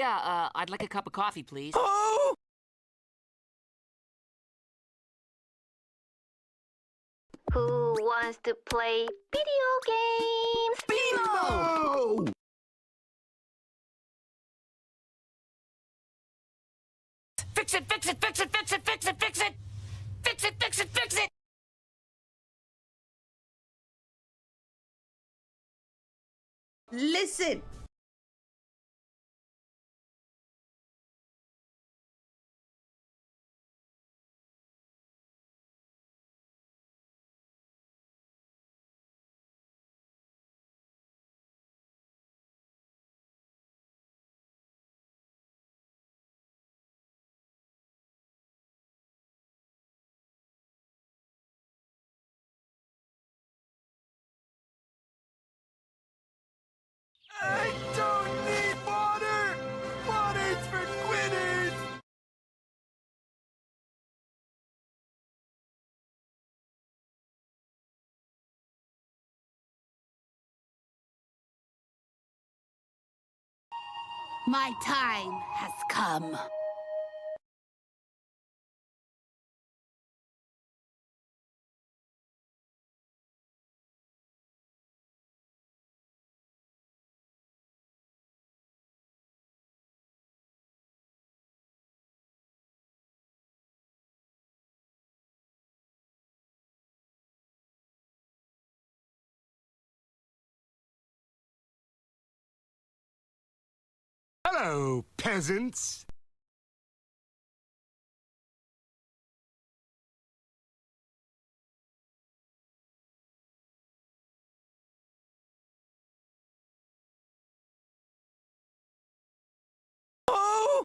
Yeah, I'd like a cup of coffee, please. Oh! Who wants to play video games? Beano! Fix it, fix it, fix it, fix it, fix it, fix it! Fix it, fix it, fix it! Listen. I don't need water! Water's for quitters! My time has come. Hello, peasants! Oh!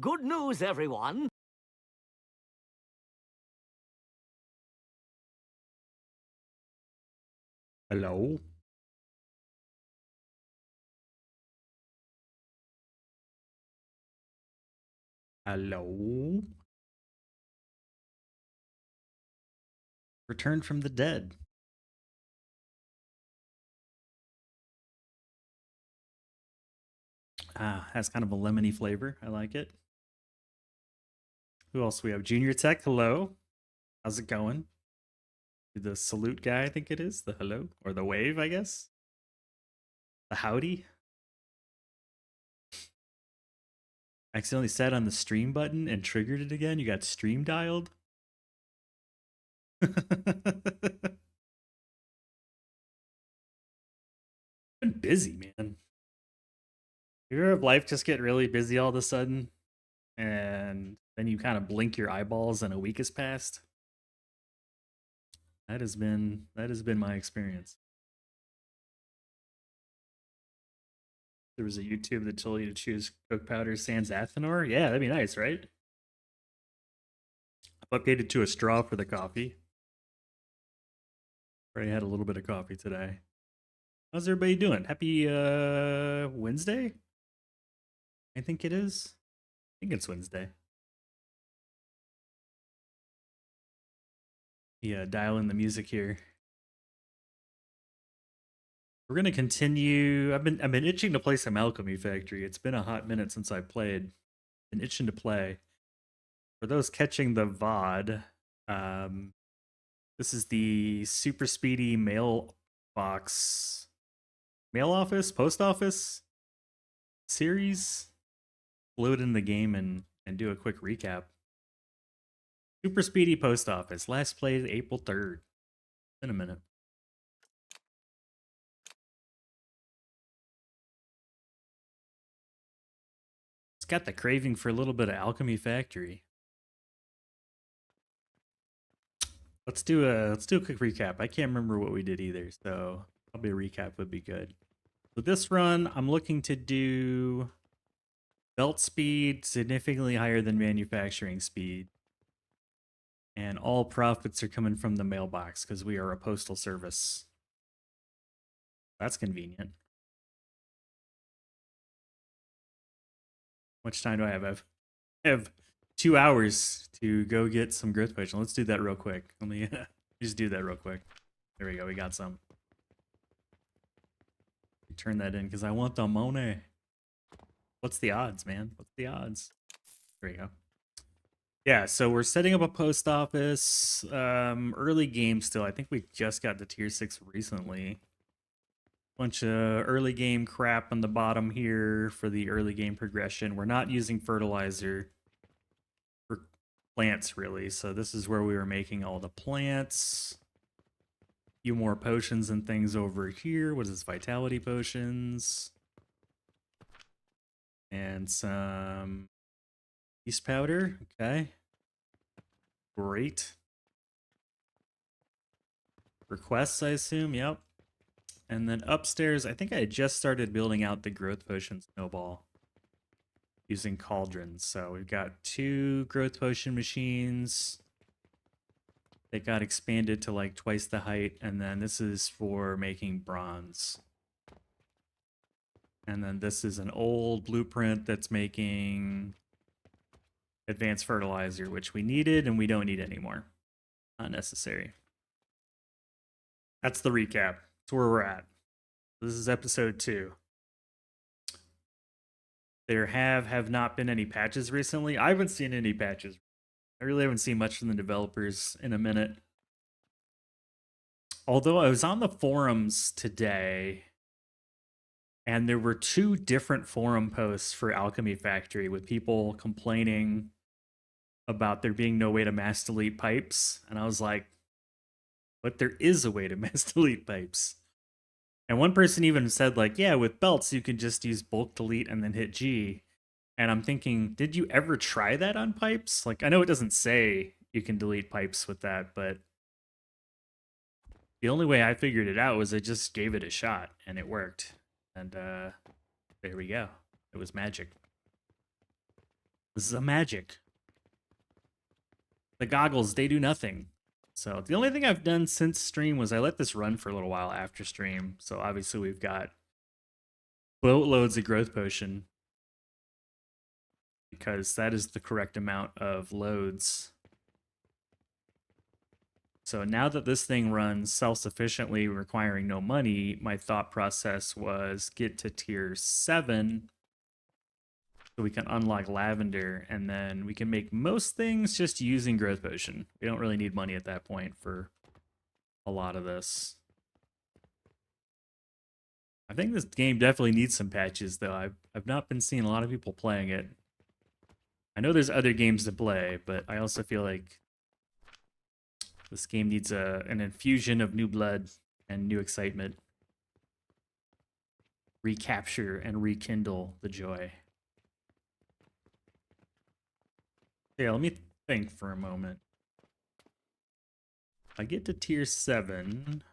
Good news, everyone. Hello? Hello? Returned from the dead. Ah, has kind of a lemony flavor. I like it. Who else we have? Junior Tech, hello. How's it going? The salute guy, I think it is. The hello? Or the wave, I guess? The howdy? I accidentally sat on the stream button and triggered it again. You got stream dialed? Been busy, man. You ever have life just get really busy all of a sudden? And then you kind of blink your eyeballs and a week has passed? That has been my experience. There was a YouTube that told you to choose Coke Powder sans Athanor. Yeah, that'd be nice, right? I've updated to a straw for the coffee. Already had a little bit of coffee today. How's everybody doing? Happy Wednesday? I think it is. I think it's Wednesday. Yeah, dial in the music here. We're gonna continue. I've been itching to play some Alchemy Factory. It's been a hot minute since I played. Been itching to play. For those catching the VOD, this is the super speedy mailbox, mail office, post office series. load in the game and do a quick recap. Super Speedy Post Office. Last played April 3rd. In a minute. It's got the craving for a little bit of Alchemy Factory. Let's do a quick recap. I can't remember what we did either, so probably a recap would be good. So this run, I'm looking to do belt speed significantly higher than manufacturing speed. And all profits are coming from the mailbox because we are a postal service. That's convenient. How much time do I have? I have 2 hours to go get some growth potion. Let's do that real quick. Let me just do that real quick. There we go. We got some. Turn that in because I want the money. What's the odds, man? What's the odds? There we go. Yeah, so we're setting up a post office. Early game still. I think we just got to tier 6 recently. Bunch of early game crap on the bottom here for the early game progression. We're not using fertilizer for plants really, so this is where we were making all the plants. A few more potions and things over here. What is this? Vitality potions. And some yeast powder. Okay. Great. Requests, I assume. Yep. And then upstairs, I think I had just started building out the growth potion snowball using cauldrons. So we've got 2 growth potion machines. They got expanded to like twice the height. And then this is for making bronze. And then this is an old blueprint that's making advanced fertilizer, which we needed and we don't need anymore. Not necessary. That's the recap. That's where we're at. This is episode 2. There have not been any patches recently. I haven't seen any patches. I really haven't seen much from the developers in a minute. Although I was on the forums today, and there were 2 different forum posts for Alchemy Factory with people complaining about there being no way to mass delete pipes. And I was like, but there is a way to mass delete pipes. And one person even said like, yeah, with belts, you can just use bulk delete and then hit G. And I'm thinking, did you ever try that on pipes? Like, I know it doesn't say you can delete pipes with that, but the only way I figured it out was I just gave it a shot and it worked. And there we go. It was magic. This is a magic. The goggles, they do nothing. So the only thing I've done since stream was I let this run for a little while after stream. So obviously we've got boatloads of growth potion because that is the correct amount of loads. So now that this thing runs self-sufficiently, requiring no money, my thought process was get to tier 7 so we can unlock lavender, and then we can make most things just using growth potion. We don't really need money at that point for a lot of this. I think this game definitely needs some patches, though. I've not been seeing a lot of people playing it. I know there's other games to play, but I also feel like this game needs an infusion of new blood and new excitement. Recapture and rekindle the joy. Yeah, let me think for a moment. If I get to tier 7...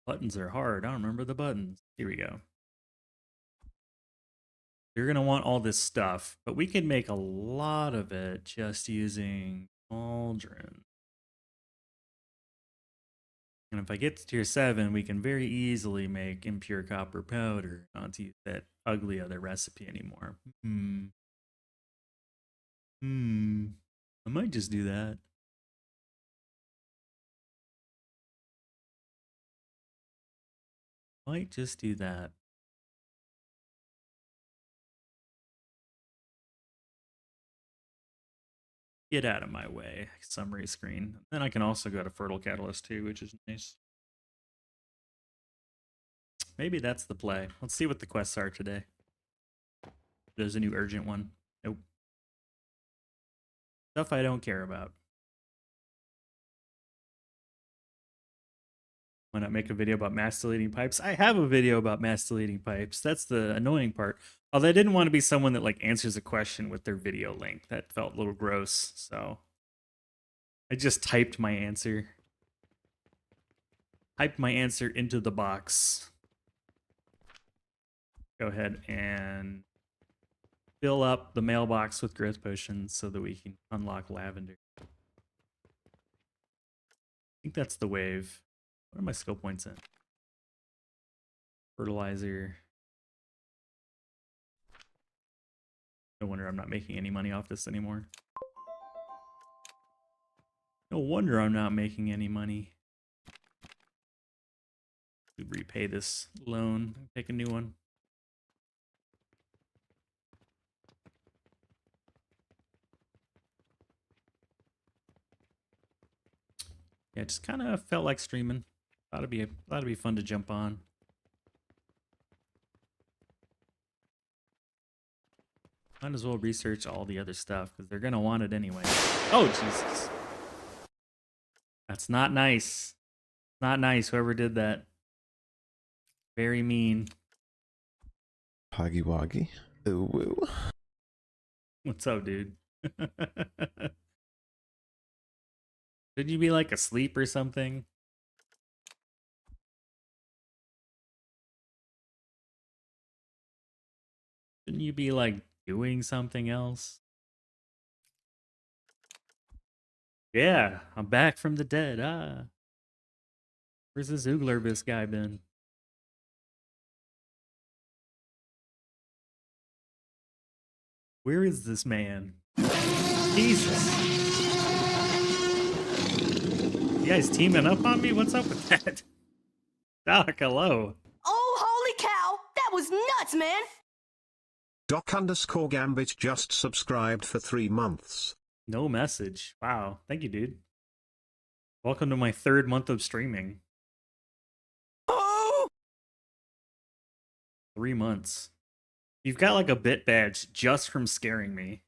Buttons are hard. I don't remember the buttons. Here we go. You're going to want all this stuff, but we can make a lot of it just using cauldron. And if I get to tier 7, we can very easily make impure copper powder, not to use that ugly other recipe anymore. I might just do that. Might just do that. Get out of my way, summary screen. Then I can also go to Fertile Catalyst too, which is nice. Maybe that's the play. Let's see what the quests are today. There's a new urgent one. Nope. Stuff I don't care about. Why not make a video about masticating pipes? I have a video about masticating pipes. That's the annoying part. Although I didn't want to be someone that like answers a question with their video link. That felt a little gross. So I just typed my answer. Typed my answer into the box. Go ahead and fill up the mailbox with growth potions so that we can unlock lavender. I think that's the wave. What are my skill points in? Fertilizer. No wonder I'm not making any money off this anymore. No wonder I'm not making any money. We repay this loan. Take a new one. Yeah, it just kind of felt like streaming. Thought it'd be fun to jump on. Might as well research all the other stuff because they're gonna want it anyway. Oh Jesus, that's not nice. Not nice. Whoever did that, very mean. Hoggy Woggy. Ooh woo. What's up, dude? Should you be like asleep or something? Shouldn't you be like doing something else? Yeah, I'm back from the dead. Ah. Where's this Ooglerbis guy been? Where is this man? Jesus. You guys teaming up on me? What's up with that? Doc, hello. Oh, holy cow! That was nuts, man! Doc_Gambit just subscribed for 3 months. No message. Wow. Thank you, dude. Welcome to my 3rd month of streaming. Oh! 3 months. You've got like a bit badge just from scaring me.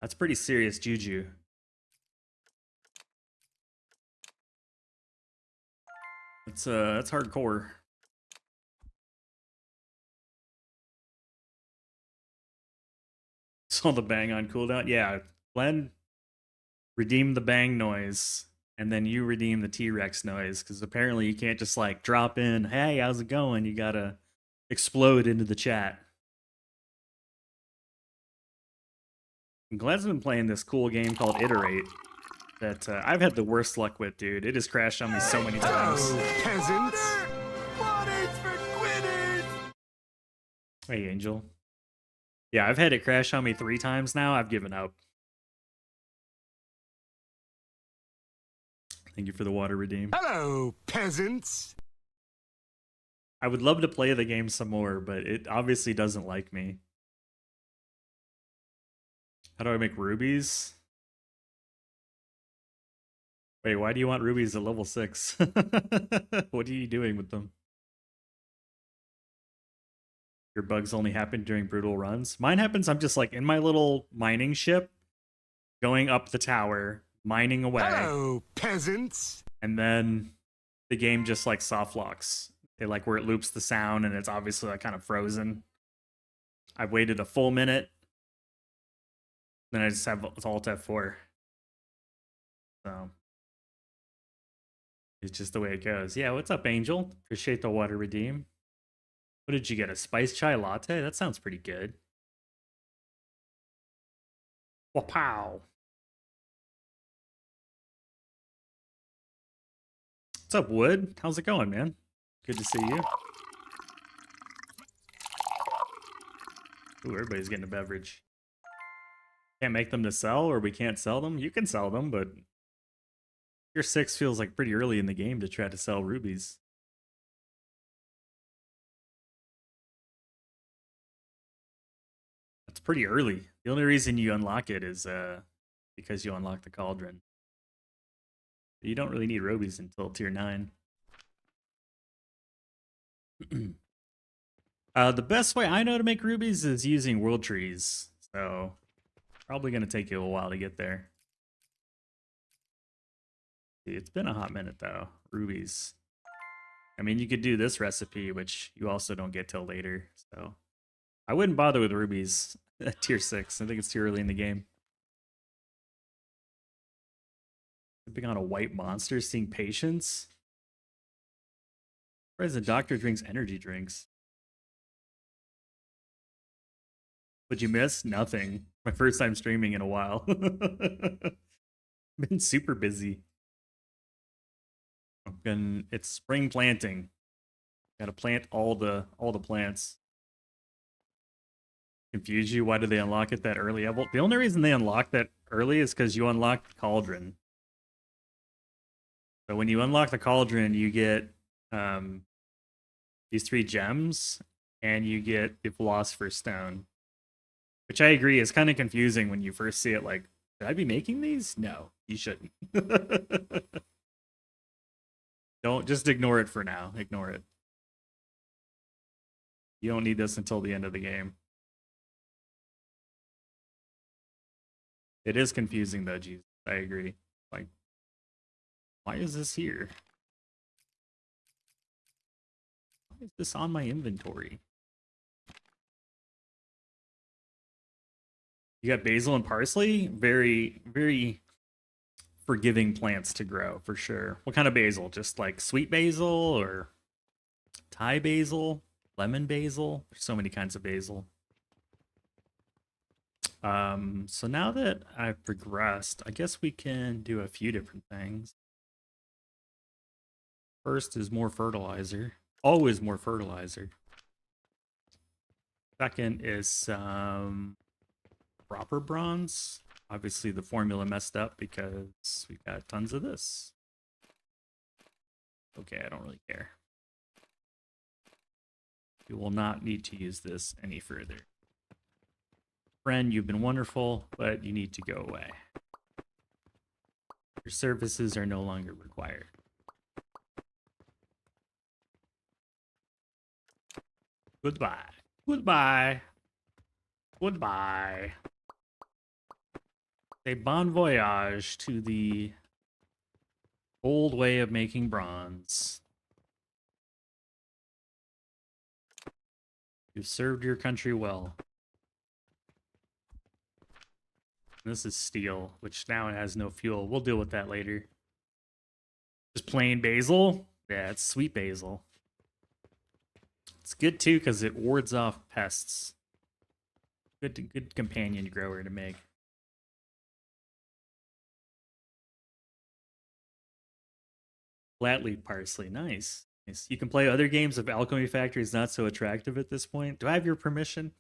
That's pretty serious juju. That's hardcore. Saw the bang on cooldown. Yeah, Glenn redeemed the bang noise, and then you redeem the T-Rex noise, because apparently you can't just like drop in, hey, how's it going? You gotta explode into the chat. And Glenn's been playing this cool game called Iterate that I've had the worst luck with, dude. It has crashed on me so many times. Peasants! Bodies for Quidditch! Hey, Angel. Yeah, I've had it crash on me 3 times now. I've given up. Thank you for the water redeem. Hello, peasants! I would love to play the game some more, but it obviously doesn't like me. How do I make rubies? Wait, why do you want rubies at level 6? What are you doing with them? Your bugs only happen during brutal runs? Mine happens, I'm just like in my little mining ship, going up the tower, mining away. Hello, peasants! And then the game just like soft locks. It like where it loops the sound and it's obviously like kind of frozen. I've waited a full minute. Then I just have Alt F4. So it's just the way it goes. Yeah, what's up, Angel? Appreciate the water redeem. What did you get? A spice chai latte? That sounds pretty good. Wow. What's up, Wood? How's it going, man? Good to see you. Ooh, everybody's getting a beverage. Can't make them to sell, or we can't sell them? You can sell them, but Tier 6 feels like pretty early in the game to try to sell rubies. That's pretty early. The only reason you unlock it is because you unlock the cauldron. You don't really need rubies until tier 9. The best way I know to make rubies is using world trees. So probably gonna take you a while to get there. It's been a hot minute though. Rubies. I mean, you could do this recipe, which you also don't get till later. So I wouldn't bother with rubies at tier 6. I think it's too early in the game. Sipping on a white monster, seeing patience. Whereas the doctor drinks energy drinks. What'd you miss? Nothing. My first time streaming in a while. Been super busy. It's spring planting. Gotta plant all the plants. Confuse you? Why do they unlock it that early? Well, the only reason they unlock that early is because you unlock the cauldron. So when you unlock the cauldron, you get these 3 gems, and you get the Philosopher's Stone. Which I agree is kind of confusing when you first see it, like, should I be making these? No, you shouldn't. Don't, just ignore it for now. Ignore it. You don't need this until the end of the game. It is confusing though, Jesus. I agree. Like, why is this here? Why is this on my inventory? You got basil and parsley? Very, very forgiving plants to grow, for sure. What kind of basil? Just like sweet basil or Thai basil? Lemon basil? There's so many kinds of basil. So now that I've progressed, I guess we can do a few different things. First is more fertilizer. Always more fertilizer. Second is proper bronze. Obviously the formula messed up because we've got tons of this. Okay, I don't really care. You will not need to use this any further. Friend, you've been wonderful, but you need to go away. Your services are no longer required. Goodbye. Goodbye. Goodbye. A bon voyage to the old way of making bronze. You've served your country well. This is steel, which now it has no fuel. We'll deal with that later. Just plain basil? Yeah, it's sweet basil. It's good too because it wards off pests. Good companion grower to make. Flatleaf parsley, nice. Nice. You can play other games if Alchemy Factory is not so attractive at this point. Do I have your permission?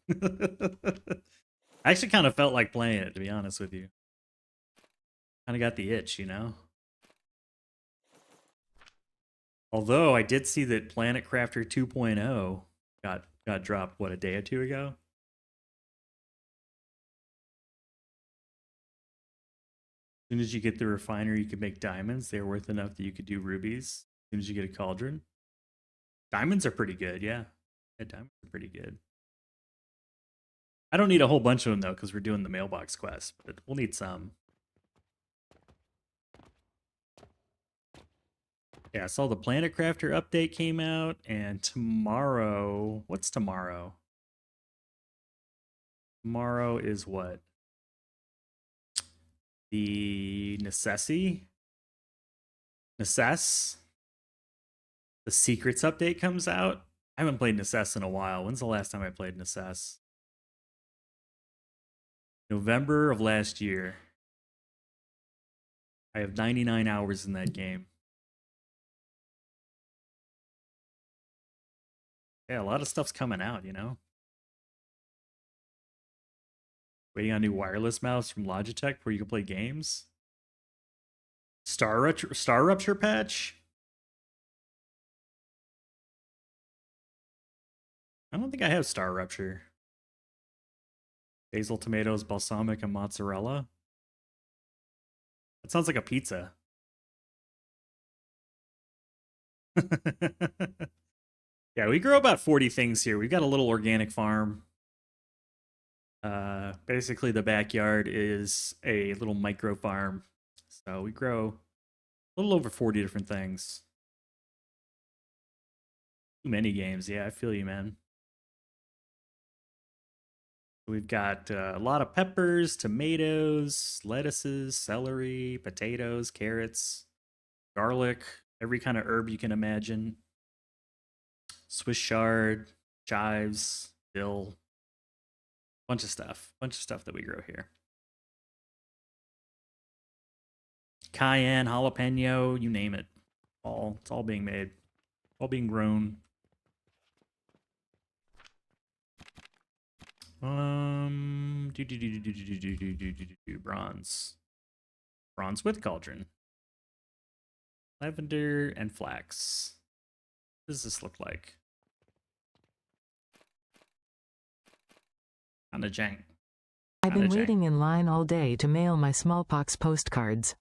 I actually kind of felt like playing it, to be honest with you. Kind of got the itch, you know? Although I did see that Planet Crafter 2.0 got dropped, what, a day or two ago? As soon as you get the refiner, you can make diamonds. They're worth enough that you could do rubies. As soon as you get a cauldron. Diamonds are pretty good, yeah. Yeah, diamonds are pretty good. I don't need a whole bunch of them, though, because we're doing the mailbox quest, but we'll need some. Yeah, I saw the Planet Crafter update came out, and tomorrow... What's tomorrow? Tomorrow is what? The Necessity? Necess? The Secrets update comes out? I haven't played Necess in a while. When's the last time I played Necess? November of last year. I have 99 hours in that game. Yeah, a lot of stuff's coming out, you know? Waiting on a new wireless mouse from Logitech where you can play games. Star Rupture patch? I don't think I have Star Rupture. Basil, tomatoes, balsamic, and mozzarella. That sounds like a pizza. Yeah, we grow about 40 things here. We've got a little organic farm. Basically the backyard is a little micro farm. So we grow a little over 40 different things. Too many games. Yeah, I feel you, man. We've got a lot of peppers, tomatoes, lettuces, celery, potatoes, carrots, garlic, every kind of herb you can imagine. Swiss chard, chives, dill, bunch of stuff that we grow here. Cayenne, jalapeno, you name it. It's all being made, all being grown. Bronze with cauldron. Lavender and flax. What does this look like? Kinda jank. I've been Kinda jank. waiting in line all day to mail my smallpox postcards.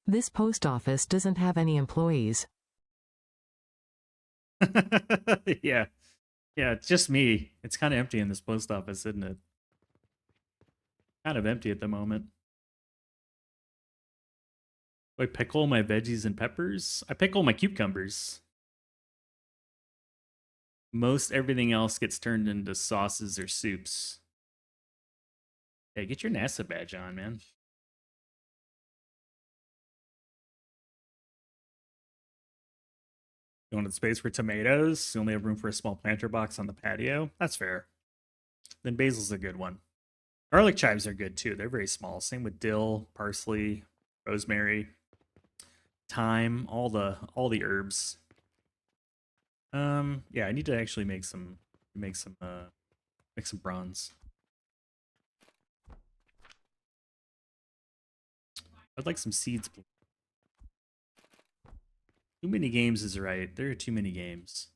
This post office doesn't have any employees. Yeah. Yeah, it's just me. It's kind of empty in this post office, isn't it? Kind of empty at the moment. Do I pickle my veggies and peppers? I pickle my cucumbers. Most everything else gets turned into sauces or soups. Hey, get your NASA badge on, man. You wanted space for tomatoes? You only have room for a small planter box on the patio? That's fair. Then basil's a good one. Garlic chives are good too. They're very small. Same with dill, parsley, rosemary, thyme, all the herbs. Yeah, I need to actually make some bronze. I'd like some seeds, please. Too many games is right. There are too many games.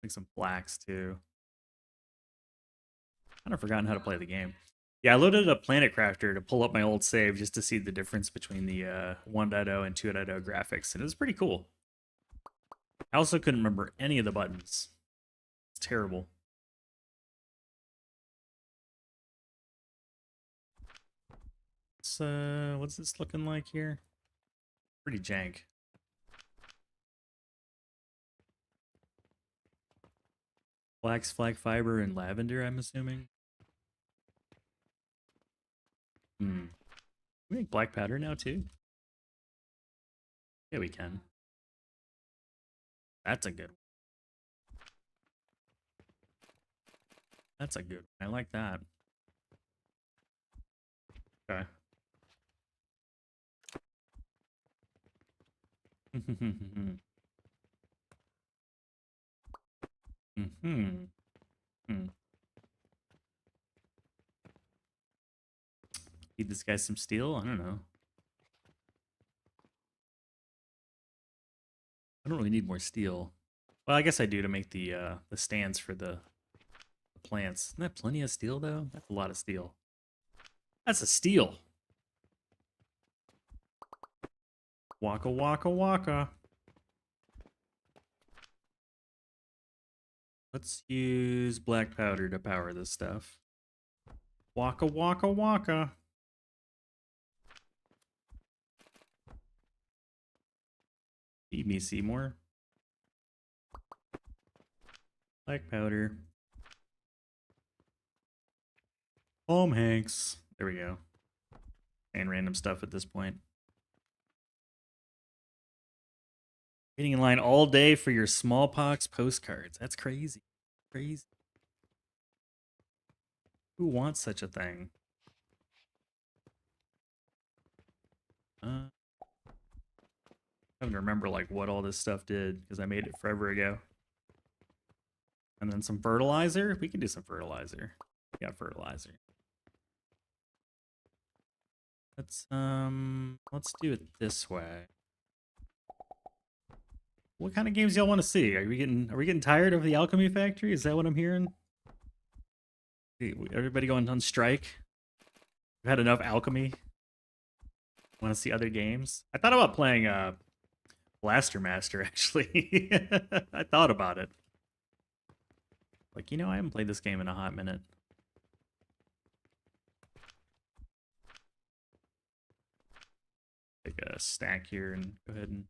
Like some flax too. Kind of forgotten how to play the game. Yeah, I loaded up Planet Crafter to pull up my old save just to see the difference between the 1.0 and 2.0 graphics, and it was pretty cool. I also couldn't remember any of the buttons. It's terrible. So, what's this looking like here? Pretty jank. Flax, flag fiber, and lavender, I'm assuming. We make black powder now, too? Yeah, we can. That's a good one. That's a good one. I like that. Okay. Feed this guy some steel? I don't know. I don't really need more steel. Well, I guess I do to make the stands for the plants. Isn't that plenty of steel though? That's a lot of steel. That's a steel. Waka waka waka. Let's use black powder to power this stuff. Waka waka waka. Feed me, Seymour. Black powder. Tom Hanks. There we go. And random stuff at this point. Waiting in line all day for your smallpox postcards. That's crazy. Crazy. Who wants such a thing? I don't remember like what all this stuff did because I made it forever ago. And then some fertilizer. We can do some fertilizer. We got fertilizer. Let's do it this way. What kind of games y'all want to see? Are we getting tired of the Alchemy Factory? Is that what I'm hearing? Everybody going on strike? We've had enough Alchemy. Want to see other games? I thought about playing Blaster Master, actually. I thought about it. Like, you know, I haven't played this game in a hot minute. Take a stack here and go ahead and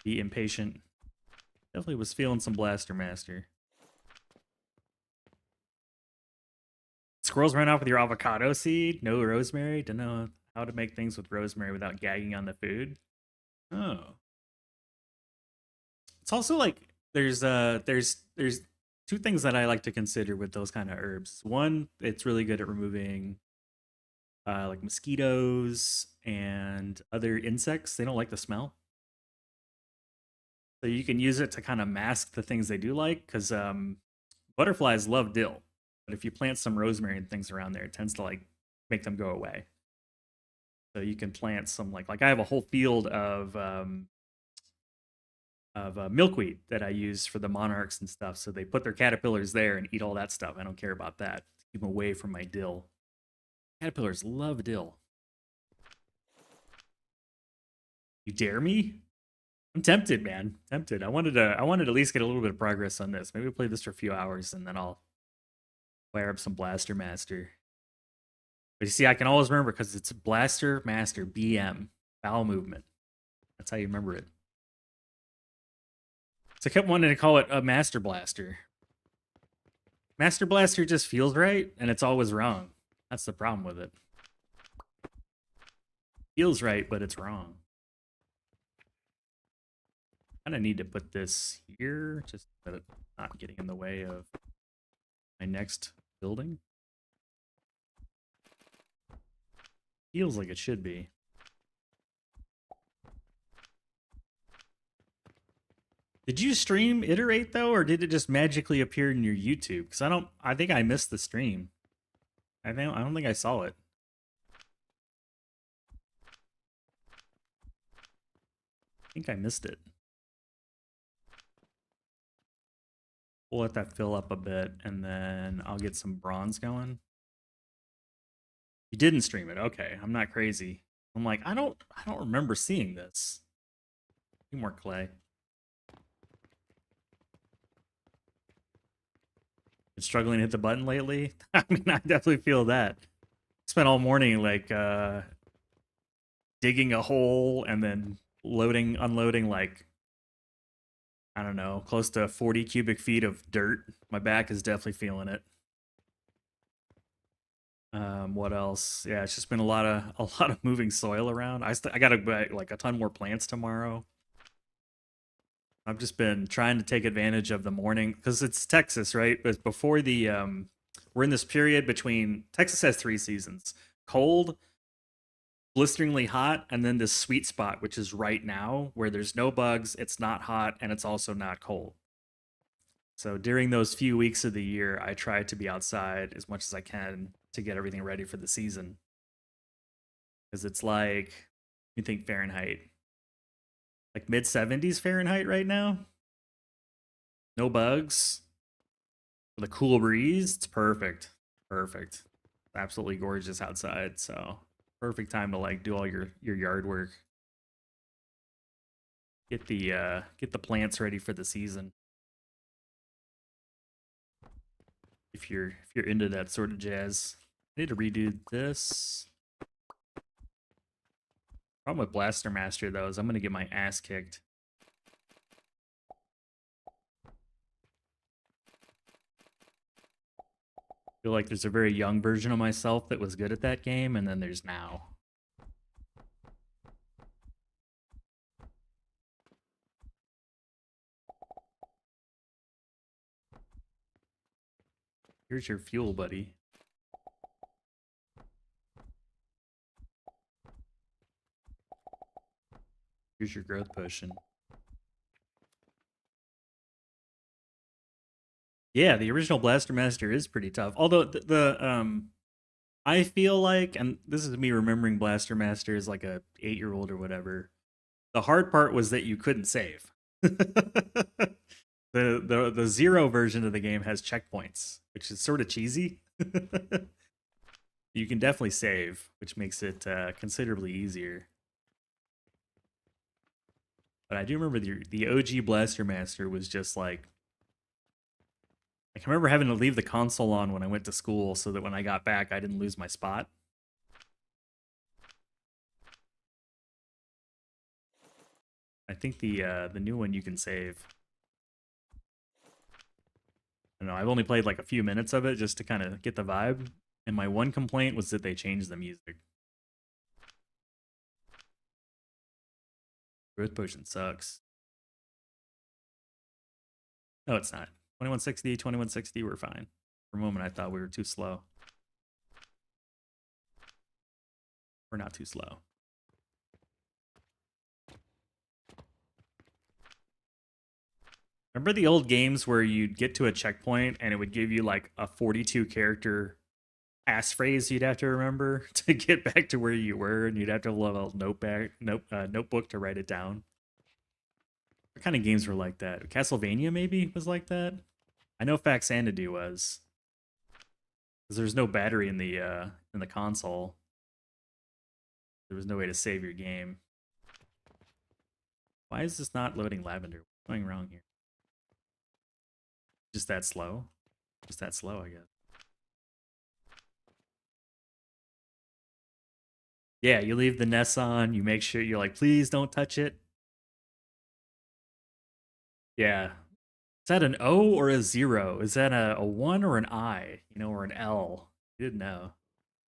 be impatient. Definitely was feeling some Blaster Master. Squirrels run off with your avocado seed? No rosemary? Don't know how to make things with rosemary without gagging on the food. Oh. It's also like there's two things that I like to consider with those kind of herbs. One, it's really good at removing like mosquitoes and other insects. They don't like the smell. So you can use it to kind of mask the things they do like, because butterflies love dill. But if you plant some rosemary and things around there, it tends to like make them go away. So you can plant some like I have a whole field of milkweed that I use for the monarchs and stuff. So they put their caterpillars there and eat all that stuff. I don't care about that. Keep them away from my dill. Caterpillars love dill. You dare me? I'm tempted, man. Tempted. I wanted to at least get a little bit of progress on this. Maybe we'll play this for a few hours and then I'll fire up some Blaster Master. But you see, I can always remember because it's Blaster Master BM. Bowel movement. That's how you remember it. So I kept wanting to call it a Master Blaster. Master Blaster just feels right, and it's always wrong. That's the problem with it. Feels right, but it's wrong. Kind of need to put this here, just so that it's not getting in the way of my next building. Feels like it should be. Did you stream Iterate though, or did it just magically appear in your YouTube? Because I think I missed the stream. I don't think I saw it. I think I missed it. We'll let that fill up a bit, and then I'll get some bronze going. You didn't stream it, okay? I'm not crazy. I'm like, I don't remember seeing this. Need more clay. Been struggling to hit the button lately. I mean, I definitely feel that. Spent all morning like digging a hole and then loading, unloading like, I don't know, close to 40 cubic feet of dirt. My back is definitely feeling it. What else? Yeah, it's just been a lot of moving soil around. I gotta buy like a ton more plants tomorrow. I've just been trying to take advantage of the morning because it's Texas, right? But before the we're in this period between Texas has 3 seasons: cold, blisteringly hot, and then this sweet spot, which is right now, where there's no bugs, it's not hot, and it's also not cold. So during those few weeks of the year, I try to be outside as much as I can to get everything ready for the season. Because it's like, you think Fahrenheit, like mid-70s Fahrenheit right now. No bugs. With a cool breeze, it's perfect. Perfect. Absolutely gorgeous outside, so perfect time to like do all your yard work. Get the plants ready for the season. If you're into that sort of jazz. I need to redo this. Problem with Blaster Master though is I'm gonna get my ass kicked. I feel like there's a very young version of myself that was good at that game, and then there's now. Here's your fuel, buddy. Here's your growth potion. Yeah, the original Blaster Master is pretty tough. Although I feel like, and this is me remembering Blaster Master as like a 8-year-old or whatever. The hard part was that you couldn't save. The zero version of the game has checkpoints, which is sort of cheesy. You can definitely save, which makes it considerably easier. But I do remember the OG Blaster Master was just like, I can remember having to leave the console on when I went to school so that when I got back, I didn't lose my spot. I think the new one you can save. I don't know, I've only played like a few minutes of it just to kind of get the vibe. And my one complaint was that they changed the music. Growth Potion sucks. No, it's not. 2160, 2160, we're fine. For a moment, I thought we were too slow. We're not too slow. Remember the old games where you'd get to a checkpoint and it would give you like a 42 character passphrase you'd have to remember to get back to where you were, and you'd have to have a notebook to write it down. What kind of games were like that? Castlevania maybe was like that. I know Faxanadu was, because there's no battery in the console. There was no way to save your game. Why is this not loading Lavender? What's going wrong here? Just that slow? Just that slow, I guess. Yeah, you leave the Ness on, you make sure you're like, please don't touch it. Yeah. Is that an O or a 0? Is that a 1 or an I? You know, or an L? You didn't know.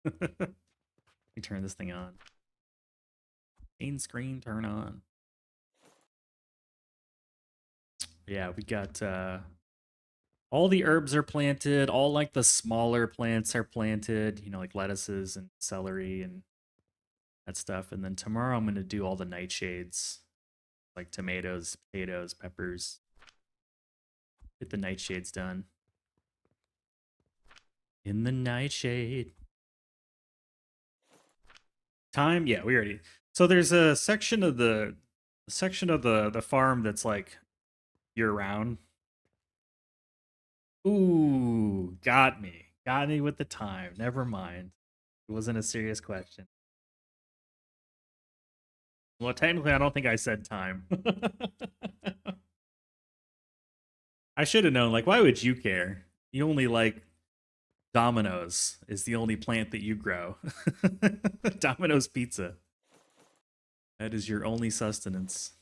Let me turn this thing on. Main screen, turn on. Yeah, we got all the herbs are planted, all like the smaller plants are planted, you know, like lettuces and celery and that stuff. And then tomorrow I'm going to do all the nightshades, like tomatoes, potatoes, peppers. Get the nightshades done. In the nightshade. Time? Yeah, we already. So there's a section of the farm that's like year round. Ooh, got me. Got me with the time. Never mind. It wasn't a serious question. Well, technically, I don't think I said time. I should have known. Like, why would you care? You only like Domino's is the only plant that you grow. Domino's pizza. That is your only sustenance.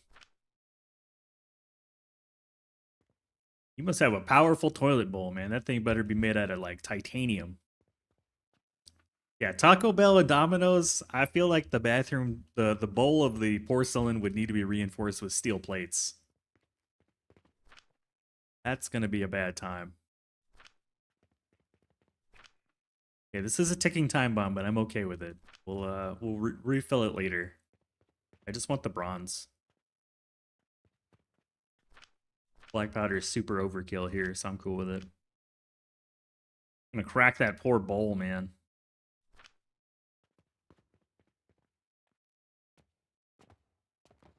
You must have a powerful toilet bowl, man. That thing better be made out of like titanium. Yeah, Taco Bell and Domino's, I feel like the bathroom, the bowl of the porcelain would need to be reinforced with steel plates. That's going to be a bad time. Okay, this is a ticking time bomb, but I'm okay with it. We'll refill it later. I just want the bronze. Black powder is super overkill here, so I'm cool with it. I'm gonna crack that poor bowl, man.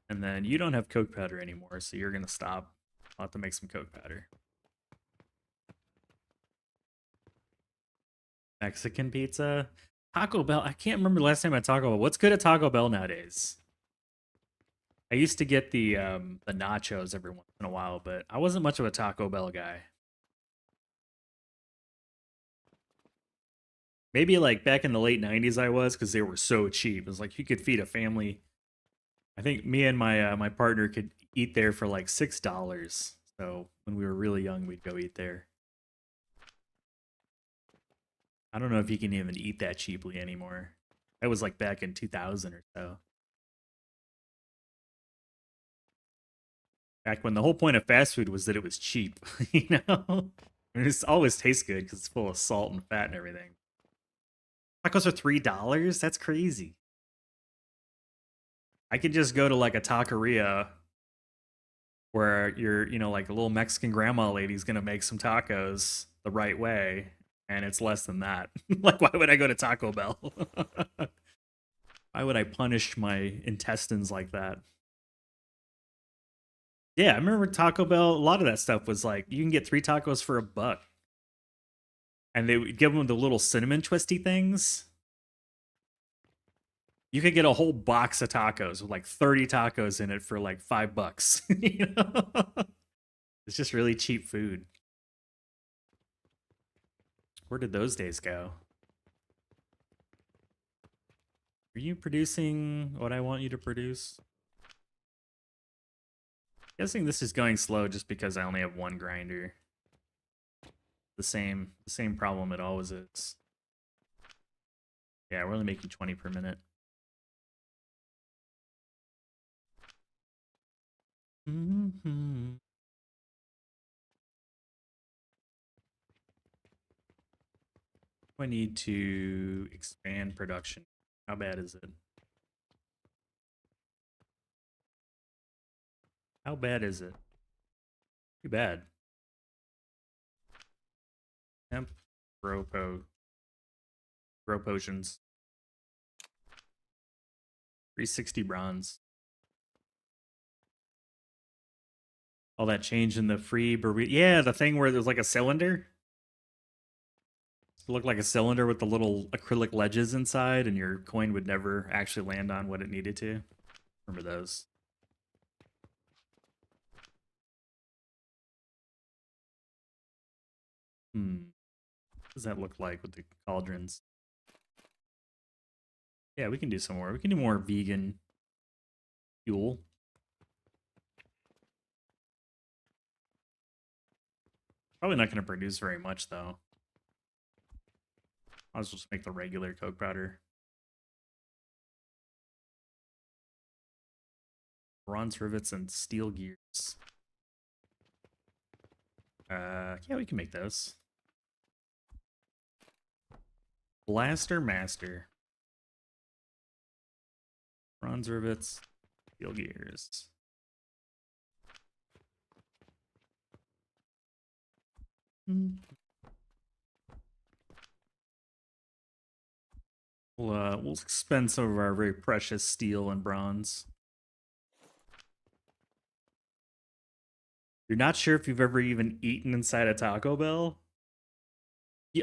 And then you don't have Coke powder anymore, so you're gonna stop. I'll have to make some Coke powder. Mexican pizza? Taco Bell? I can't remember the last time I had Taco Bell. What's good at Taco Bell nowadays? I used to get the nachos every once in a while, but I wasn't much of a Taco Bell guy. Maybe like back in the late 90s I was, because they were so cheap. It was like you could feed a family. I think me and my partner could eat there for like $6. So when we were really young, we'd go eat there. I don't know if you can even eat that cheaply anymore. That was like back in 2000 or so. Back when the whole point of fast food was that it was cheap, you know? I mean, it always tastes good because it's full of salt and fat and everything. Tacos are $3? That's crazy. I could just go to like a taqueria where you're, you know, like a little Mexican grandma lady's gonna make some tacos the right way, and it's less than that. Like, why would I go to Taco Bell? Why would I punish my intestines like that? Yeah, I remember Taco Bell, a lot of that stuff was like, you can get 3 tacos for $1. And they would give them the little cinnamon twisty things. You could get a whole box of tacos with like 30 tacos in it for like $5. You know? It's just really cheap food. Where did those days go? Are you producing what I want you to produce? Guessing this is going slow just because I only have one grinder. The same problem it always is. Yeah, we're only making 20 per minute. I need to expand production. How bad is it? How bad is it? Too bad. Temp, grow potions. 360 bronze. All that change in the free burrito. Yeah, the thing where there's like a cylinder. It looked like a cylinder with the little acrylic ledges inside, and your coin would never actually land on what it needed to. Remember those? What does that look like with the cauldrons? Yeah, we can do some more. We can do more vegan fuel. Probably not going to produce very much, though. I'll just make the regular Coke powder. Bronze rivets and steel gears. Yeah, we can make those. Blaster Master. Bronze rivets, steel gears. We'll spend some of our very precious steel and bronze. You're not sure if you've ever even eaten inside a Taco Bell?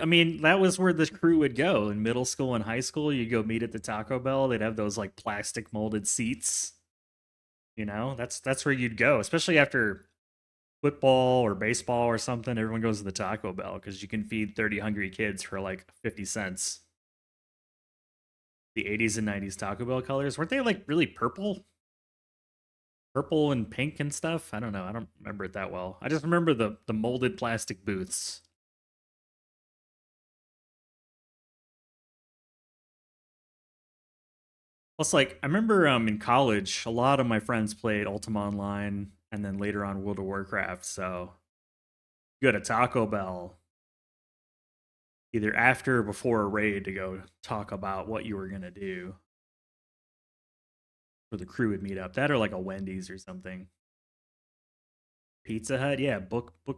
I mean, that was where the crew would go in middle school and high school. You'd go meet at the Taco Bell. They'd have those like plastic molded seats. You know, that's where you'd go, especially after football or baseball or something. Everyone goes to the Taco Bell because you can feed 30 hungry kids for like 50 cents. The 80s and 90s Taco Bell colors, weren't they like really purple? Purple and pink and stuff? I don't know. I don't remember it that well. I just remember the molded plastic booths. Plus, like, I remember in college, a lot of my friends played Ultima Online and then later on World of Warcraft. So you go to Taco Bell either after or before a raid to go talk about what you were going to do. Or the crew would meet up. That or like a Wendy's or something. Pizza Hut, yeah. Bookworms,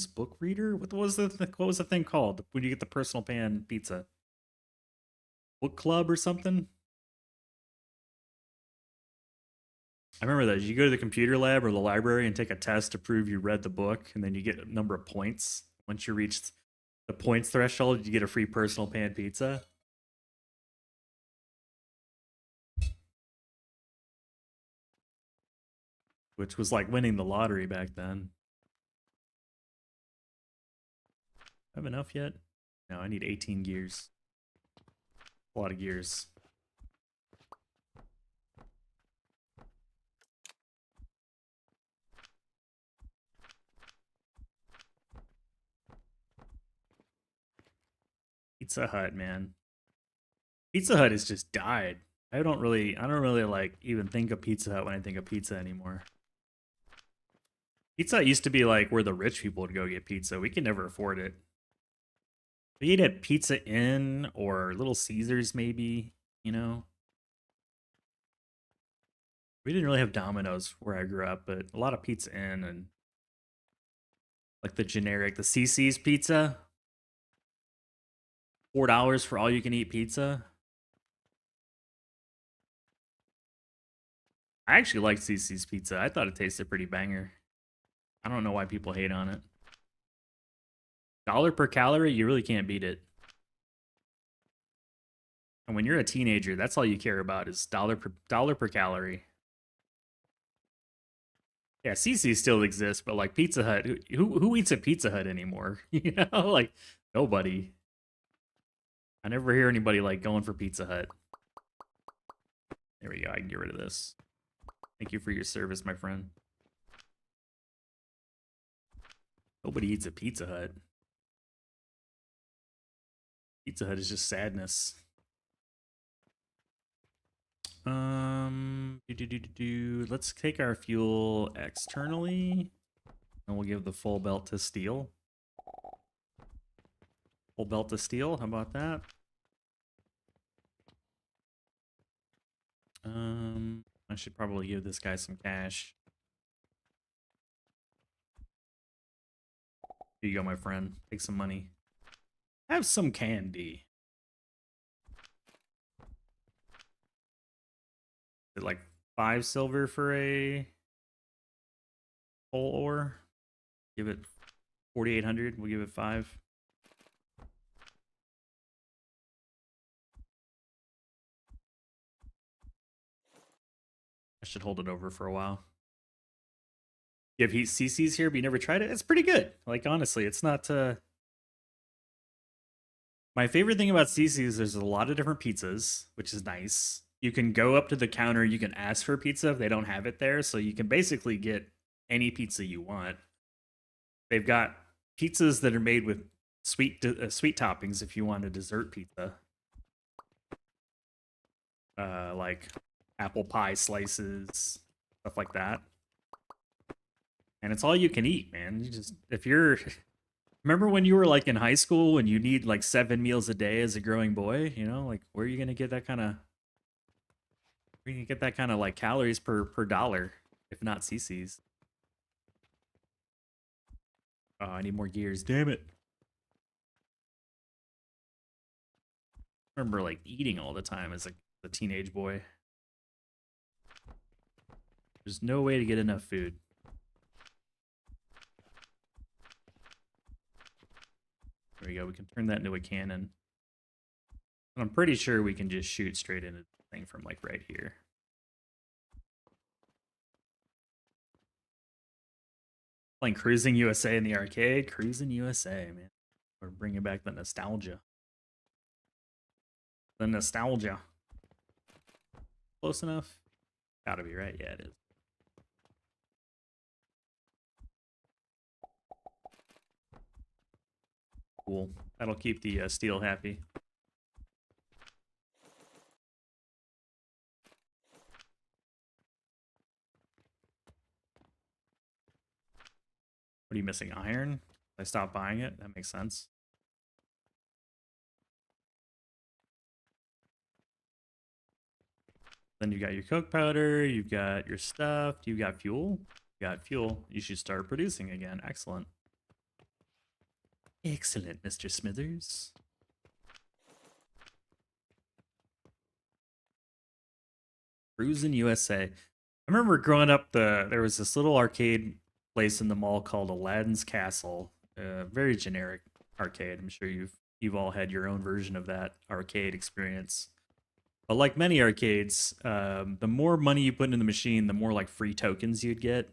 book reader. What was the thing called when you get the personal pan pizza? Book club or something. I remember that. You go to the computer lab or the library and take a test to prove you read the book, and then you get a number of points. Once you reach the points threshold, you get a free personal pan pizza. Which was like winning the lottery back then. Have enough yet? No, I need 18 gears. A lot of gears. Pizza Hut, man. Pizza Hut has just died. I don't really like even think of Pizza Hut when I think of pizza anymore. Pizza Hut used to be like where the rich people would go get pizza. We could never afford it. We ate at Pizza Inn or Little Caesars, maybe, you know. We didn't really have Domino's where I grew up, but a lot of Pizza Inn and like the generic, the CC's pizza. $4 for all you can eat pizza. I actually liked CC's pizza. I thought it tasted pretty banger. I don't know why people hate on it. $1 per calorie, you really can't beat it. And when you're a teenager, that's all you care about is dollar per calorie. Yeah, CC still exists, but like Pizza Hut, who eats at Pizza Hut anymore? You know, like nobody. I never hear anybody like going for Pizza Hut. There we go. I can get rid of this. Thank you for your service, my friend. Nobody eats at Pizza Hut. Pizza Hut is just sadness. Let's take our fuel externally, and we'll give the full belt to steel. Full belt to steel. How about that? I should probably give this guy some cash. Here you go, my friend. Take some money. Have some candy. Is it like 5 silver for a whole ore? Give it 4,800. We'll give it 5. I should hold it over for a while. You have heat CCs here, but you never tried it? It's pretty good. Like, honestly, it's not... My favorite thing about CC is there's a lot of different pizzas, which is nice. You can go up to the counter, you can ask for pizza if they don't have it there, so you can basically get any pizza you want. They've got pizzas that are made with sweet toppings if you want a dessert pizza. Like apple pie slices, stuff like that. And it's all you can eat, man. You just, if you're... Remember when you were like in high school and you need like 7 meals a day as a growing boy? You know, like where are you gonna get that kind of... Where are you gonna get that kind of like calories per dollar, if not CC's? Oh, I need more gears. Damn it. I remember like eating all the time as a teenage boy. There's no way to get enough food. There we go. We can turn that into a cannon. And I'm pretty sure we can just shoot straight into the thing from like right here. Playing Cruising USA in the arcade. Cruising USA, man. We're bringing back the nostalgia. The nostalgia. Close enough? Gotta be, right? Yeah, it is. Cool. That'll keep the steel happy. What are you missing? Iron? I stopped buying it? That makes sense. Then you got your coke powder, you've got your stuff, you've got fuel. You got fuel. You should start producing again. Excellent. Excellent, Mr. Smithers. Cruising USA. I remember growing up, there was this little arcade place in the mall called Aladdin's Castle. Very generic arcade. I'm sure you've all had your own version of that arcade experience. But like many arcades, the more money you put in the machine, the more like free tokens you'd get.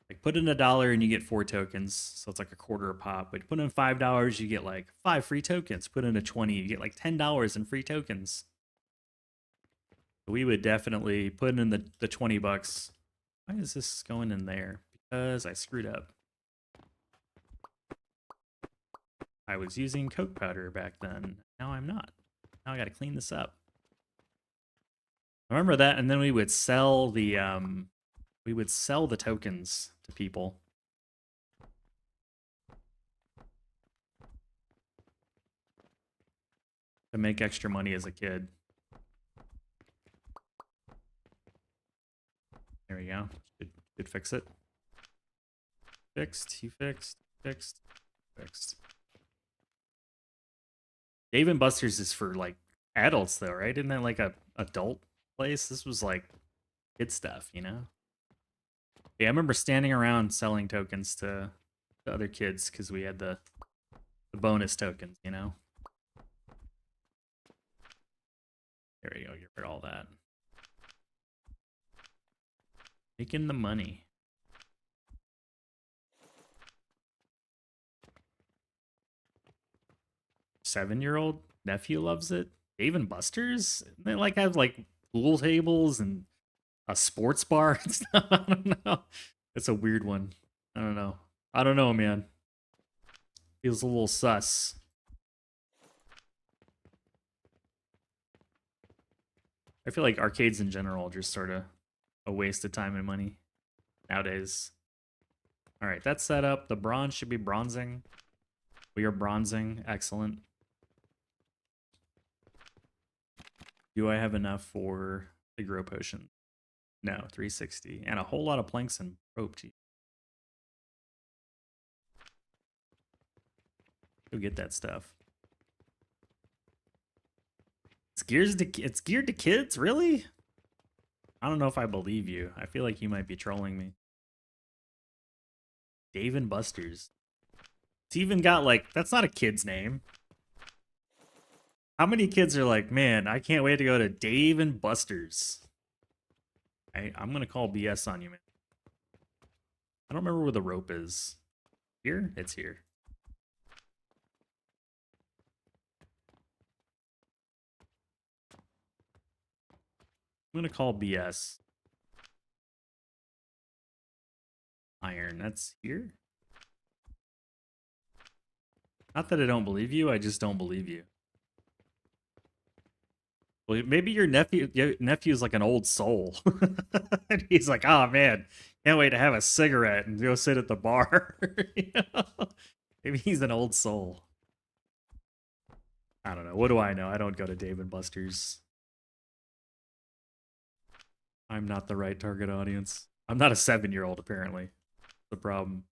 Like put in $1 and you get 4 tokens, so it's like a quarter a pop. But put in $5, you get like 5 free tokens. Put in a 20, you get like $10 in free tokens. We would definitely put in the 20 bucks. Why is this going in there? Because I screwed up. I was using coke powder back then. Now I'm not. Now I got to clean this up. I remember that, and then we would sell the tokens to people. To make extra money as a kid. There we go. Should fix it. Fixed. You fixed. Fixed. Fixed. Dave and Buster's is for like adults though, right? Isn't that like a adult place? This was like kid stuff, you know? Yeah, I remember standing around selling tokens to other kids because we had the bonus tokens, you know? There we go. Get rid of all that. Making the money. 7-year-old nephew loves it. Dave and Buster's? They like have like pool tables and a sports bar and stuff. I don't know. It's a weird one. I don't know. I don't know, man. Feels a little sus. I feel like arcades in general are just sort of a waste of time and money nowadays. All right, that's set up. The bronze should be bronzing. We are bronzing. Excellent. Do I have enough for the grow potion? No, 360. And a whole lot of planks and rope. Gee. Go get that stuff. It's geared to kids, really? I don't know if I believe you. I feel like you might be trolling me. Dave and Buster's. It's even got like, that's not a kid's name. How many kids are like, man, I can't wait to go to Dave and Buster's? I'm gonna call BS on you, man. I don't remember where the rope is. Here? It's here. I'm gonna call BS. Iron, that's here? Not that I don't believe you, I just don't believe you. Well, maybe your nephew's like an old soul. And he's like, oh man, can't wait to have a cigarette and go sit at the bar. You know? Maybe he's an old soul. I don't know. What do I know? I don't go to Dave and Buster's. I'm not the right target audience. I'm not a 7-year-old, apparently. The problem.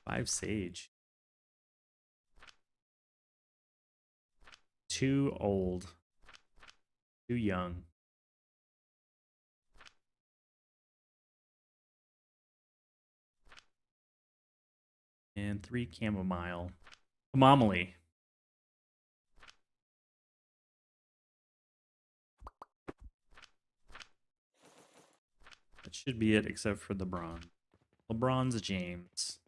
5 sage. Too old. Too young. And 3 chamomile. Chamomile. That should be it, except for the bronze. LeBron's James.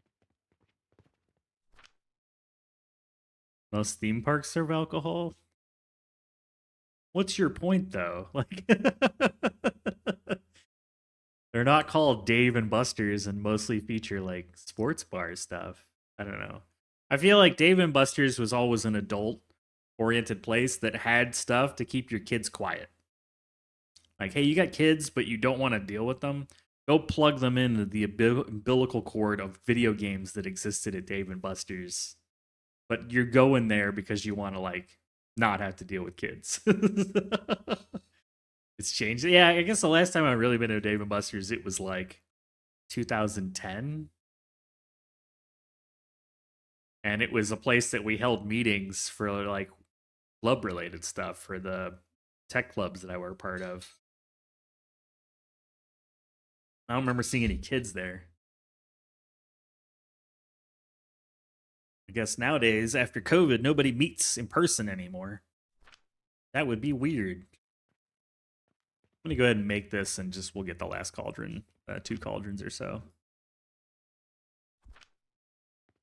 Most theme parks serve alcohol? What's your point, though? Like, they're not called Dave and Buster's and mostly feature, like, sports bar stuff. I don't know. I feel like Dave and Buster's was always an adult-oriented place that had stuff to keep your kids quiet. Like, hey, you got kids, but you don't want to deal with them? Go plug them into the umbilical cord of video games that existed at Dave and Buster's. But you're going there because you want to, like, not have to deal with kids. It's changed. Yeah, I guess the last time I've really been to Dave and Buster's, it was like 2010. And it was a place that we held meetings for, like, club-related stuff for the tech clubs that I were a part of. I don't remember seeing any kids there. I guess nowadays, after COVID, nobody meets in person anymore. That would be weird. I'm gonna go ahead and make this and just we'll get the last cauldron, 2 cauldrons or so.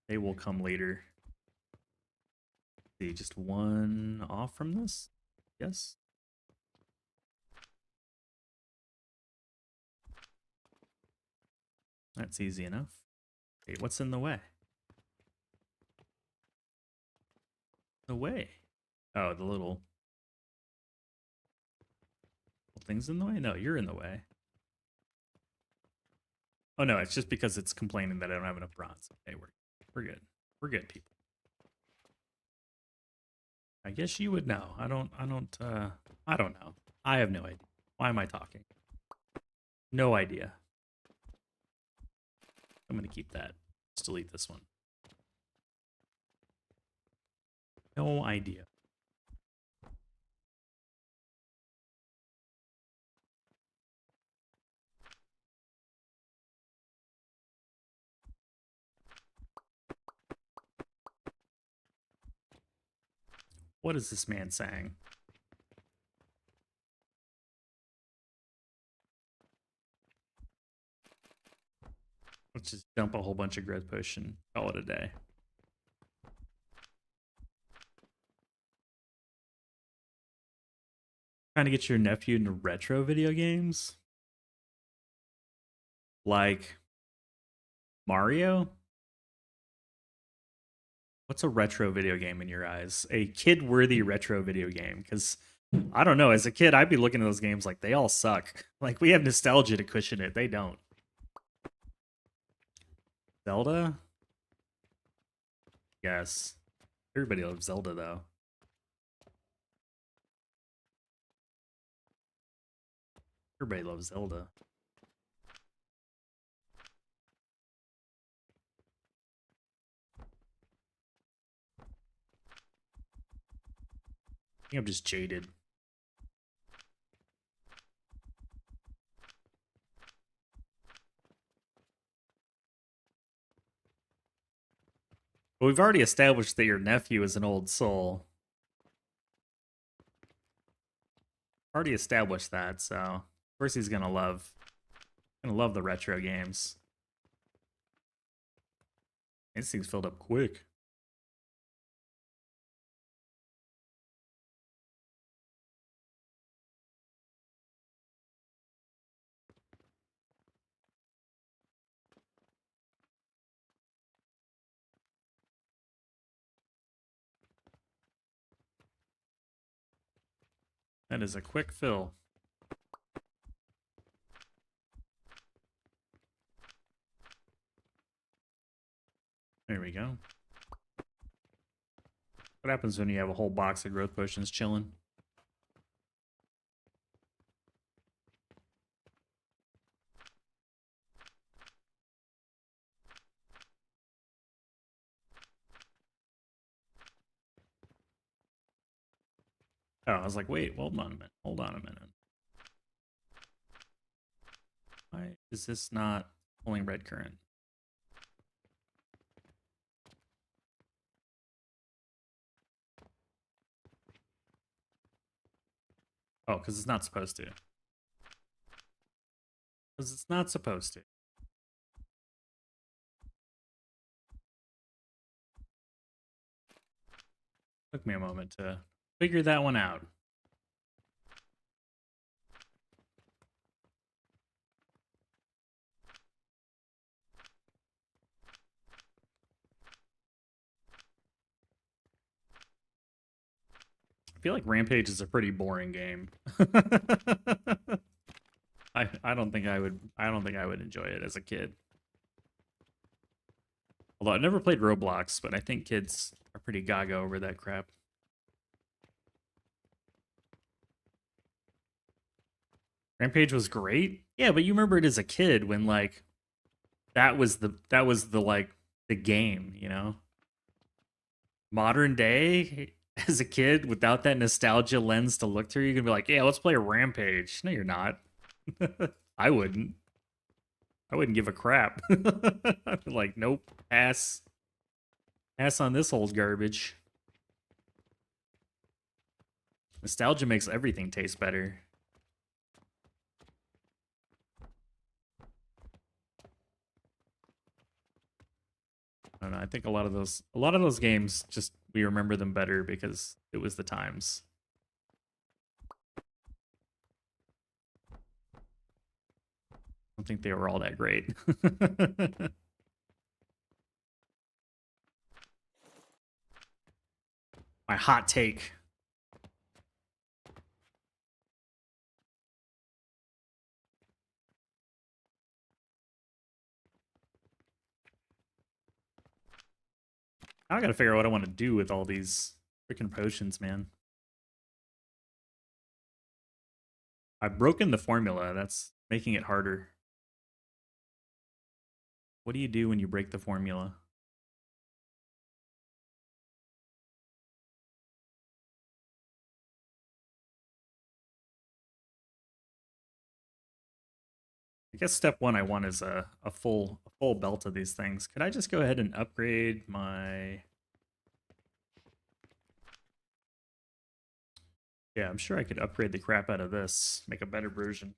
They will come later. Let's see, just 1 off from this? Yes. That's easy enough. Wait, what's in the way? The way? Oh, the little things in the way? No, you're in the way. Oh no, it's just because it's complaining that I don't have enough bronze. Okay, we're good. We're good, people. I guess you would know. I don't know. I have no idea. Why am I talking? No idea. I'm gonna keep that. Let's delete this one. No idea. What is this man saying? Let's just dump a whole bunch of growth potion, call it a day. Trying to get your nephew into retro video games? Like Mario? What's a retro video game in your eyes? A kid-worthy retro video game? Because I don't know. As a kid, I'd be looking at those games like they all suck. Like we have nostalgia to cushion it. They don't. Zelda? Yes. Everybody loves Zelda though. Everybody loves Zelda. I think I'm just jaded. But we've already established that your nephew is an old soul. Already established that, so of course he's gonna love the retro games. This thing's filled up quick. That is a quick fill. There we go. What happens when you have a whole box of growth potions chilling? Oh, I was like, wait, hold on a minute. Hold on a minute. Why is this not pulling red current? Oh, because it's not supposed to. Because it's not supposed to. Took me a moment to figure that one out. I feel like Rampage is a pretty boring game. I don't think I would enjoy it as a kid. Although I never played Roblox, but I think kids are pretty gaga over that crap. Rampage was great. Yeah, but you remember it as a kid when like that was the like the game, you know? Modern day as a kid without that nostalgia lens to look through, you can be like, "Yeah, let's play a Rampage." No, you're not. I wouldn't. I wouldn't give a crap. I'd be like, "Nope, pass. Pass on this old garbage." Nostalgia makes everything taste better. I don't know. I think a lot of those games just we remember them better because it was the times. I don't think they were all that great. My hot take. Now I gotta figure out what I want to do with all these freaking potions, man. I've broken the formula. That's making it harder. What do you do when you break the formula? I guess step one I want is a full belt of these things. Could I just go ahead and upgrade my... Yeah, I'm sure I could upgrade the crap out of this, make a better version.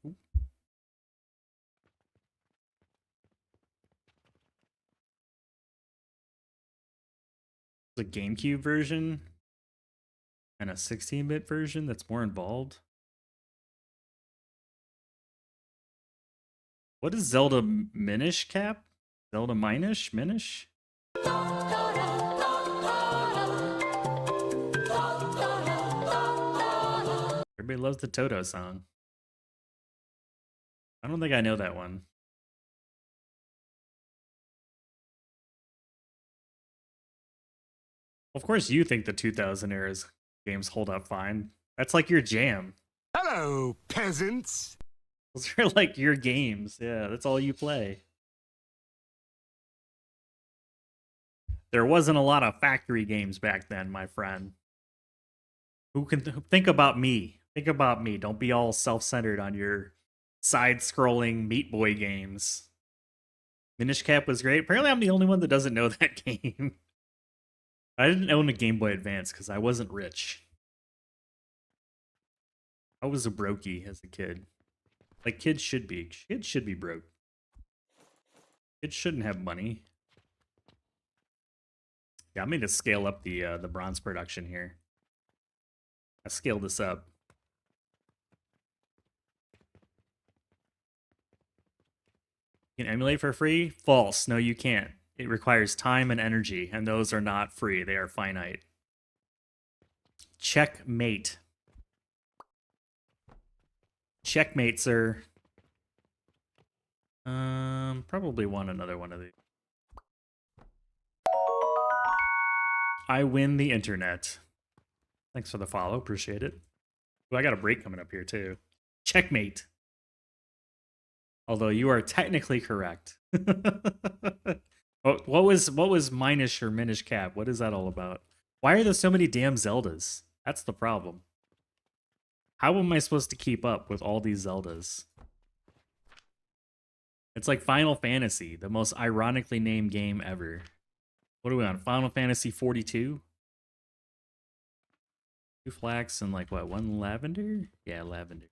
Ooh. The GameCube version and a 16-bit version that's more involved. What is Zelda Minish Cap? Zelda Minish? Minish? Everybody loves the Toto song. I don't think I know that one. Of course you think the 2000 era's games hold up fine. That's like your jam. Hello, peasants. Those are like your games. Yeah, that's all you play. There wasn't a lot of factory games back then, my friend. Who can think about me? Think about me. Don't be all self-centered on your side-scrolling Meat Boy games. Minish Cap was great. Apparently I'm the only one that doesn't know that game. I didn't own a Game Boy Advance because I wasn't rich. I was a brokey as a kid. Like kids should be. Kids should be broke. Kids shouldn't have money. Yeah, I'm going to scale up the bronze production here. I scaled this up. You can emulate for free? False. No, you can't. It requires time and energy, and those are not free. They are finite. Checkmate. Checkmate, sir. Probably won another one of these. I win the internet. Thanks for the follow. Appreciate it. Ooh, I got a break coming up here, too. Checkmate. Although you are technically correct. What was Minish or Minish Cap? What is that all about? Why are there so many damn Zeldas? That's the problem. How am I supposed to keep up with all these Zeldas? It's like Final Fantasy, the most ironically named game ever. What are we on? Final Fantasy 42? 2 flax and like what, 1 lavender? Yeah, lavender.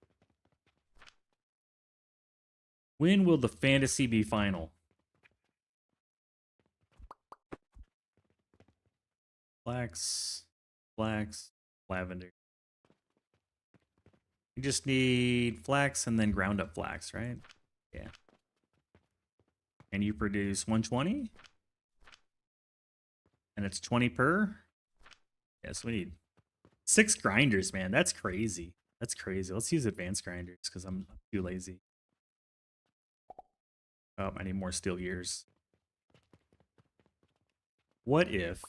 When will the fantasy be final? Flax, flax, lavender. You just need flax and then ground up flax, right? Yeah. And you produce 120? And it's 20 per? Yes, we need 6 grinders, man. That's crazy. That's crazy. Let's use advanced grinders because I'm too lazy. Oh, I need more steel gears. What if...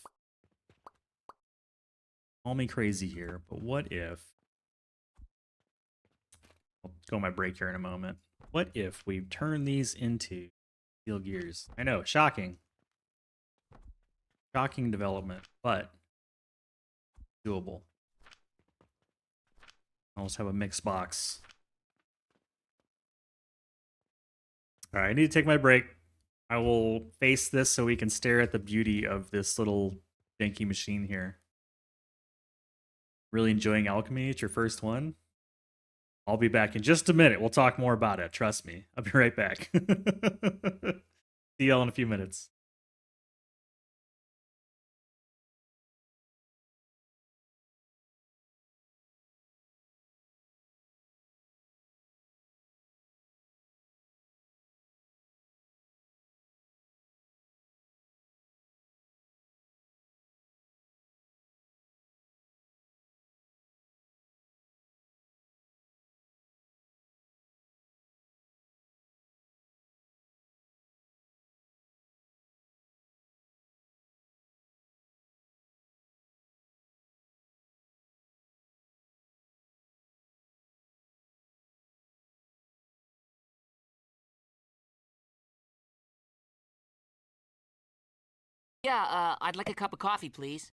Call me crazy here, but what if... I'll go on my break here in a moment. What if we turn these into steel gears? I know, shocking. Shocking development, but doable. I'll just have a mixed box. All right, I need to take my break. I will face this so we can stare at the beauty of this little janky machine here. Really enjoying Alchemy. It's your first one. I'll be back in just a minute. We'll talk more about it. Trust me. I'll be right back. See y'all in a few minutes. Yeah, I'd like a cup of coffee, please.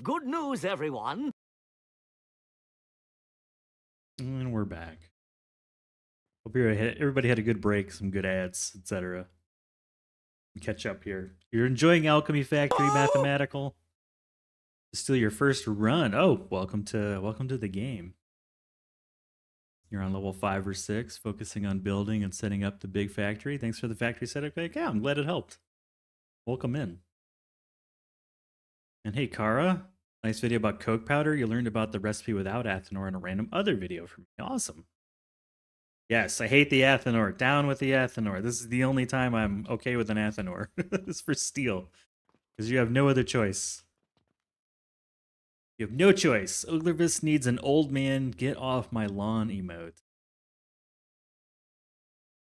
good news, everyone. And we're back. Hope everybody had a good break, some good ads, etc. Catch up here. You're enjoying Alchemy Factory Mathematical? Still your first run. Oh, welcome to the game. You're on level 5 or 6, focusing on building and setting up the big factory. Thanks for the factory setup pack. Yeah, I'm glad it helped. Welcome in. And hey, Kara, nice video about coke powder. You learned about the recipe without Athenor in a random other video from me. Awesome. Yes, I hate the Athenor. Down with the Athenor. This is the only time I'm okay with an Athenor. It's for steel. Because you have no other choice. You have no choice. Oglervis needs an old man get off my lawn emote.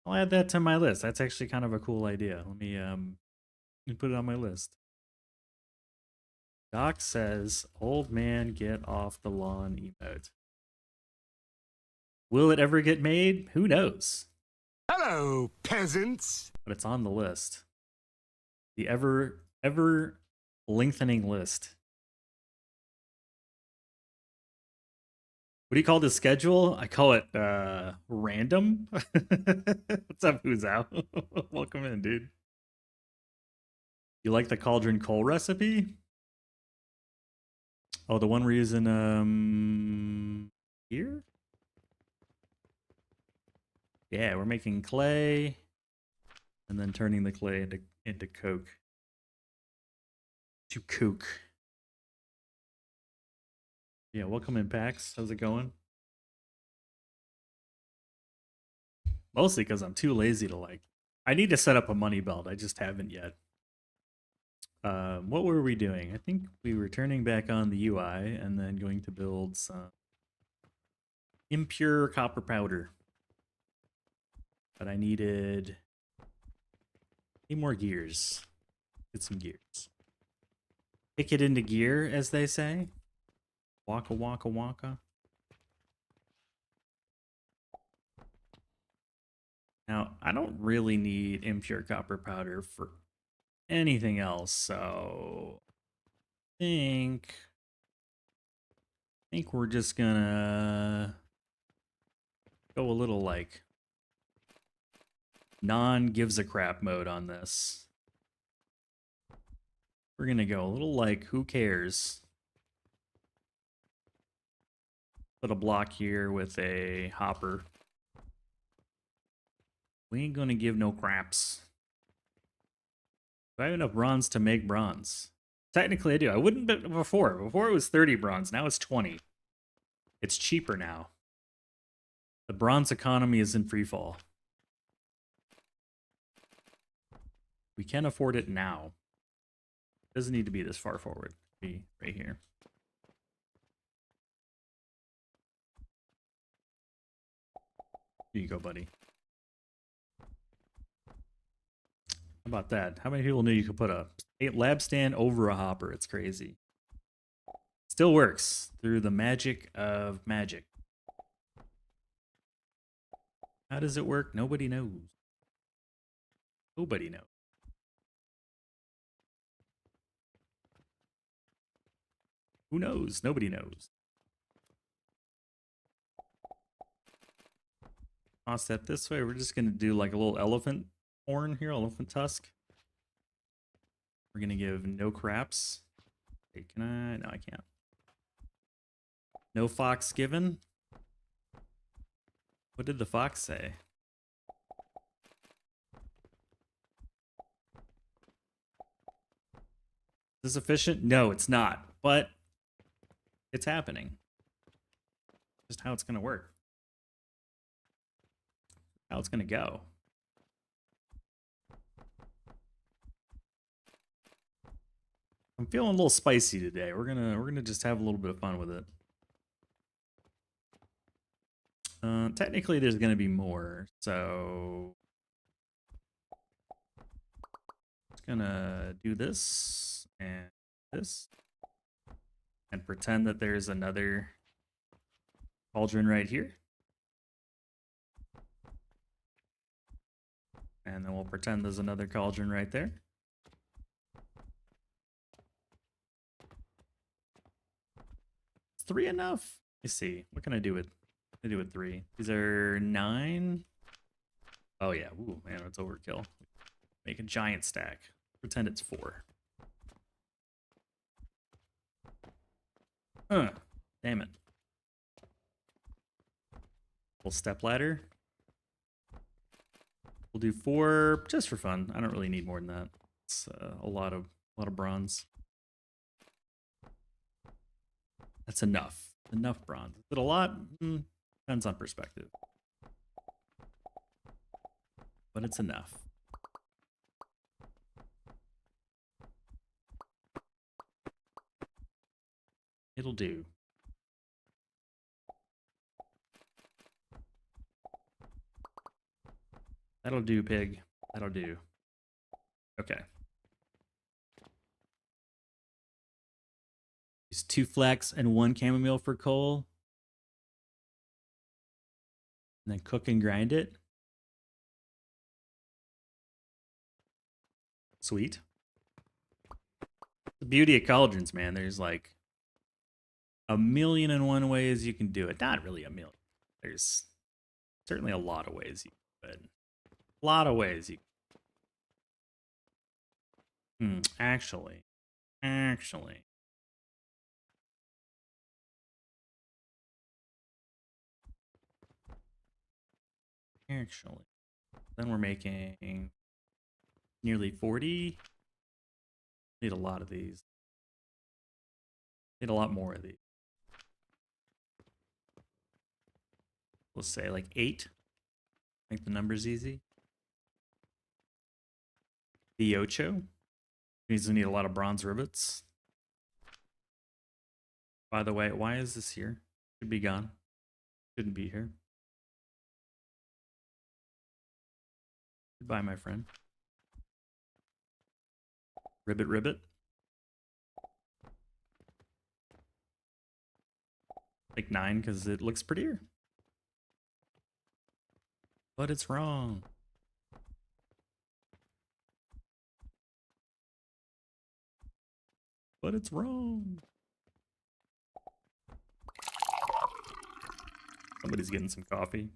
I'll add that to my list. That's actually kind of a cool idea. Let me put it on my list. Doc says, old man get off the lawn emote. Will it ever get made? Who knows? Hello, peasants. But it's on the list. The ever lengthening list. What do you call this schedule? I call it random. What's up, who's out? Welcome in, dude. You like the cauldron coal recipe? Oh, the one reason here? Yeah, we're making clay and then turning the clay into coke. To coke. Yeah, welcome in, Pax. How's it going? Mostly because I'm too lazy to I need to set up a money belt. I just haven't yet. What were we doing? I think we were turning back on the UI and then going to build some impure copper powder. But I need more gears. Get some gears. Kick it into gear, as they say. Waka waka waka. Now, I don't really need impure copper powder for anything else, so I think we're just gonna go a little non-gives a crap mode on this. We're gonna go a little who cares? Put a block here with a hopper. We ain't gonna give no craps. Do I have enough bronze to make bronze? Technically I do. I wouldn't before. Before it was 30 bronze, now it's 20. It's cheaper now. The bronze economy is in free fall. We can afford it now. It doesn't need to be this far forward. Be right here. Here you go, buddy. How about that? How many people knew you could put a lab stand over a hopper? It's crazy. Still works through the magic of magic. How does it work? Nobody knows. Nobody knows. Who knows? Nobody knows. Toss that this way. We're just going to do a little elephant horn here, elephant tusk. We're going to give no craps. Wait, can I? No, I can't. No fox given. What did the fox say? Is this efficient? No, it's not. But it's happening. Just how it's going to work. How it's going to go. I'm feeling a little spicy today. We're gonna just have a little bit of fun with it. Technically, there's gonna be more, so just gonna do this and this, and pretend that there's another cauldron right here, and then we'll pretend there's another cauldron right there. 3 enough? Let's see. What can I do with 3? These are 9. Oh yeah. Ooh, man, it's overkill. Make a giant stack. Pretend it's 4. Huh. Damn it. Little step ladder. We'll do 4 just for fun. I don't really need more than that. It's a lot of bronze. That's enough. Enough bronze. Is it a lot? Depends on perspective. But it's enough. It'll do. That'll do, pig. That'll do. Okay. Use 2 flax and 1 chamomile for coal. And then cook and grind it. Sweet. The beauty of cauldrons, man. There's like 1,000,001 ways you can do it. Not really a million. There's certainly a lot of ways you can do it. A lot of ways you can. Actually. Then we're making nearly 40. Need a lot of these. Need a lot more of these. We'll say like 8. Make the numbers easy. The ocho. Means we need a lot of bronze rivets. By the way, why is this here? Should be gone. Shouldn't be here. Goodbye, my friend. Ribbit. Like 9 because it looks prettier. But it's wrong. But it's wrong. Somebody's getting some coffee.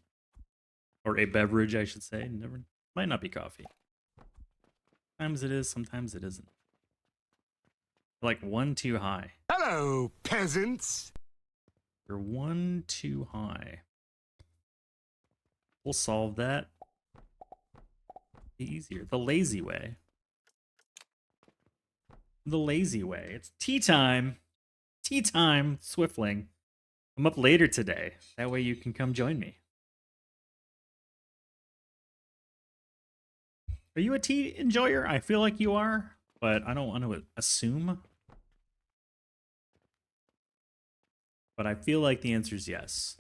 Or a beverage, I should say. Never might not be coffee. Sometimes it is, sometimes it isn't. Like 1 too high. Hello, peasants. You're 1 too high. We'll solve that. Easier. The lazy way. The lazy way. It's tea time. Tea time, Swiftling. I'm up later today. That way you can come join me. Are you a tea enjoyer? I feel like you are, but I don't want to assume. But I feel like the answer is yes.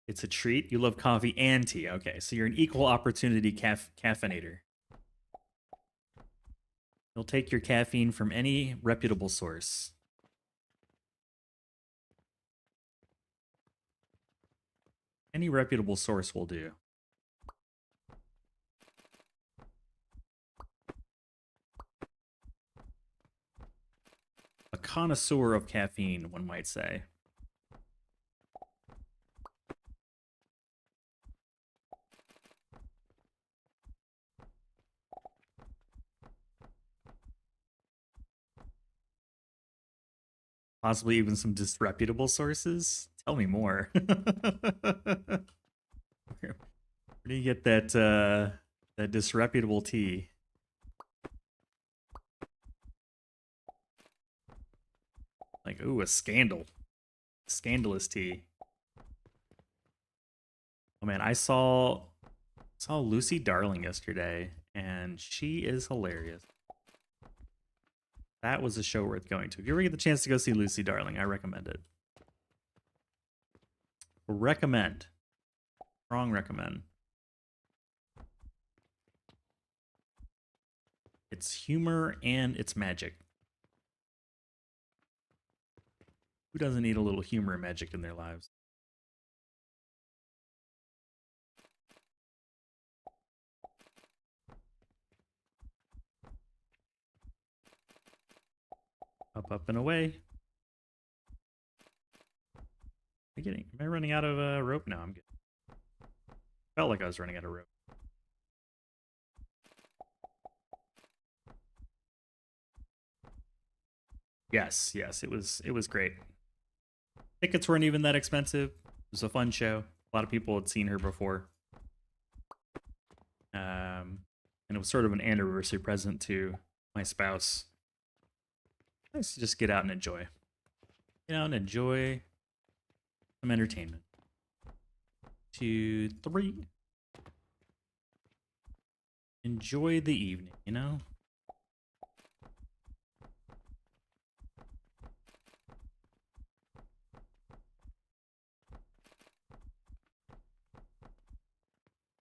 It's a treat. You love coffee and tea. Okay, so you're an equal opportunity caffeinator. You'll take your caffeine from any reputable source. Any reputable source will do. A connoisseur of caffeine, one might say. Possibly even some disreputable sources? Tell me more. Where do you get that that disreputable tea? Like, ooh, a scandal. Scandalous tea. Oh man, I saw Lucy Darling yesterday, and she is hilarious. That was a show worth going to. If you ever get the chance to go see Lucy Darling, I recommend it. Recommend. Strong recommend. It's humor and it's magic. Who doesn't need a little humor and magic in their lives? Up, and away. Am I running out of rope? No, I'm good. Felt like I was running out of rope. Yes, it was great. Tickets weren't even that expensive. It was a fun show. A lot of people had seen her before. And it was sort of an anniversary present to my spouse. Nice to just get out and enjoy. Get out and enjoy some entertainment. 2, 3. Enjoy the evening, you know?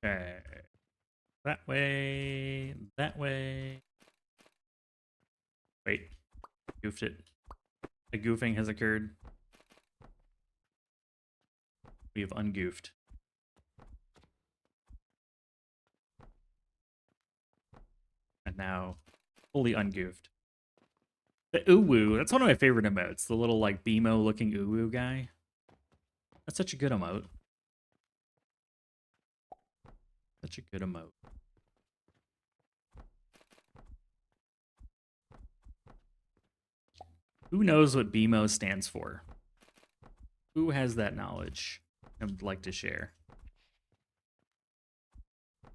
Okay. That way. That way. Wait. Goofed it. A goofing has occurred. We have ungoofed. And now, fully ungoofed. The uwu, that's one of my favorite emotes. The little, like, BMO looking uwu guy. That's such a good emote. Such a good emote. Who knows what BMO stands for? Who has that knowledge and would like to share?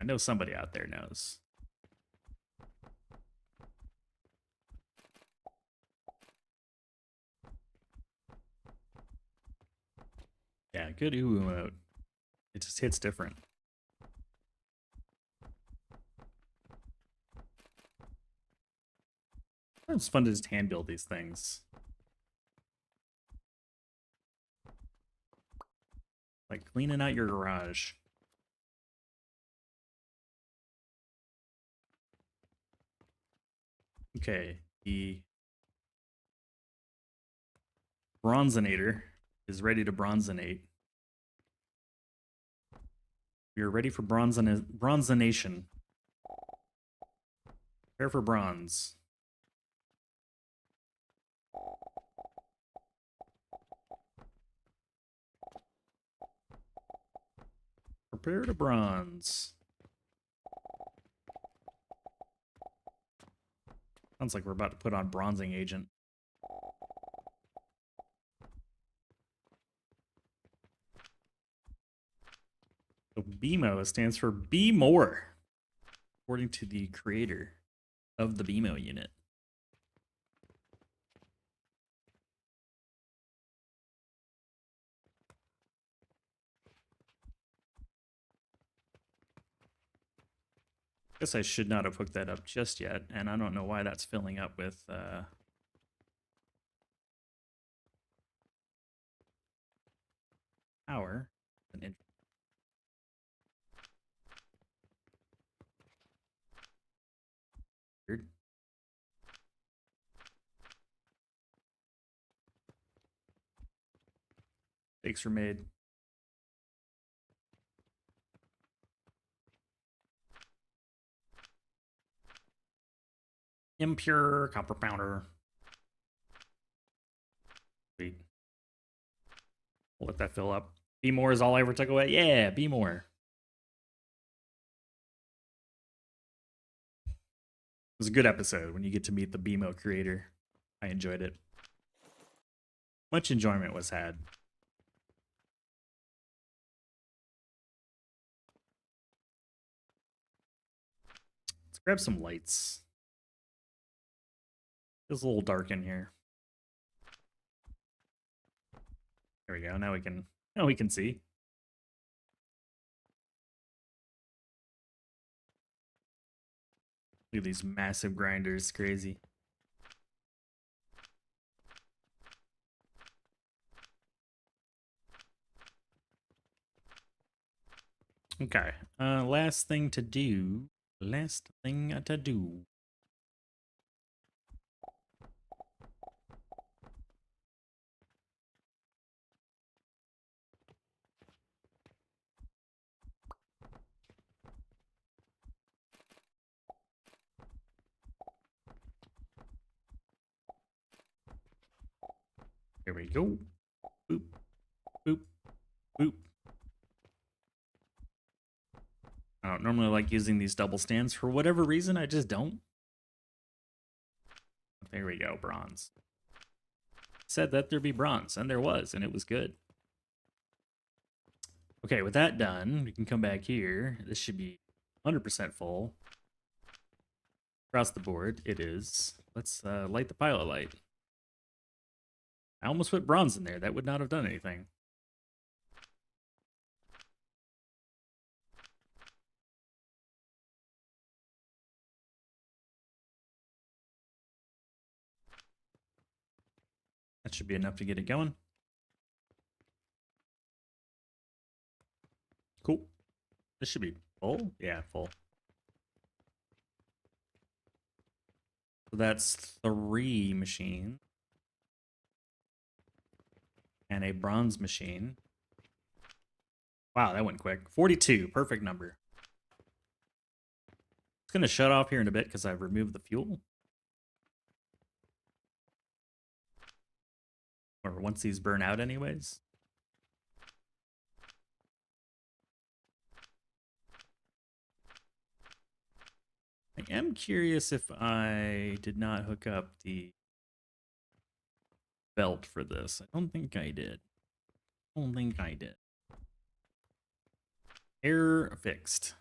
I know somebody out there knows. Yeah, good uwu emote. It just hits different. It's fun to just hand build these things. Like cleaning out your garage. Okay, the bronzinator is ready to bronzinate. We are ready for bronzination. Prepare for bronze. Prepare to bronze. Sounds like we're about to put on bronzing agent. So BMO stands for Be More, according to the creator of the BMO unit. Guess I should not have hooked that up just yet, and I don't know why that's filling up with power. Weird. Mistakes were made. Impure copper powder. Sweet. We'll let that fill up. Be more is all I ever took away. Yeah, be more. It was a good episode when you get to meet the BMO creator. I enjoyed it. Much enjoyment was had. Let's grab some lights. It's a little dark in here. There we go. Now we can see. Look at these massive grinders, crazy. Okay. Last thing to do. Last thing to do. There we go. Boop, boop, boop. I don't normally like using these double stands. For whatever reason, I just don't. There we go, bronze. Said that there'd be bronze, and there was, and it was good. Okay, with that done, we can come back here. This should be 100% full. Across the board, it is. Let's light the pilot light. I almost put bronze in there. That would not have done anything. That should be enough to get it going. Cool. This should be full. Yeah, full. So that's 3 machines. And a bronze machine. Wow, that went quick. 42, perfect number. It's going to shut off here in a bit because I've removed the fuel. Or once these burn out anyways. I am curious if I did not hook up the belt for this. I don't think I did. Error fixed.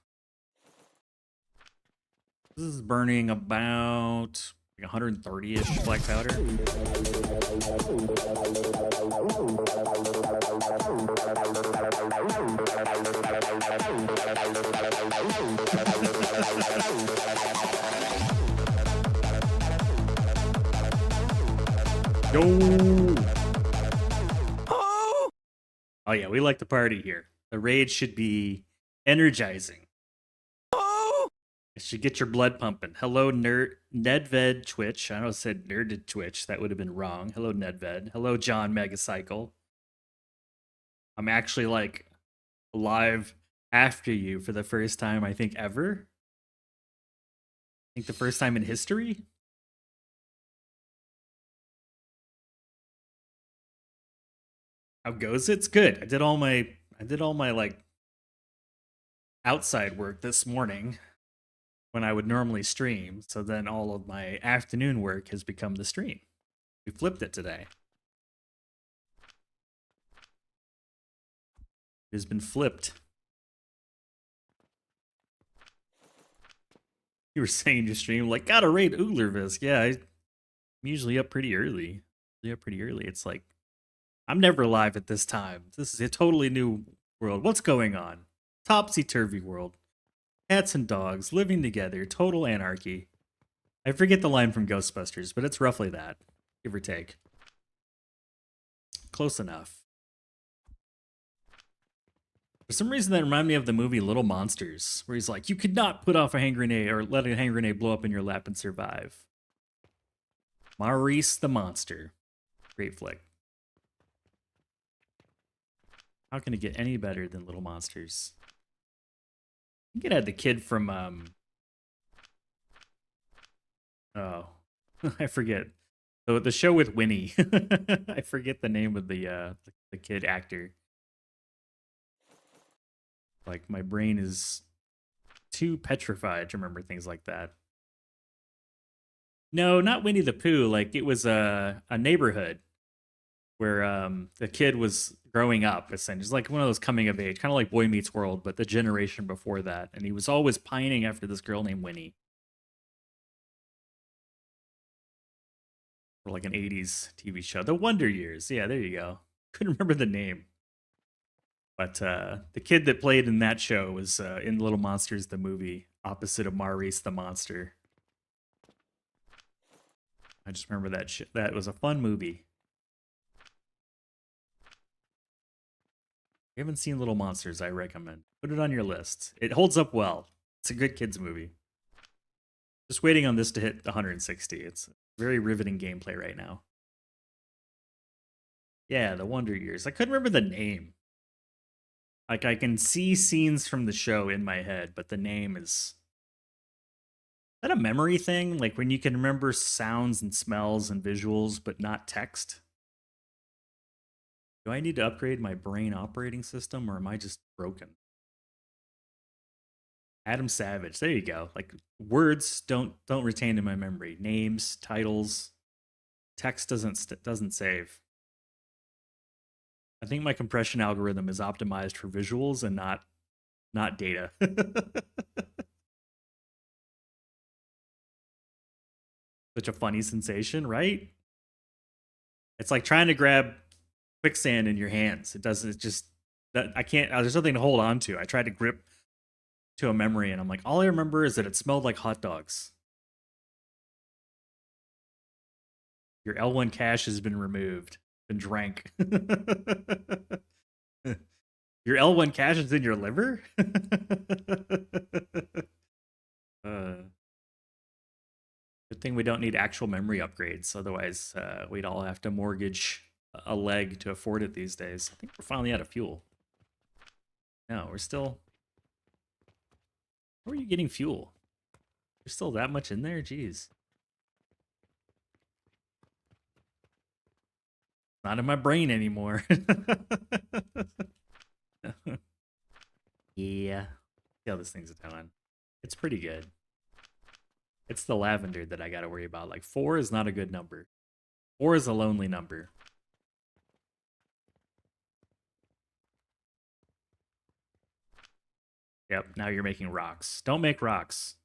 This is burning about 130-ish black powder. Yo! Oh yeah, we like to party here. The raid should be energizing. It should get your blood pumping. Hello, Nedved Twitch. I almost said Nerded Twitch. That would have been wrong. Hello, Nedved. Hello, John Megacycle. I'm actually like live after you for the first time, I think, ever. I think the first time in history. How goes it? It's good. I did all my like outside work this morning when I would normally stream, so then all of my afternoon work has become the stream. We flipped it today. It has been flipped. You were saying your stream, like, gotta raid Uglervisk. Yeah, I'm usually up pretty early. It's like, I'm never live at this time. This is a totally new world. What's going on? Topsy-turvy world. Cats and dogs living together, total anarchy. I forget the line from Ghostbusters, but it's roughly that, give or take. Close enough. For some reason, that reminded me of the movie Little Monsters, where he's like, you could not put off a hand grenade or let a hand grenade blow up in your lap and survive. Maurice the Monster. Great flick. How can it get any better than Little Monsters? I think it had the kid from, oh, I forget. The show with Winnie. I forget the name of the kid actor. Like, my brain is too petrified to remember things like that. No, not Winnie the Pooh. Like, it was a neighborhood where the kid was growing up, essentially. It's like one of those coming of age, kind of like Boy Meets World, but the generation before that. And he was always pining after this girl named Winnie. Or like an 80s TV show. The Wonder Years. Yeah, there you go. Couldn't remember the name. But the kid that played in that show was in Little Monsters, the movie, opposite of Maurice the Monster. I just remember that shit. That was a fun movie. If you haven't seen Little Monsters, I recommend. Put it on your list. It holds up well. It's a good kids movie. Just waiting on this to hit 160. It's very riveting gameplay right now. Yeah, the Wonder Years. I couldn't remember the name. Like, I can see scenes from the show in my head, but the name is that a memory thing? Like when you can remember sounds and smells and visuals, but not text? Do I need to upgrade my brain operating system, or am I just broken? Adam Savage. There you go. Like, words don't retain in my memory. Names, titles, text doesn't save. I think my compression algorithm is optimized for visuals and not data. Such a funny sensation, right? It's like trying to grab quicksand in your hands. It doesn't. It's just that I can't. There's nothing to hold on to. I tried to grip to a memory, and I'm like, all I remember is that it smelled like hot dogs. Your L1 cache has been removed, been drank. Your L1 cache is in your liver? Good thing we don't need actual memory upgrades. Otherwise, we'd all have to mortgage a leg to afford it these days. I think we're finally out of fuel. No, we're still... How are you getting fuel? There's still that much in there? Jeez. Not in my brain anymore. Yeah. See how this thing's doing. It's pretty good. It's the lavender that I gotta worry about. Like, 4 is not a good number. 4 is a lonely number. Yep, now you're making rocks. Don't make rocks.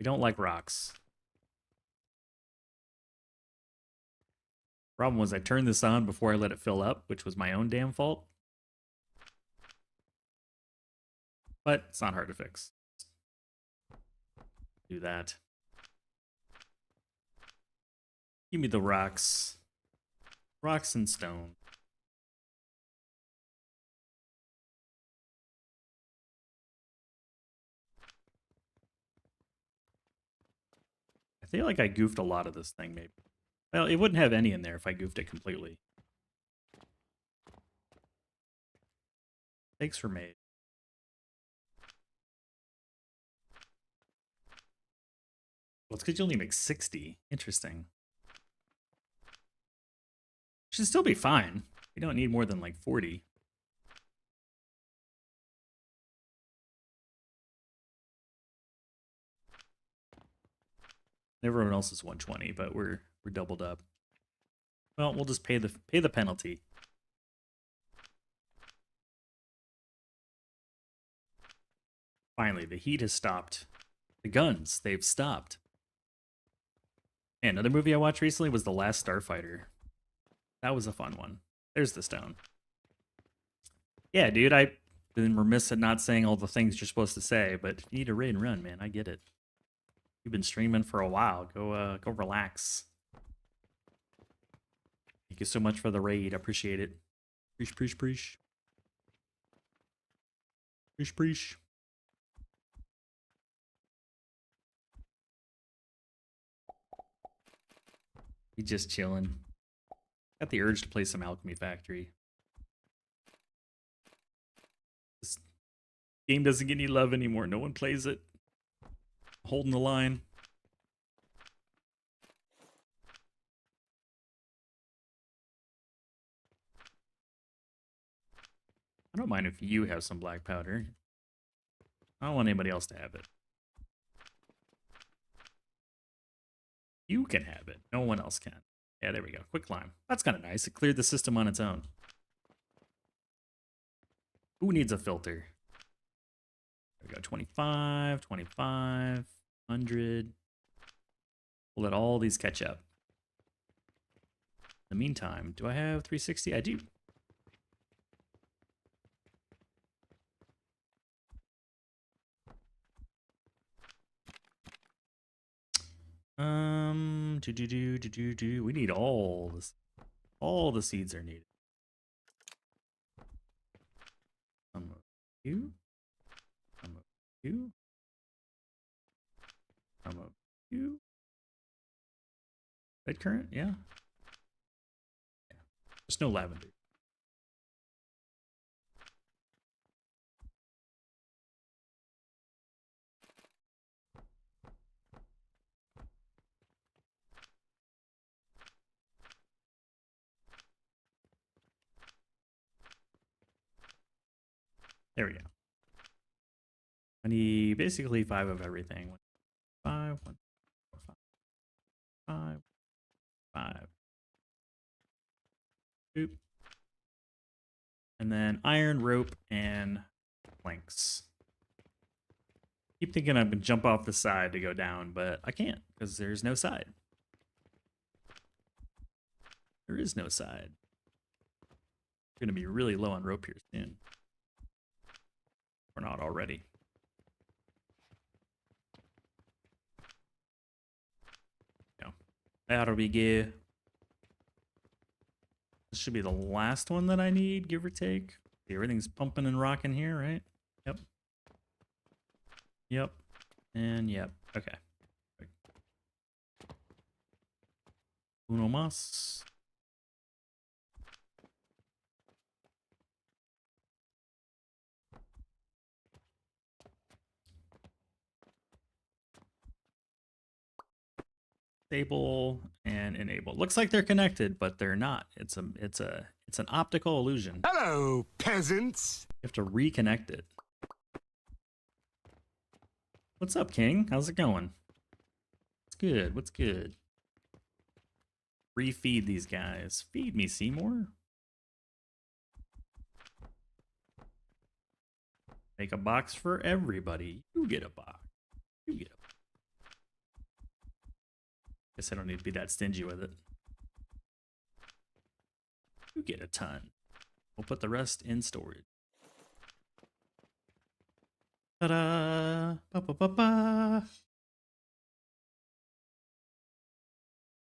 We don't like rocks. Problem was I turned this on before I let it fill up, which was my own damn fault. But it's not hard to fix. Do that. Give me the rocks. Rocks and stone. I feel like I goofed a lot of this thing, maybe. Well, it wouldn't have any in there if I goofed it completely. Thanks for made. Well, it's because you only make 60. Interesting. Should still be fine. We don't need more than like 40. Everyone else is 120, but we're doubled up. Well, we'll just pay the penalty. Finally, the heat has stopped. The guns, they've stopped. And another movie I watched recently was The Last Starfighter. That was a fun one. There's the stone. Yeah, dude, I've been remiss at not saying all the things you're supposed to say, but you need a raid and run, man. I get it. You've been streaming for a while. Go relax. Thank you so much for the raid. I appreciate it. Preach, preach, preach. Preach, preach. You just chilling. Got the urge to play some Alchemy Factory. This game doesn't get any love anymore. No one plays it. Holding the line. I don't mind if you have some black powder. I don't want anybody else to have it. You can have it. No one else can. Yeah, there we go. Quick climb. That's kind of nice. It cleared the system on its own. Who needs a filter? There we go. 25, 25, 100. We'll let all these catch up. In the meantime, do I have 360? I do. We need all this. All the seeds are needed. Some of you. Some of you. Some of you. Red currant, yeah. Yeah. There's no lavender. There we go. I need basically 5 of everything. 5, 1, 4, 5, 5. Oop. And then iron, rope, and planks. Keep thinking I can jump off the side to go down, but I can't because there's no side. There is no side. We're going to be really low on rope here soon. We're not already. No. That'll be good. This should be the last one that I need, give or take. See, everything's pumping and rocking here, right? Yep. Yep. And yep. Okay. Uno mas. Disable and enable. Looks like they're connected, but they're not. It's an optical illusion. Hello, peasants. You have to reconnect it. What's up, King? How's it going? What's good? What's good? Refeed these guys. Feed me, Seymour. Make a box for everybody. You get a box. You get a box. Guess I don't need to be that stingy with it. You get a ton. We'll put the rest in storage. Ta-da! Ba-ba-ba-ba!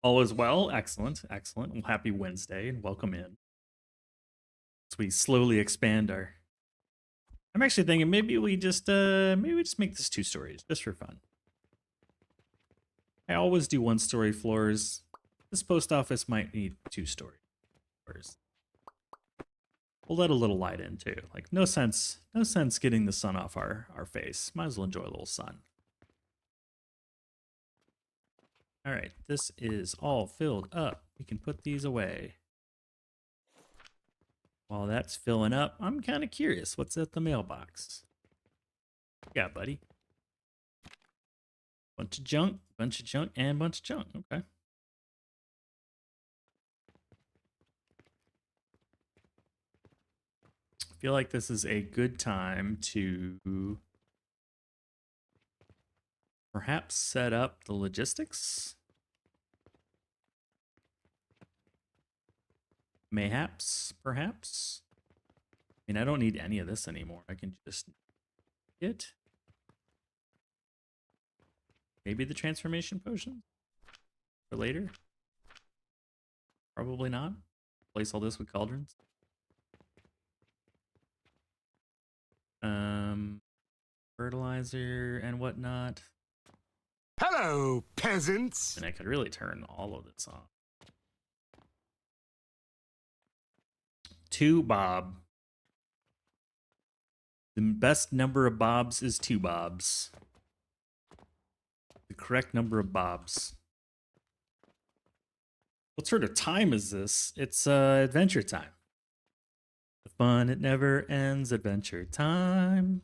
All is well. Excellent. Excellent. Well, happy Wednesday and welcome in. As we slowly expand our... I'm actually thinking maybe we just make this 2 stories just for fun. I always do 1-story floors. This post office might need 2-story floors. We'll let a little light in too. Like no sense getting the sun off our face. Might as well enjoy a little sun. All right, this is all filled up. We can put these away. While that's filling up, I'm kind of curious. What's at the mailbox? Yeah, buddy. Bunch of junk, and bunch of junk. Okay. I feel like this is a good time to perhaps set up the logistics. Mayhaps, perhaps. I mean, I don't need any of this anymore. I can just get maybe the transformation potion for later. Probably not. Place all this with cauldrons. Fertilizer and whatnot. Hello, peasants. And I could really turn all of this off. 2 bob. The best number of bobs is 2 bobs. The correct number of bobs. What sort of time is this? It's adventure time. The fun, it never ends. Adventure time.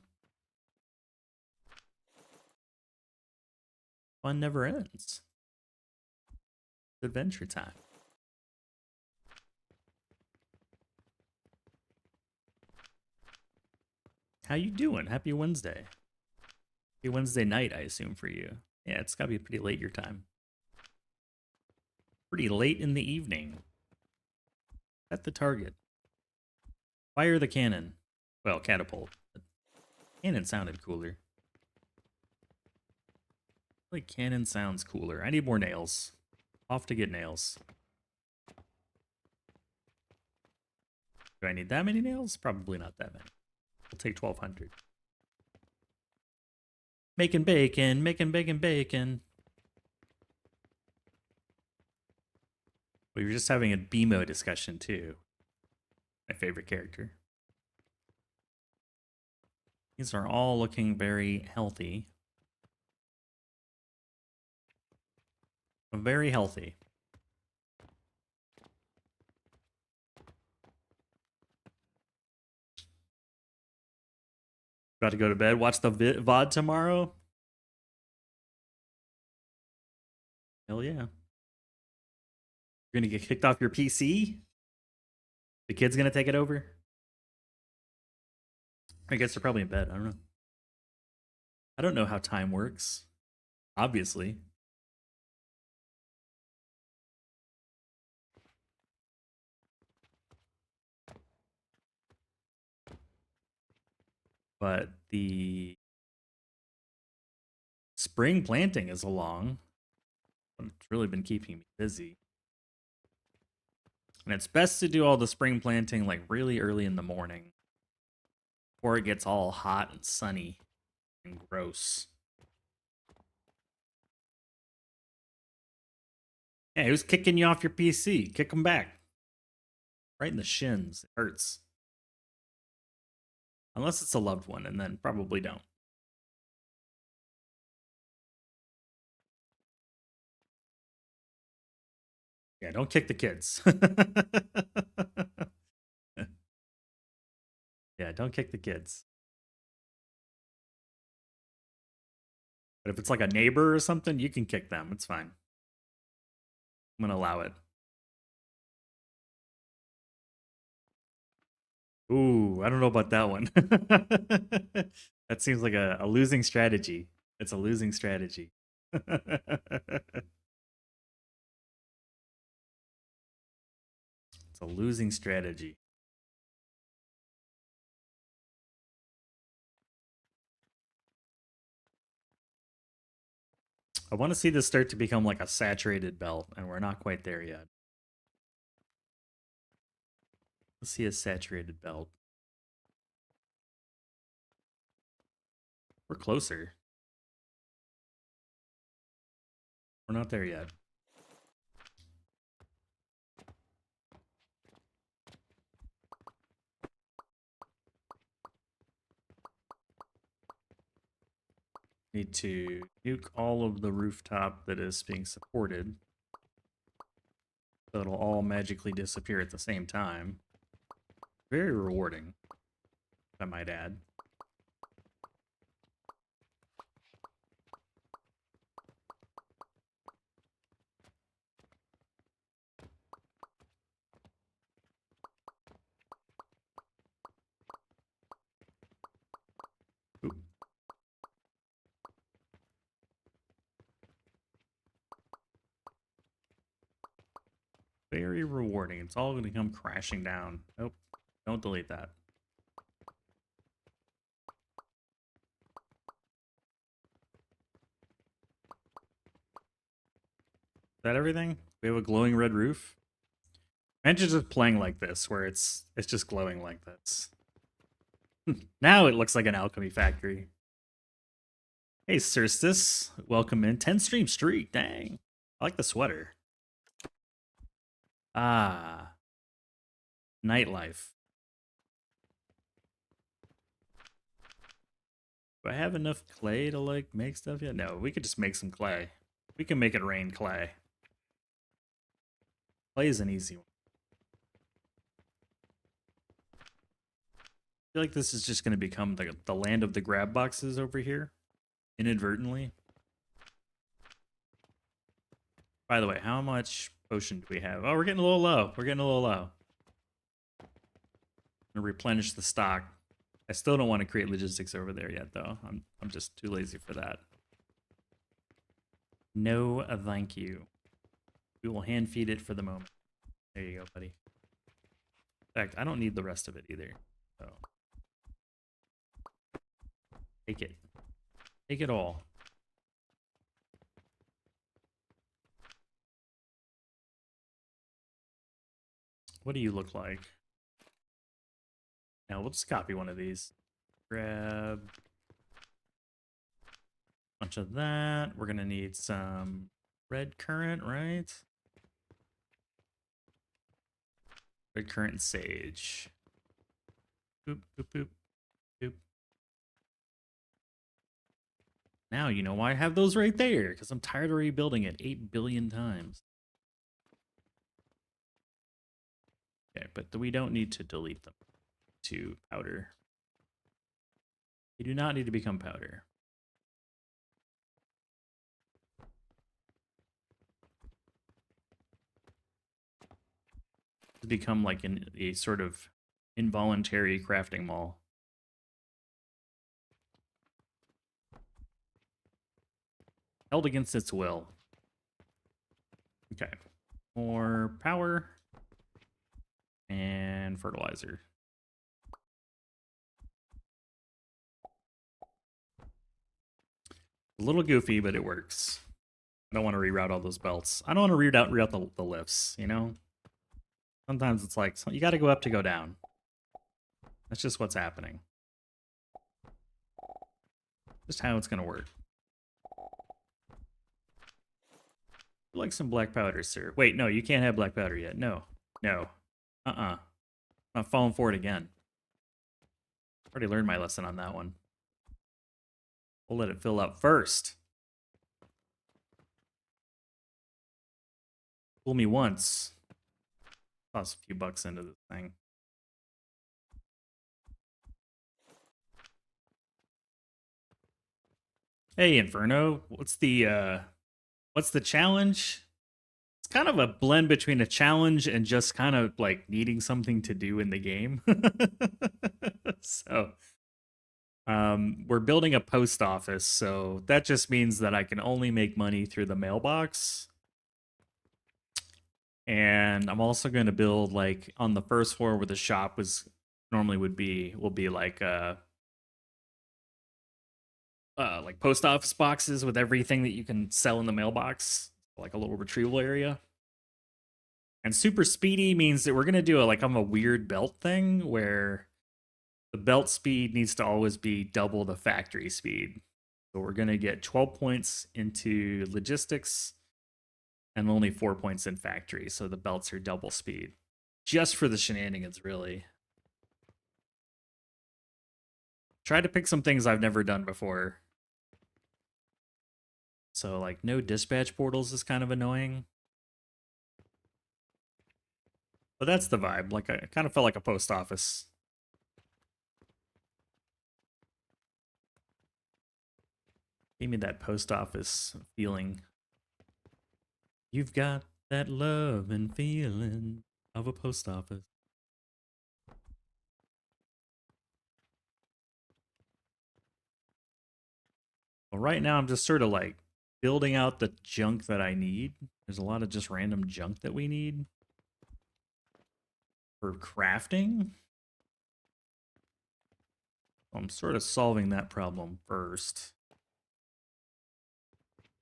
Fun never ends. Adventure time. How you doing? Happy Wednesday. Happy Wednesday night, I assume, for you. Yeah, it's gotta be pretty late your time. Pretty late in the evening. At the target. Fire the cannon. Well, catapult. But cannon sounded cooler. Like cannon sounds cooler. I need more nails. Off to get nails. Do I need that many nails? Probably not that many. We'll take 1,200. Making bacon, making bacon. We were just having a BMO discussion too. My favorite character. These are all looking very healthy. Very healthy. About to go to bed. Watch the VOD tomorrow. Hell yeah. You're gonna get kicked off your PC? The kid's gonna take it over? I guess they're probably in bed. I don't know. I don't know how time works. Obviously. But the spring planting is along. It's really been keeping me busy. And it's best to do all the spring planting like really early in the morning before it gets all hot and sunny and gross. Hey, who's kicking you off your PC? Kick them back. Right in the shins. It hurts. Unless it's a loved one, and then probably don't. Yeah, don't kick the kids. Yeah, don't kick the kids. But if it's like a neighbor or something, you can kick them. It's fine. I'm gonna allow it. Ooh, I don't know about that one. That seems like a losing strategy. It's a losing strategy. It's a losing strategy. I want to see this start to become like a saturated belt, and we're not quite there yet. Let's see a saturated belt. We're closer. We're not there yet. Need to nuke all of the rooftop that is being supported. So it'll all magically disappear at the same time. Very rewarding, I might add. Oop. Very rewarding. It's all going to come crashing down. Nope. Don't delete that. Is that everything? We have a glowing red roof. Imagine just playing like this, where it's just glowing like this. Now it looks like an alchemy factory. Hey, Cerstis. Welcome in. 10 stream streak. Dang. I like the sweater. Ah. Nightlife. Do I have enough clay to, like, make stuff yet? No, we could just make some clay. We can make it rain clay. Clay is an easy one. I feel like this is just going to become the land of the grab boxes over here. Inadvertently. By the way, how much potion do we have? Oh, we're getting a little low. We're getting a little low. I'm going to replenish the stock. I still don't want to create logistics over there yet, though. I'm just too lazy for that. No, thank you. We will hand feed it for the moment. There you go, buddy. In fact, I don't need the rest of it either. So take it. Take it all. What do you look like? Now we'll just copy one of these. Grab a bunch of that. We're gonna need some red currant, right? Red currant and sage. Boop, boop, boop, boop. Now you know why I have those right there, because I'm tired of rebuilding it 8 billion times. Okay, but we don't need to delete them to powder. You do not need to become powder. To become like a sort of involuntary crafting mall. Held against its will. Okay. More power and fertilizer. A little goofy, but it works. I don't want to reroute all those belts. I don't want to reroute the lifts, you know? Sometimes it's like, you got to go up to go down. That's just what's happening. Just how it's going to work. I'd like some black powder, sir. Wait, no, you can't have black powder yet. No. No. I'm not falling for it again. Already learned my lesson on that one. We'll let it fill up first. Fool me once. Toss a few bucks into this thing. Hey, Inferno. What's the challenge? It's kind of a blend between a challenge and just kind of like needing something to do in the game. So, we're building a post office, so that just means that I can only make money through the mailbox. And I'm also going to build like on the first floor where the shop will be like post office boxes with everything that you can sell in the mailbox, like a little retrieval area. And super speedy means that we're going to do a weird belt thing where the belt speed needs to always be double the factory speed. So we're going to get 12 points into logistics and only 4 points in factory. So the belts are double speed. Just for the shenanigans, really. Try to pick some things I've never done before. So, like, no dispatch portals is kind of annoying. But that's the vibe. Like, I kind of felt like a post office. Gave me that post office feeling. You've got that love and feeling of a post office. Well, right now I'm just sort of like building out the junk that I need. There's a lot of just random junk that we need for crafting. I'm sort of solving that problem first.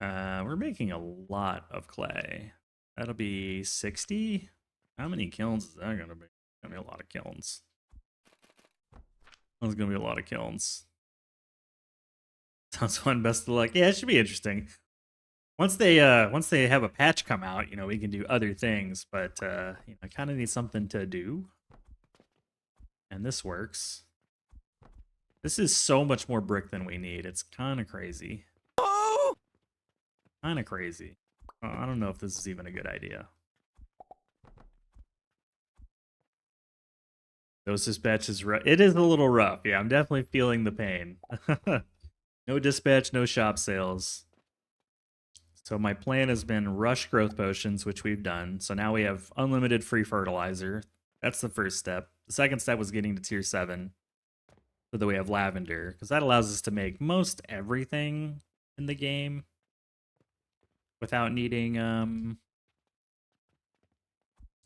We're making a lot of clay. That'll be 60. How many kilns is that gonna be? Gonna be a lot of kilns. That's gonna be a lot of kilns. Sounds fun. Best of luck. Yeah, it should be interesting. Once they have a patch come out, you know, we can do other things. But you know, I kind of need something to do, and this works. This is so much more brick than we need. It's kind of crazy. Kind of crazy. I don't know if this is even a good idea. Those dispatches, it is a little rough. Yeah, I'm definitely feeling the pain. No dispatch, no shop sales. So my plan has been rush growth potions, which we've done. So now we have unlimited free fertilizer. That's the first step. The second step was getting to tier 7. So that we have lavender, because that allows us to make most everything in the game without needing, you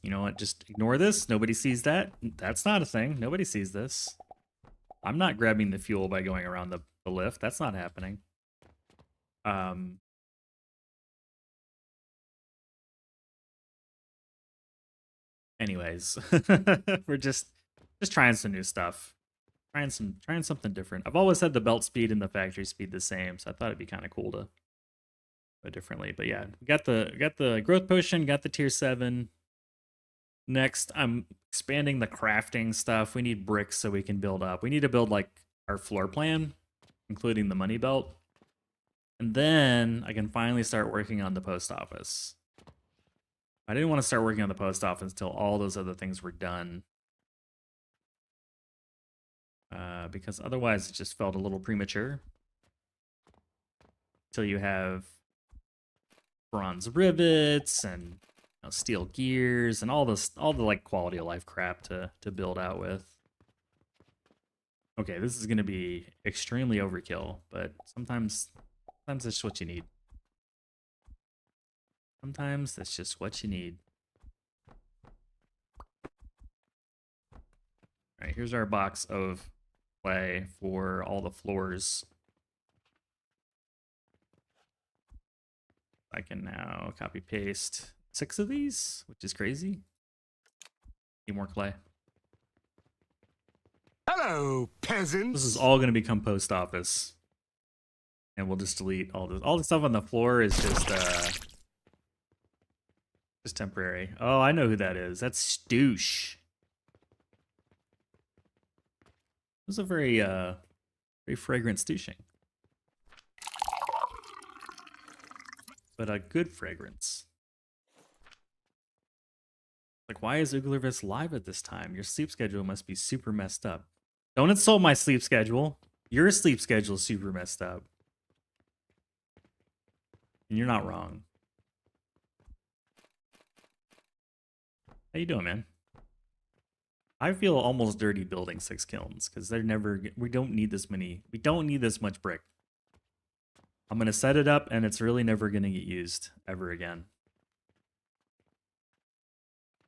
know what, just ignore this. Nobody sees that. That's not a thing. Nobody sees this. I'm not grabbing the fuel by going around the lift. That's not happening. Anyways, we're just trying some new stuff. Trying something different. I've always had the belt speed and the factory speed the same, so I thought it'd be kind of cool to go differently. But yeah, we got the growth potion, got the tier 7. Next, I'm expanding the crafting stuff. We need bricks so we can build up. We need to build like our floor plan, including the money belt. And then I can finally start working on the post office. I didn't want to start working on the post office until all those other things were done. because otherwise it just felt a little premature. Until you have bronze rivets and steel gears and all the like quality of life crap to build out with. Okay, this is gonna be extremely overkill, but sometimes that's what you need. Sometimes that's just what you need. All right, here's our box of clay for all the floors. I can now copy paste 6 of these, which is crazy. Need more clay. Hello, peasants. This is all going to become post office, and we'll just delete all this. All the stuff on the floor is just temporary. Oh, I know who that is. That's Stoosh. It was a very fragrant stooshing, but a good fragrance. Like, why is Uglervis live at this time? Your sleep schedule must be super messed up. Don't insult my sleep schedule. Your sleep schedule is super messed up. And you're not wrong. How you doing, man? I feel almost dirty building 6 kilns because they're never. We don't need this many. We don't need this much brick. I'm gonna set it up, and it's really never gonna get used ever again.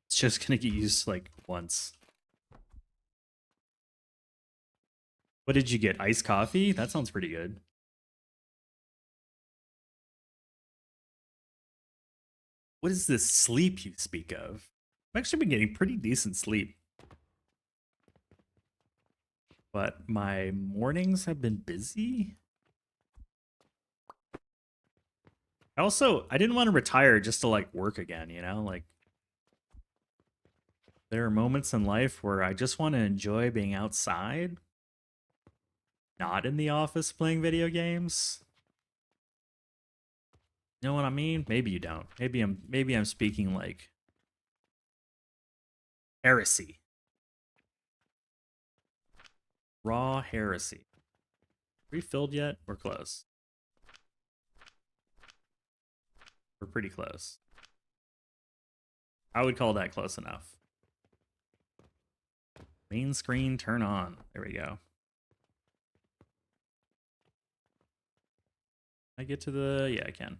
It's just gonna get used like once. What did you get? Iced coffee? That sounds pretty good. What is this sleep you speak of? I've actually been getting pretty decent sleep. But my mornings have been busy. I didn't want to retire just to like work again, you know? Like, there are moments in life where I just want to enjoy being outside. Not in the office playing video games. You know what I mean? Maybe you don't. Maybe I'm speaking like heresy. Raw heresy. Refilled yet? We're close. We're pretty close. I would call that close enough. Main screen turn on. There we go. I get to the... Yeah, I can.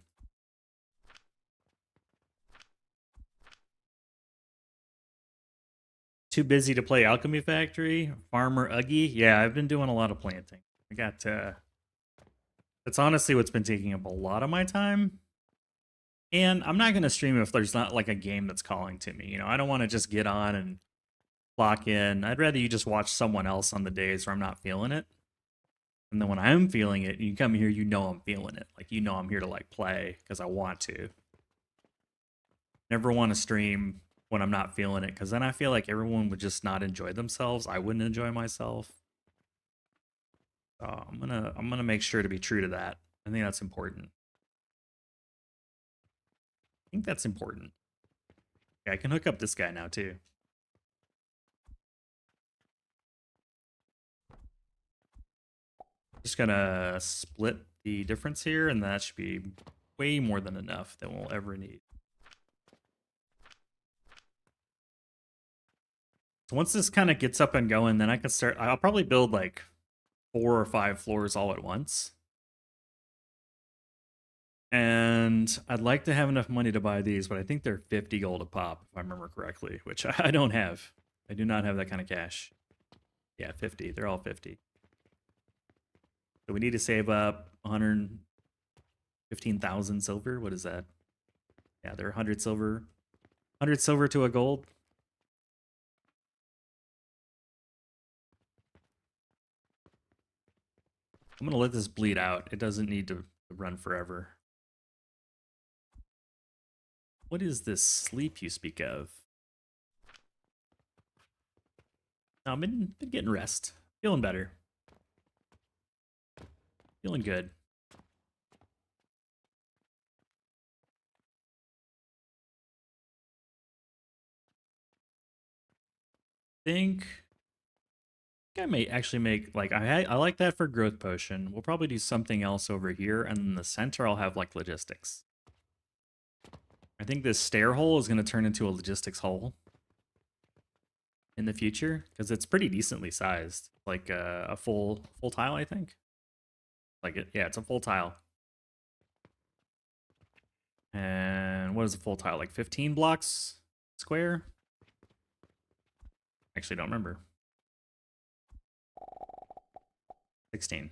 Too busy to play Alchemy Factory? Farmer Uggy? Yeah, I've been doing a lot of planting. I got... That's honestly what's been taking up a lot of my time. And I'm not going to stream if there's not like a game that's calling to me. You know, I don't want to just get on and lock in. I'd rather you just watch someone else on the days where I'm not feeling it. And then when I'm feeling it, you come here, you know I'm feeling it. Like, you know I'm here to, like, play because I want to. Never want to stream when I'm not feeling it, because then I feel like everyone would just not enjoy themselves. I wouldn't enjoy myself. So I'm gonna make sure to be true to that. I think that's important. I think that's important. Yeah, I can hook up this guy now, too. Just gonna split the difference here, and that should be way more than enough that we'll ever need. So once this kind of gets up and going, then I can start. I'll probably build like 4 or 5 floors all at once. And I'd like to have enough money to buy these, but I think they're 50 gold a pop, if I remember correctly, which I don't have. I do not have that kind of cash. Yeah, 50. They're all 50. So we need to save up 115,000 silver. What is that? Yeah, they're 100 silver. 100 silver to a gold. I'm going to let this bleed out. It doesn't need to run forever. What is this sleep you speak of? No, I've been getting rest. Feeling better. Feeling good. Think I may actually make like I like that for growth potion. We'll probably do something else over here, and in the center I'll have like logistics. I think this stair hole is going to turn into a logistics hole in the future because it's pretty decently sized, like a full tile, I think. Like it, yeah, it's a full tile. And what is a full tile? Like 15 blocks square? Actually, don't remember. 16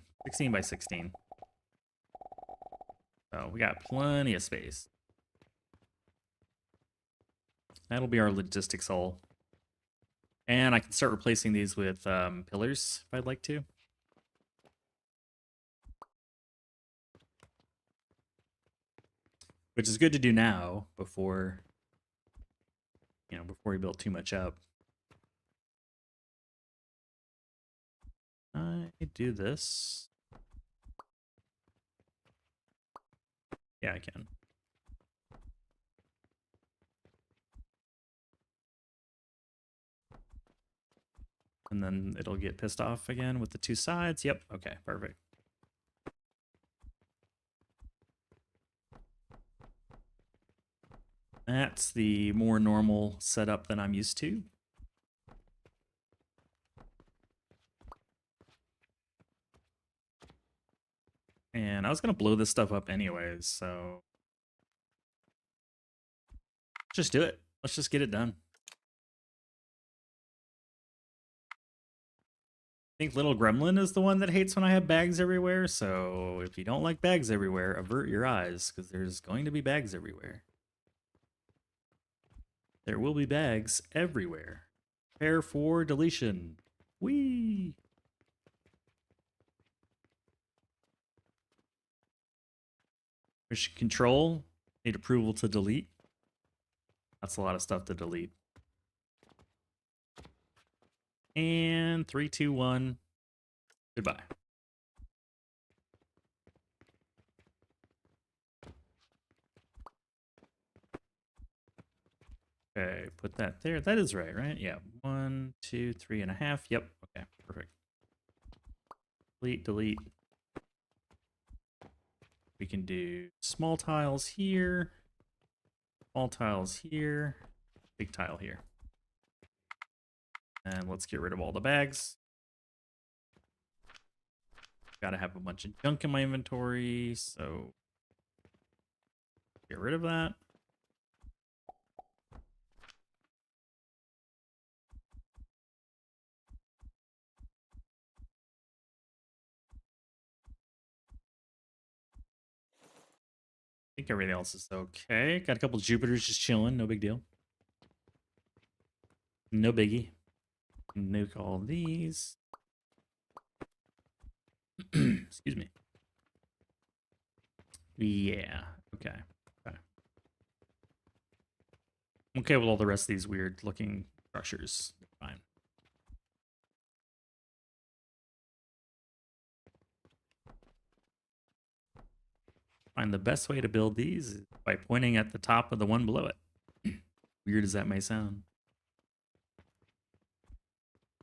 by 16. So we got plenty of space. That'll be our logistics hole. And I can start replacing these with pillars if I'd like to. Which is good to do now before, you know, before we build too much up. I do this. Yeah, I can. And then it'll get pissed off again with the two sides. Yep, okay, perfect. That's the more normal setup than I'm used to. And I was going to blow this stuff up anyways, so just do it. Let's just get it done. I think Little Gremlin is the one that hates when I have bags everywhere, so if you don't like bags everywhere, avert your eyes, because there's going to be bags everywhere. There will be bags everywhere. Prepare for deletion. Whee! Push control. Need approval to delete. That's a lot of stuff to delete. And 3, 2, 1. Goodbye. Okay, put that there. That is right? Yeah. 1, 2, 3.5. Yep. Okay, perfect. Delete. We can do small tiles here, small tiles here, big tile here. And let's get rid of all the bags. Gotta have a bunch of junk in my inventory, so get rid of that. I think everything else is okay. Got a couple Jupiters just chilling, no big deal. No biggie. Nuke all these. Excuse me. Yeah, okay. I'm okay with all the rest of these weird looking structures. Fine. Find the best way to build these is by pointing at the top of the one below it. Weird as that may sound.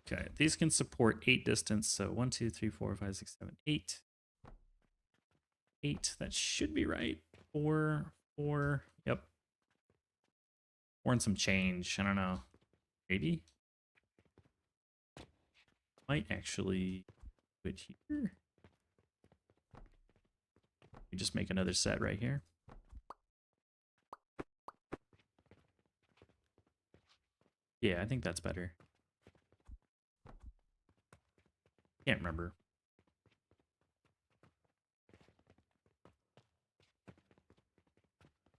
Okay, these can support 8 distance, so 1, 2, 3, 4, 5, 6, 7, 8. 8, that should be right. 4, 4, yep. 4 and some change, I don't know. Maybe? Might actually do it here. You just make another set right here. Yeah, I think that's better. Can't remember.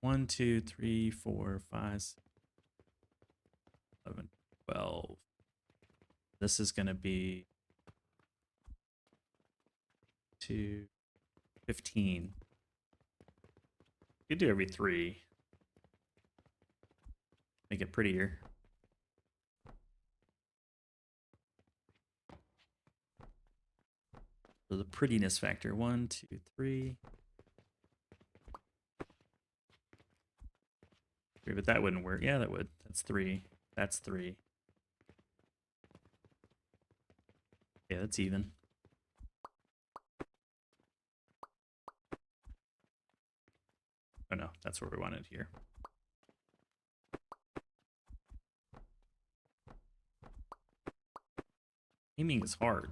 One, 2, 3, 4, 5, 11, 12. This is going to be 2, 15. You could do every 3. Make it prettier. So the prettiness factor, 1, 2, 3. But that wouldn't work. Yeah, that would. That's 3. That's 3. Yeah, that's even. Oh no, that's where we wanted here. Aiming is hard.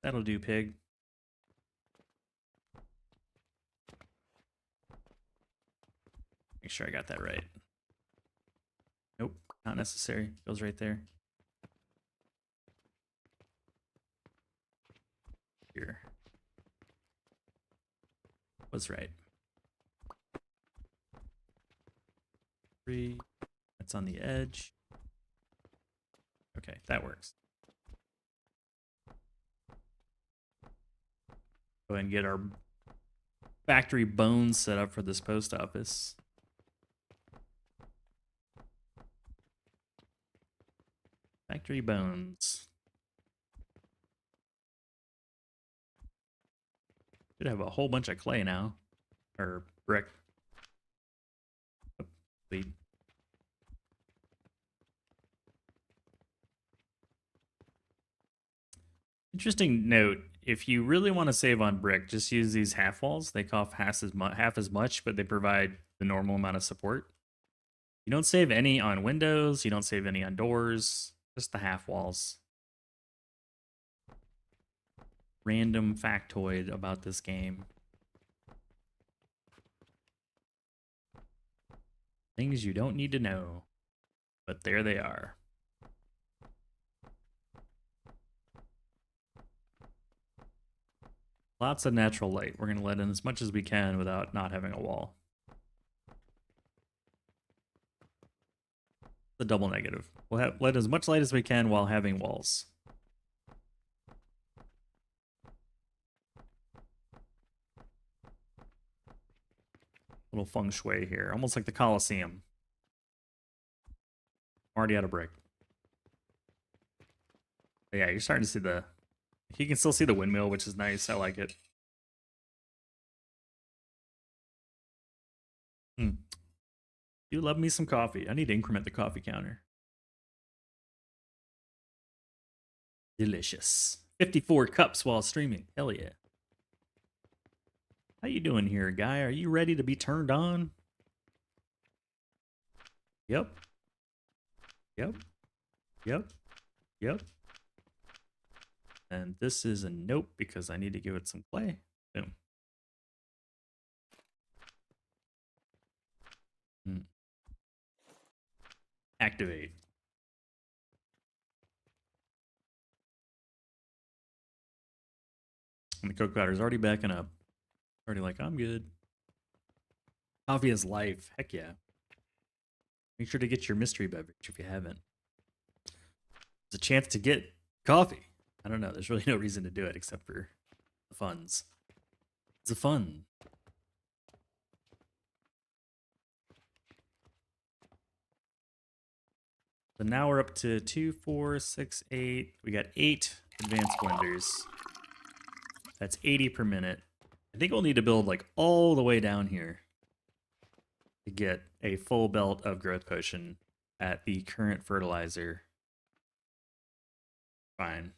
That'll do, pig. Make sure I got that right. Nope, not necessary. Goes right there. Here. Was right. 3. That's on the edge. Okay, that works. Go ahead and get our factory bones set up for this post office. Factory bones. Should have a whole bunch of clay now. Or brick. Oh, sweet. Interesting note, if you really want to save on brick, just use these half walls. They cost half as much, but they provide the normal amount of support. You don't save any on windows, you don't save any on doors, just the half walls. Random factoid about this game. Things you don't need to know, but there they are. Lots of natural light. We're going to let in as much as we can without not having a wall. The double negative. We'll let as much light as we can while having walls. Little feng shui here, almost like the Colosseum. Already out of brick. But yeah, you're starting to see the... You can still see the windmill, which is nice. I like it. You love me some coffee. I need to increment the coffee counter. Delicious. 54 cups while streaming. Hell yeah. How you doing here, guy? Are you ready to be turned on? Yep. Yep. Yep. Yep. And this is a nope because I need to give it some clay. Boom. Activate. And the Coke powder's already backing up. Already like, I'm good. Coffee is life. Heck yeah. Make sure to get your mystery beverage if you haven't. It's a chance to get coffee. I don't know. There's really no reason to do it except for the funds. It's a fun. So now we're up to 2, 4, 6, 8. We got 8 advanced blenders. That's 80 per minute. I think we'll need to build like all the way down here to get a full belt of growth potion at the current fertilizer. Fine.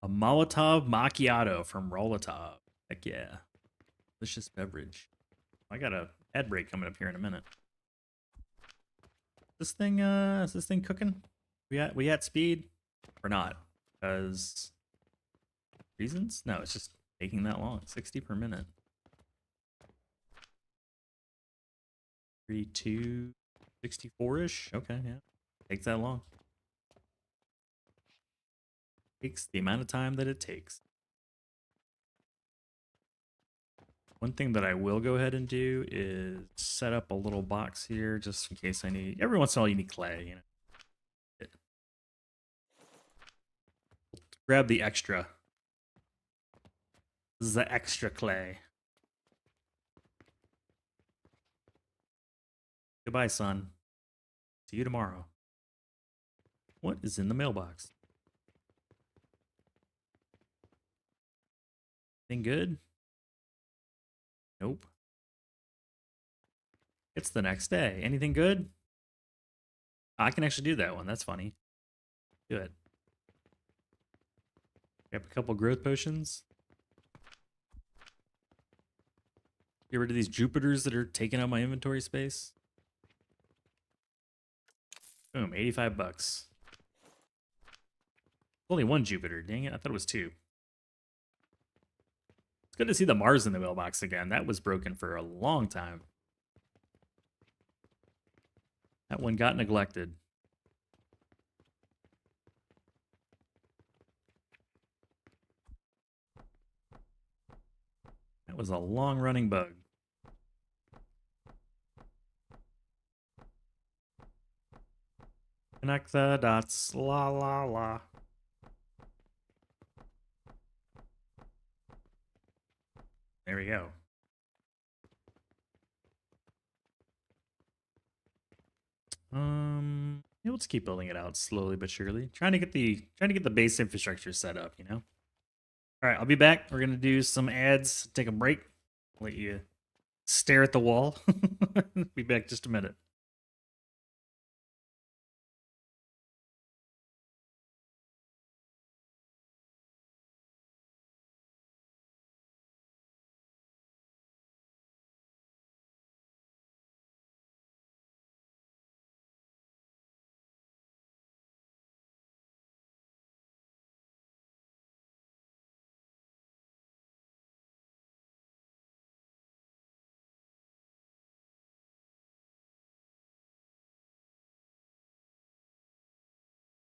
A Molotov Macchiato from Rolotov. Heck yeah. Delicious beverage. I got a ad break coming up here in a minute. Is this thing cooking? We at speed or not? Because reasons? No, it's just taking that long. 60 per minute. 3, 2, 64-ish. Okay, yeah. Takes that long. Takes the amount of time that it takes. One thing that I will go ahead and do is set up a little box here just in case I need... Every once in a while you need clay, you know. Grab the extra. This is the extra clay. Goodbye, son. See you tomorrow. What is in the mailbox? Anything good? Nope. It's the next day. Anything good? I can actually do that one. That's funny. Do it. Grab a couple growth potions. Get rid of these Jupiters that are taking up my inventory space. Boom, 85 bucks. Only one Jupiter, dang it. I thought it was two. It's good to see the Mars in the mailbox again. That was broken for a long time. That one got neglected. That was a long-running bug. Connect the dots. La la la. There we go. Yeah, let's keep building it out slowly but surely. Trying to get the base infrastructure set up, you know. All right, I'll be back. We're gonna do some ads. Take a break. Let you stare at the wall. Be back just a minute.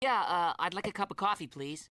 Yeah, I'd like a cup of coffee, please.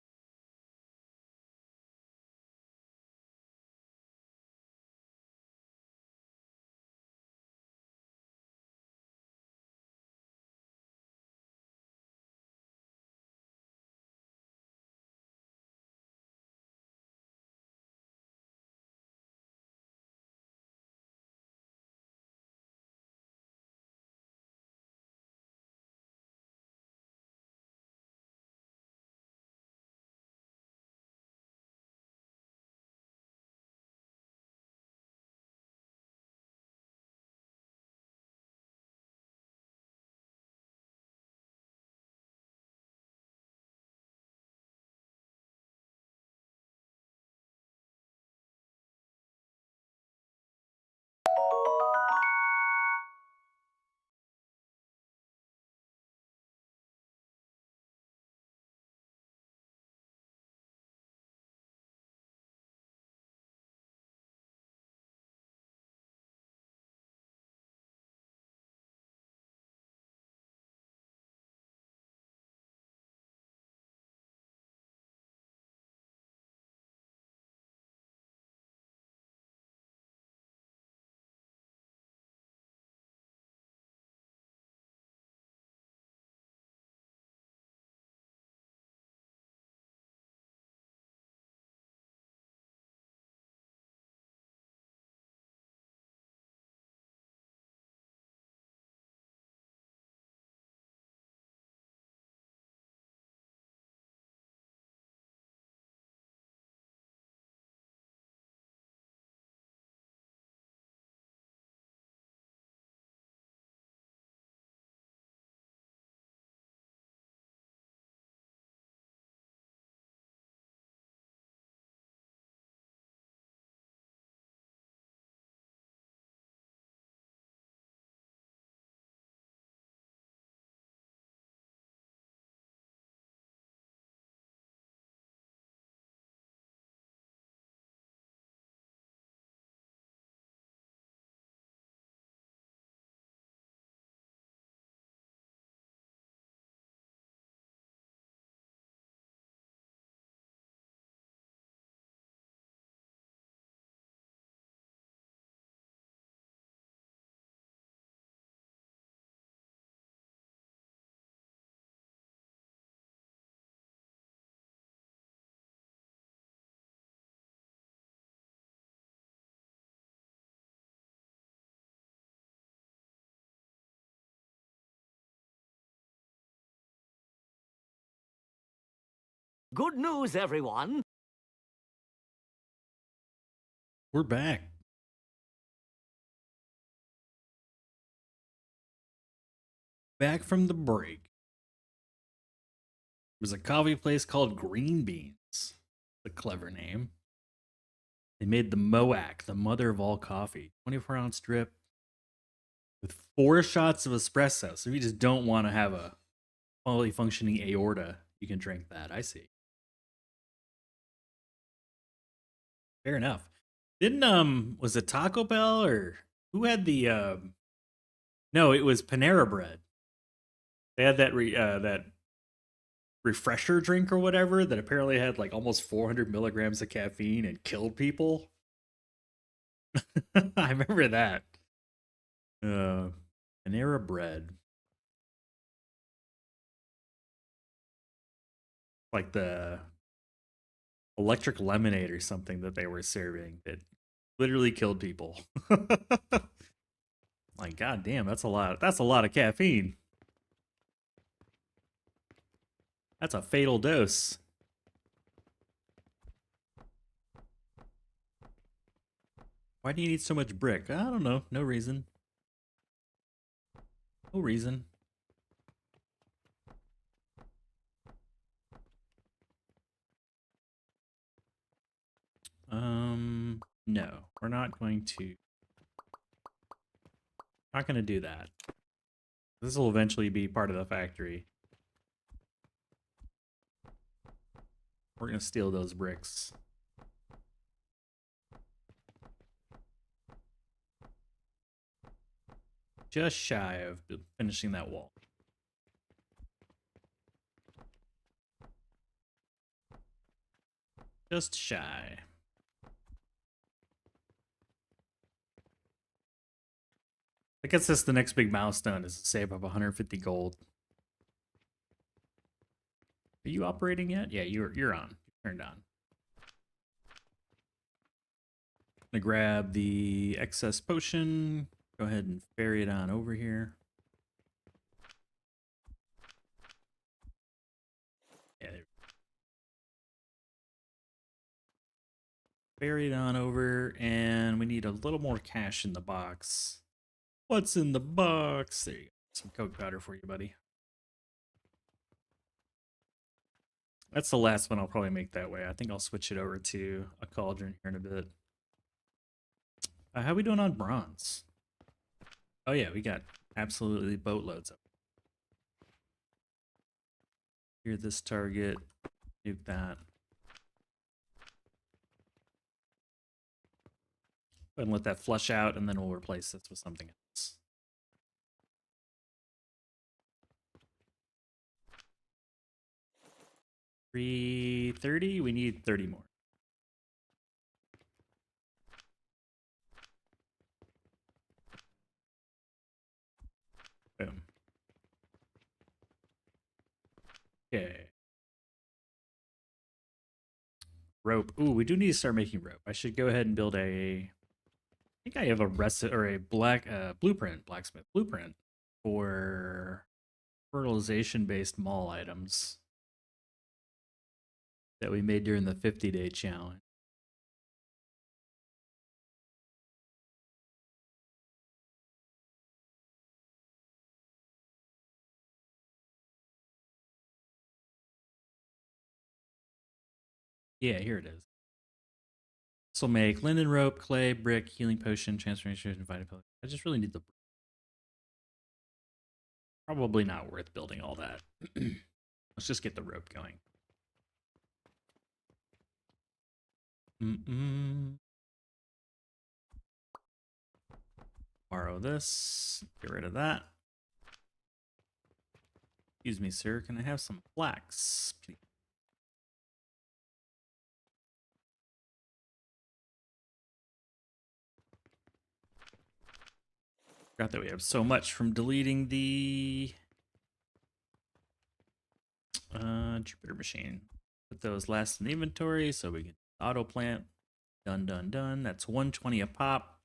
Good news, everyone. We're back. Back from the break. There's a coffee place called Green Beans. A clever name. They made the Moac, the mother of all coffee. 24-ounce drip with 4 shots of espresso. So if you just don't want to have a fully functioning aorta, you can drink that. I see. Fair enough. Didn't was it Taco Bell or who had the no, it was Panera Bread. They had that that refresher drink or whatever that apparently had like almost 400 milligrams of caffeine and killed people. I remember that. Panera Bread. Like the electric lemonade or something that they were serving that literally killed people. Like, god damn, that's a lot. That's a lot of caffeine. That's a fatal dose. Why do you need so much brick? I don't know. No reason. No reason. No, we're not going to. Not going to do that. This will eventually be part of the factory. We're going to steal those bricks. Just shy of finishing that wall. Just shy. I guess that's the next big milestone is to save up 150 gold. Are you operating yet? Yeah, you're on. You're turned on. I'm gonna grab the excess potion. Go ahead and ferry it on over here. Yeah, ferry it on over, and we need a little more cash in the box. What's in the box? There you go. Some coke powder for you, buddy. That's the last one I'll probably make that way. I think I'll switch it over to a cauldron here in a bit. How we doing on bronze? Oh yeah, we got absolutely boatloads of it. Here, this target. Nuke that. Go ahead and let that flush out, and then we'll replace this with something else. $330. We need 30 more. Boom. Okay. Rope. Ooh, we do need to start making rope. I should go ahead and build a. I think I have a blueprint, blacksmith blueprint for fertilization-based mall items that we made during the 50-day challenge. Yeah, here it is. This will make linen rope, clay, brick, healing potion, transformation, vitamin pill. I just really need the. Probably not worth building all that. Let's just get the rope going. Borrow this. Get rid of that. Excuse me, sir. Can I have some flax, please? Forgot that we have so much from deleting the Jupiter machine. Put those last in the inventory so we can auto plant. Done, done, done. That's 120 a pop.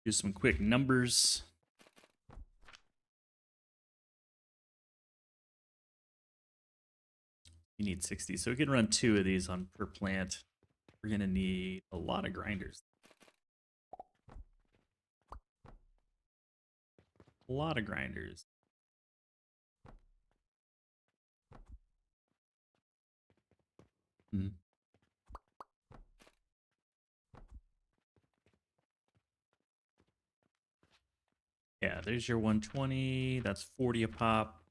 Do some quick numbers. You need 60, so we can run 2 of these on per plant. We're gonna need a lot of grinders. A lot of grinders. Hmm. Yeah, there's your 120. That's 40 a pop.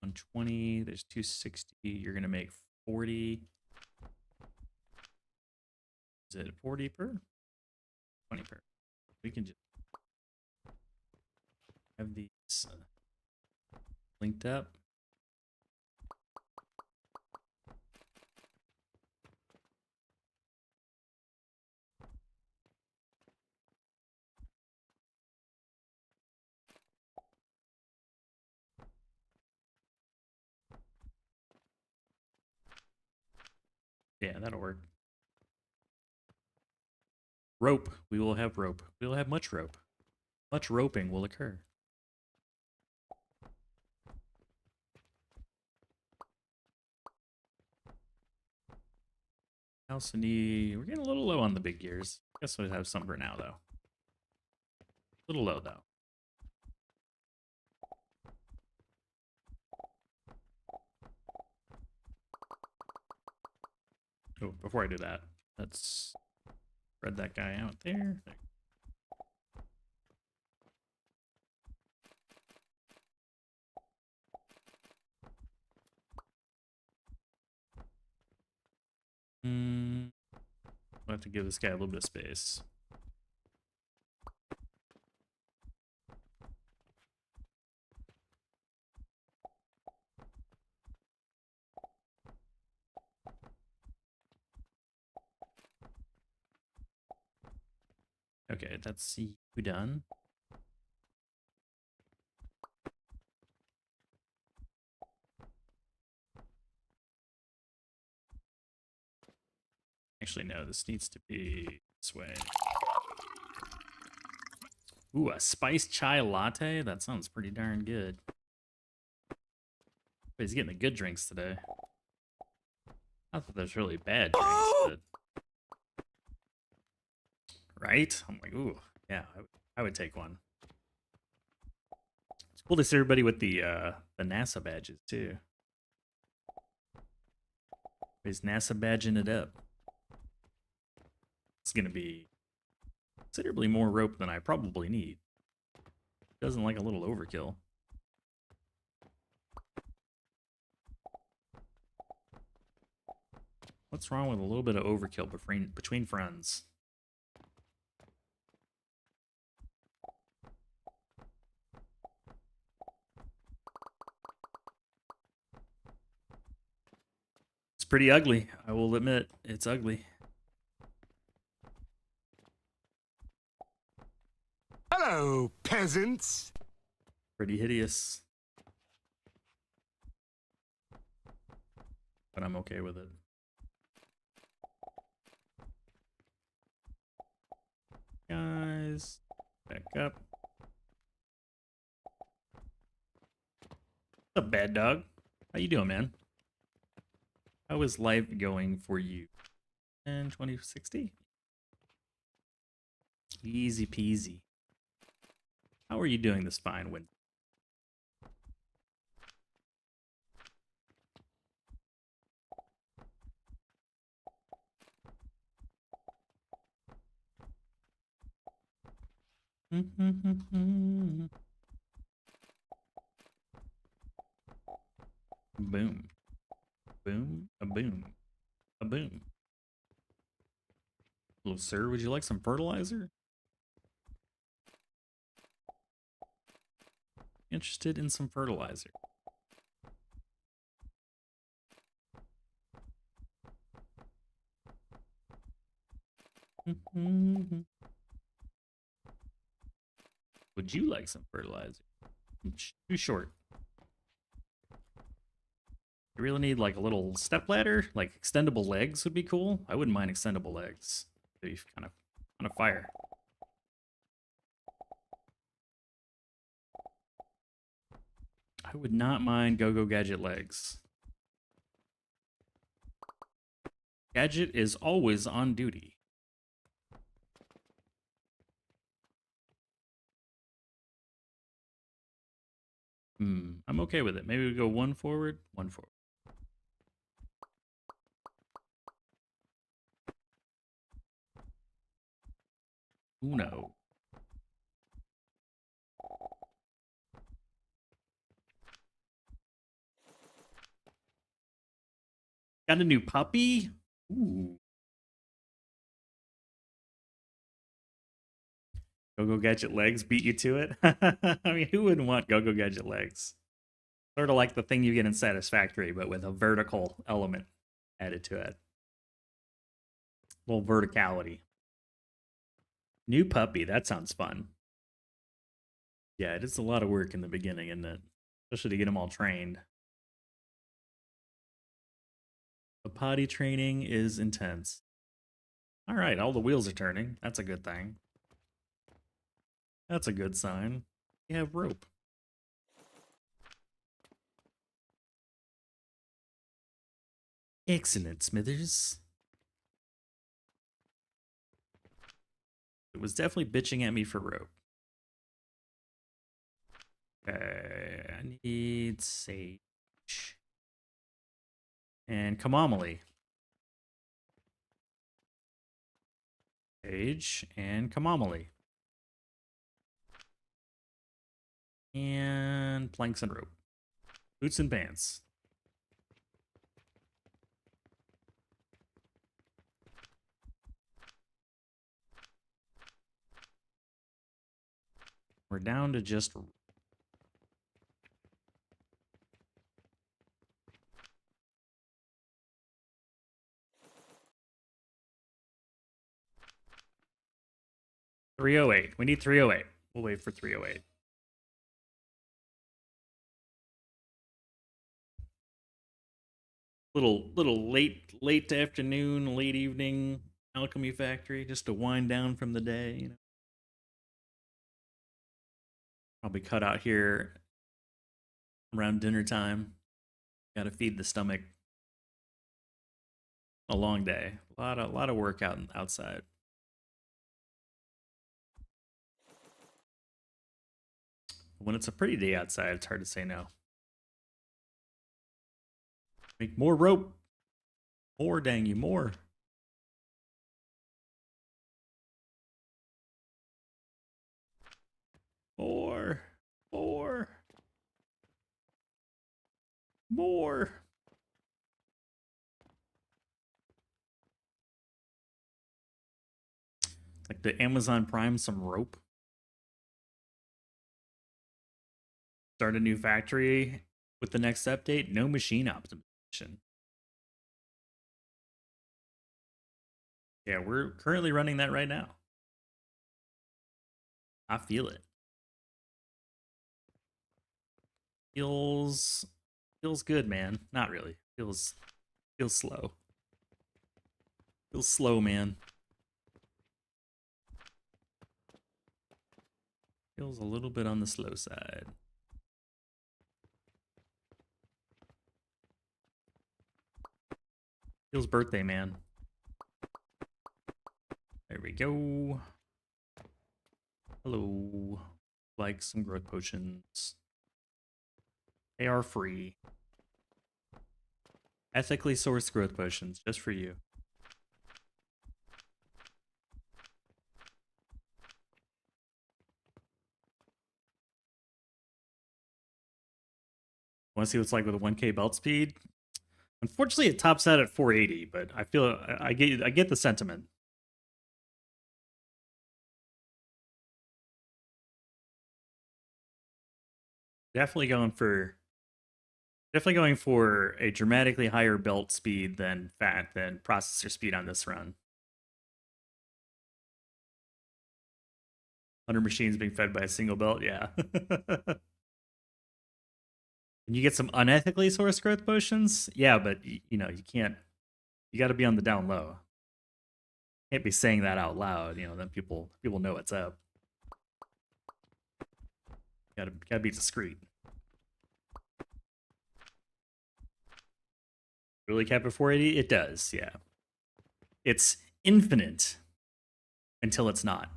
120. There's 260. You're gonna make 40. Is it 40 per? 20 per. We can just have these linked up. Yeah, that'll work. Rope. We will have rope. We will have much rope. Much roping will occur. I also need... We're getting a little low on the big gears. Guess we'll have some for now, though. A little low, though. Oh, before I do that, let's spread that guy out there. I'll have to give this guy a little bit of space. Okay, that's you done. Actually, no, this needs to be this way. Ooh, a spiced chai latte? That sounds pretty darn good. But he's getting the good drinks today. Not that there's really bad drinks, but... Right? I'm like, ooh, yeah, I would take one. It's cool to see everybody with the NASA badges, too. He's NASA badging it up. It's gonna be considerably more rope than I probably need. Doesn't like a little overkill. What's wrong with a little bit of overkill between friends? It's pretty ugly. I will admit, it's ugly. Hello, peasants. Pretty hideous. But I'm okay with it. Guys, back up. What's up, bad dog? How you doing, man? How is life going for you? And 2060? Easy peasy. How are you doing this fine winter? Boom. Boom. A boom. A boom. Hello, sir. Would you like some fertilizer? Interested in some fertilizer? Would you like some fertilizer? Too short. You really need like a little step ladder, like extendable legs would be cool. I wouldn't mind extendable legs. Be kind of fire. I would not mind Go-Go Gadget legs. Gadget is always on duty. I'm okay with it. Maybe we go one forward, one forward. Uno. Got a new puppy? Ooh. Go-Go Gadget legs beat you to it? I mean, who wouldn't want Go-Go Gadget legs? Sort of like the thing you get in Satisfactory, but with a vertical element added to it. A little verticality. New puppy, that sounds fun. Yeah, it is a lot of work in the beginning, isn't it? Especially to get them all trained. The potty training is intense. All right, all the wheels are turning. That's a good thing. That's a good sign. You have rope. Excellent, Smithers. It was definitely bitching at me for rope. Okay, I need sage. And chamomile. Sage and chamomile. And planks and rope. Boots and pants. We're down to just... $308. We need $308. We'll wait for $308. Little late afternoon, late evening Alchemy Factory, just to wind down from the day, you know. Probably cut out here around dinner time. Gotta feed the stomach. A long day. A lot of work outside. When it's a pretty day outside, it's hard to say no. Make more rope. More, dang you, more. More. More. More. Like the Amazon Prime some rope. Start a new factory with the next update. No machine optimization. Yeah, we're currently running that right now. I feel it. Feels good, man. Not really. Feels slow. Feels slow, man. Feels a little bit on the slow side. Feels birthday, man. There we go. Hello. Like some growth potions. They are free. Ethically sourced growth potions, just for you. Want to see what's like with a 1K belt speed? Unfortunately, it tops out at 480, but I feel I get the sentiment. Definitely going for a dramatically higher belt speed than processor speed on this run. 100 machines being fed by a single belt, yeah. And you get some unethically sourced growth potions, yeah, but you know you can't. You got to be on the down low. Can't be saying that out loud, you know. Then people know what's up. Gotta be discreet. Really cap at 480? It does, yeah. It's infinite until it's not.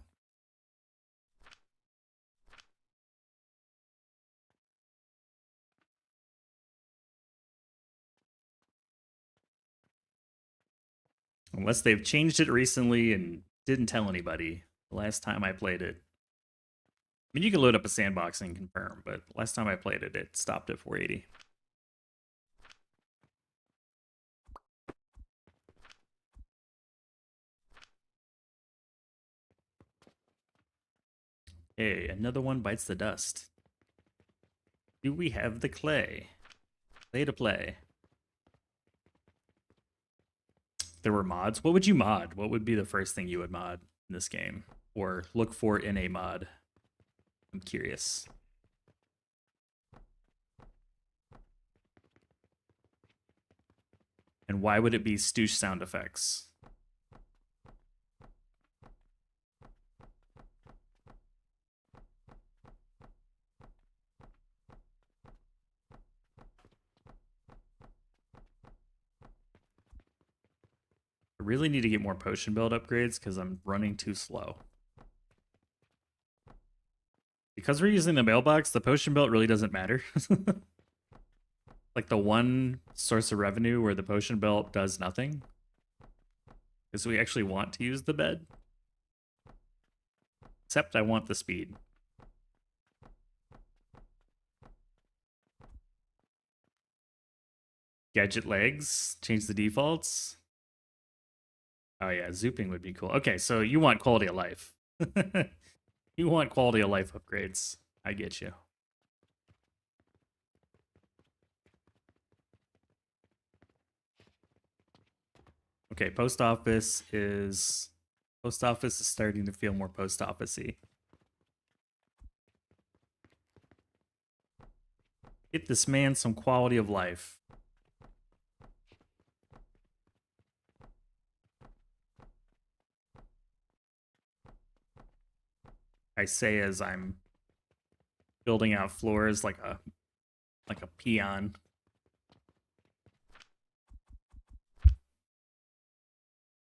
Unless they've changed it recently and didn't tell anybody. The last time I played it. I mean, you can load up a sandbox and confirm, but last time I played it, it stopped at 480. Hey, another one bites the dust. Do we have the clay? Clay to play. There were mods. What would you mod? What would be the first thing you would mod in this game? Or look for in a mod? I'm curious. And why would it be stoosh sound effects? I really need to get more potion build upgrades because I'm running too slow. Because we're using the mailbox, the potion belt really doesn't matter. Like the one source of revenue where the potion belt does nothing. Because we actually want to use the bed. Except I want the speed. Gadget legs, change the defaults. Oh yeah, zooping would be cool. Okay, so you want quality of life. You want quality of life upgrades. I get you. Okay, post office is starting to feel more post office-y. Get this man some quality of life. I say as I'm building out floors like a peon.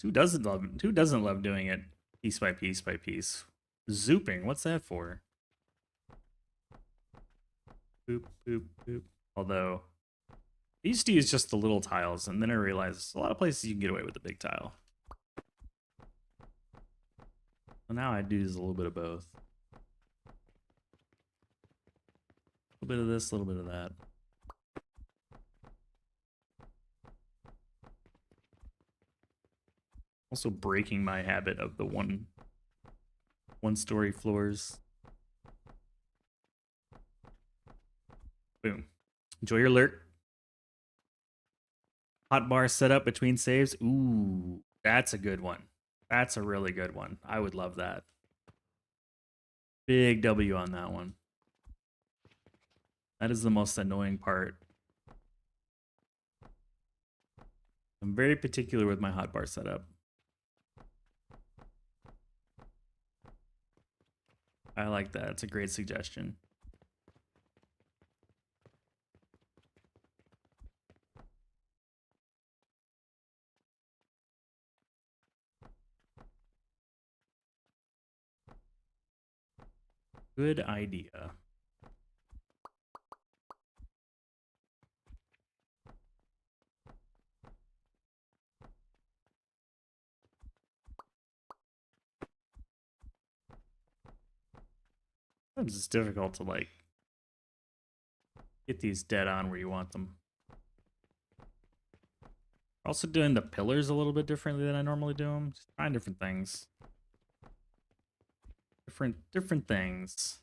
Who doesn't love doing it piece by piece by piece? Zooping, what's that for? Boop, boop, boop. Although, I used to use just the little tiles, and then I realized there's a lot of places you can get away with the big tile. So now I do use a little bit of both. A little bit of this, a little bit of that. Also breaking my habit of the one-story floors. Boom. Enjoy your lurk. Hot bar setup between saves. Ooh, that's a good one. That's a really good one. I would love that. Big W on that one. That is the most annoying part. I'm very particular with my hotbar setup. I like that. It's a great suggestion. Good idea. Sometimes it's difficult to like get these dead on where you want them. Also doing the pillars a little bit differently than I normally do them. Just trying different things. Different things.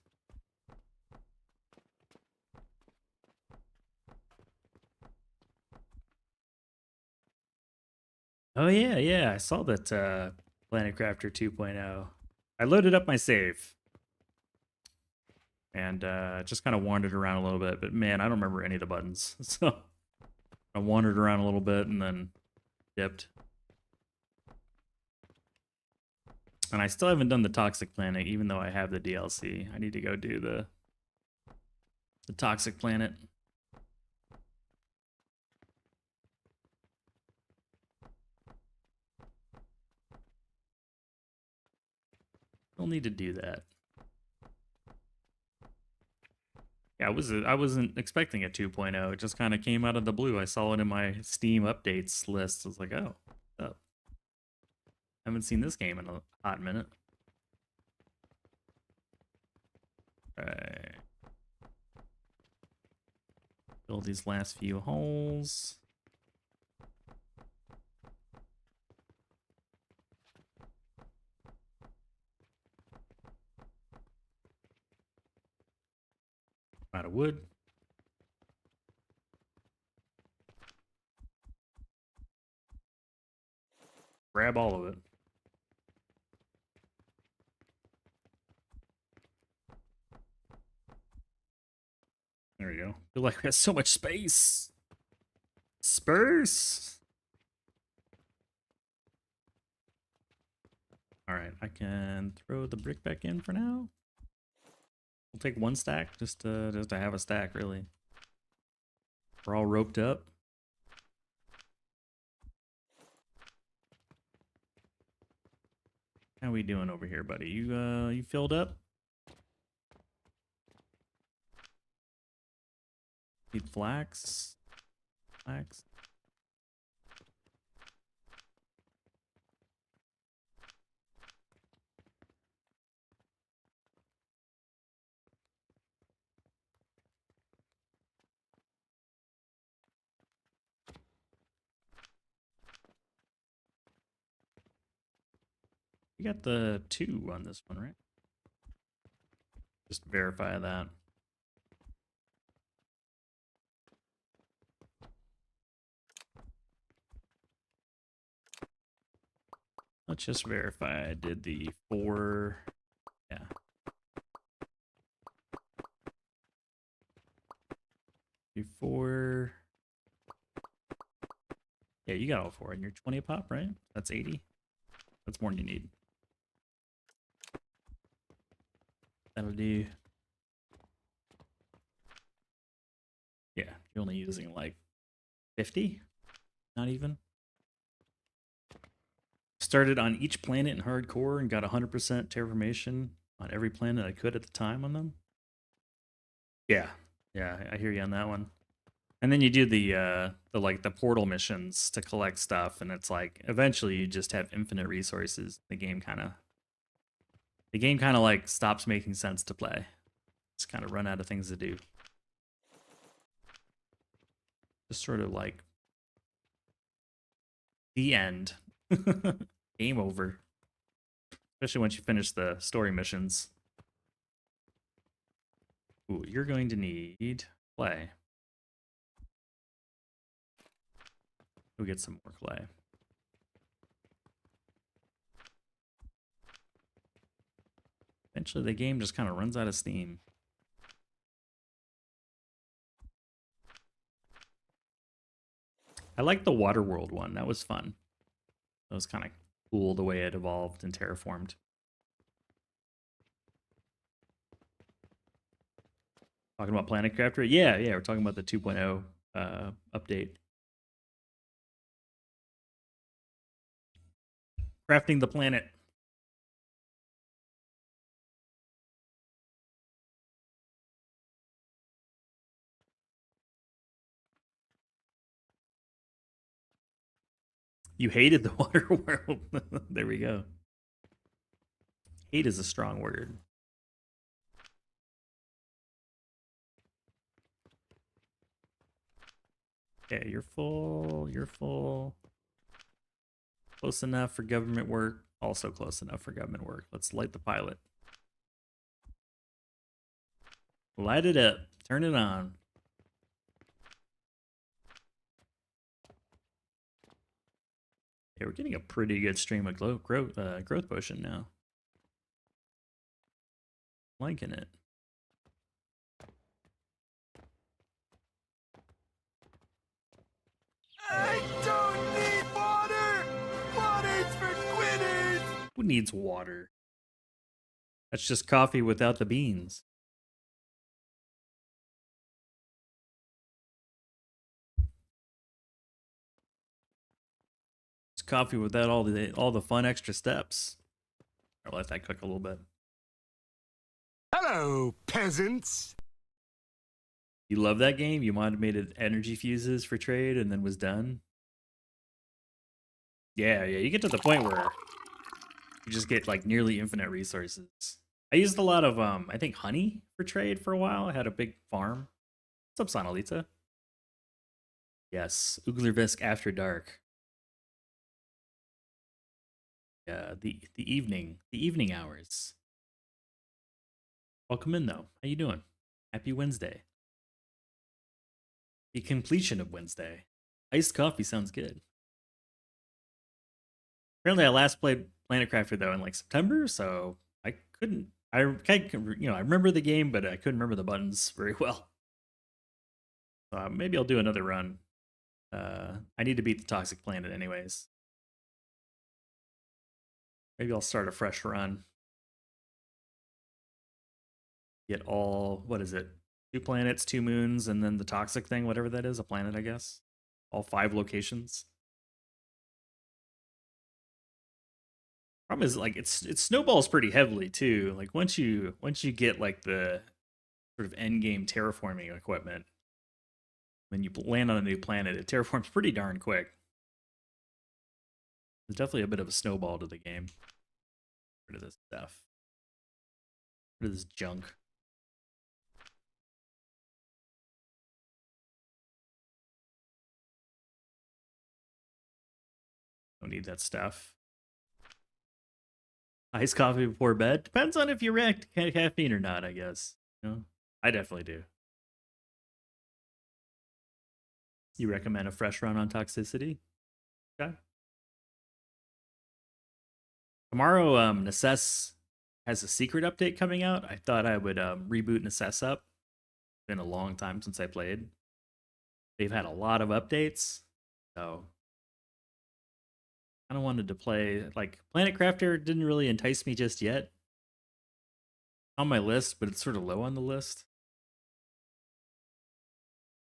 Oh yeah, I saw that Planet Crafter 2.0. I loaded up my save. And just kind of wandered around a little bit, but man, I don't remember any of the buttons. So I wandered around a little bit and then dipped. And I still haven't done the Toxic Planet, even though I have the DLC. I need to go do the Toxic Planet. I'll need to do that. Yeah, I wasn't expecting a 2.0. It just kind of came out of the blue. I saw it in my Steam updates list. I was like, oh, what's up? Haven't seen this game in a hot minute. Fill these last few holes. Out of wood. Grab all of it. There we go. Feel like we have so much space. Space. All right, I can throw the brick back in for now. We'll take one stack just to have a stack, really. We're all roped up. How we doing over here, buddy? You filled up? Need flax. Flax. You got the 2 on this one, right? Just verify that. Let's just verify I did the 4. Yeah. Before. Yeah, you got all 4 and you're 20 a pop, right? That's 80. That's more than you need. That'll do. Yeah, you're only using like 50? Not even. Started on each planet in hardcore and got 100% terraformation on every planet I could at the time on them. Yeah, I hear you on that one. And then you do the portal missions to collect stuff, and it's like eventually you just have infinite resources. The game kind of like stops making sense to play. Just kind of run out of things to do. Just sort of like the end. Game over. Especially once you finish the story missions. Ooh, you're going to need clay. We'll get some more clay. Eventually the game just kind of runs out of steam. I like the Waterworld one. That was fun. That was kind of cool the way it evolved and terraformed. Talking about Planet Crafter? Yeah, we're talking about the 2.0 update. Crafting the planet. You hated the water world. There we go. Hate is a strong word. Okay, you're full. You're full. Close enough for government work. Also close enough for government work. Let's light the pilot. Light it up. Turn it on. Yeah, we're getting a pretty good stream of growth potion now. Liking it. I don't need water! Water's for quitters! Who needs water? That's just coffee without the beans. It's coffee without all the fun extra steps. I'll let that cook a little bit. Hello, peasants! You love that game? You automated energy fuses for trade and then was done? Yeah, you get to the point where you just get like nearly infinite resources. I used a lot of, I think honey for trade for a while. I had a big farm. What's up, Sonalita? Yes, Uglervisk After Dark. Yeah, the evening hours. Welcome in though. How you doing? Happy Wednesday. The completion of Wednesday. Iced coffee sounds good. Apparently, I last played Planet Crafter though in like September, so I couldn't. I remember the game, but I couldn't remember the buttons very well. So maybe I'll do another run. I need to beat the Toxic Planet anyways. Maybe I'll start a fresh run. Get all, what is it? 2 planets, 2 moons, and then the toxic thing, whatever that is, a planet, I guess. All 5 locations. Problem is, like, it snowballs pretty heavily too. Like once you get like the sort of end game terraforming equipment, when you land on a new planet, it terraforms pretty darn quick. There's definitely a bit of a snowball to the game. Get rid of this stuff. Get rid of this junk. Don't need that stuff. Iced coffee before bed? Depends on if you react to caffeine or not, I guess. You know? I definitely do. You recommend a fresh run on Toxicity? Okay. Tomorrow, Necess has a secret update coming out. I thought I would reboot Necess up. It's been a long time since I played. They've had a lot of updates, so I kind of wanted to play. Like Planet Crafter didn't really entice me just yet. On my list, but it's sort of low on the list.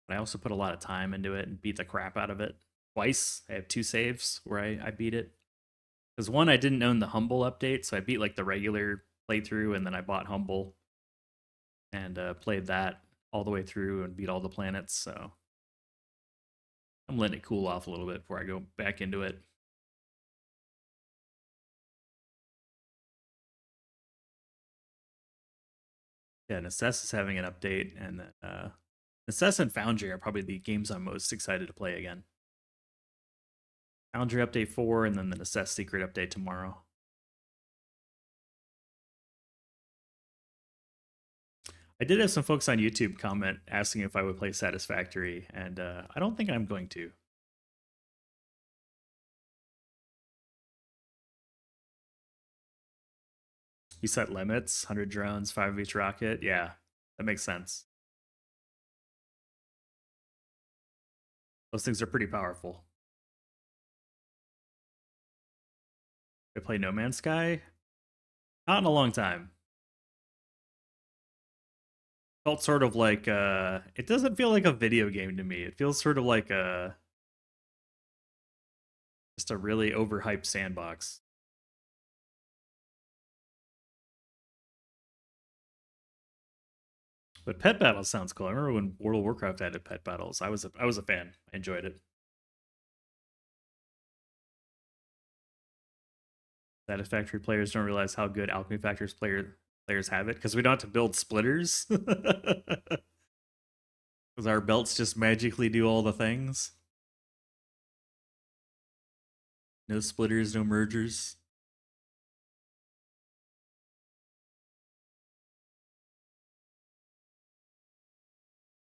But I also put a lot of time into it and beat the crap out of it twice. I have 2 saves where I beat it. Because one, I didn't own the Humble update, so I beat like the regular playthrough, and then I bought Humble and played that all the way through and beat all the planets. So I'm letting it cool off a little bit before I go back into it. Yeah, Necess is having an update, and then Necess and Foundry are probably the games I'm most excited to play again. Foundry update 4, and then the Necess secret update tomorrow. I did have some folks on YouTube comment asking if I would play Satisfactory, and I don't think I'm going to. You set limits, 100 drones, 5 of each rocket. Yeah, that makes sense. Those things are pretty powerful. I play No Man's Sky? Not in a long time. Felt sort of like it doesn't feel like a video game to me. It feels sort of like just a really overhyped sandbox. But pet battles sounds cool. I remember when World of Warcraft added pet battles. I was a fan. I enjoyed it. Satisfactory players don't realize how good Alchemy Factors players have it because we don't have to build splitters. Because our belts just magically do all the things. No splitters, no mergers.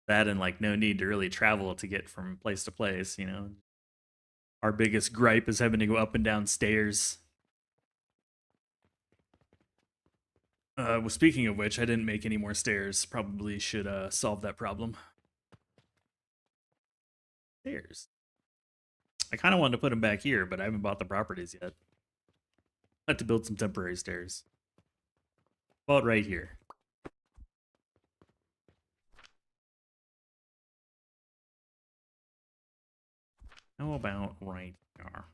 That and like no need to really travel to get from place to place, you know. Our biggest gripe is having to go up and down stairs. Well, speaking of which, I didn't make any more stairs. Probably should solve that problem. Stairs. I kind of wanted to put them back here, but I haven't bought the properties yet. I have to build some temporary stairs. About right here. How about right here?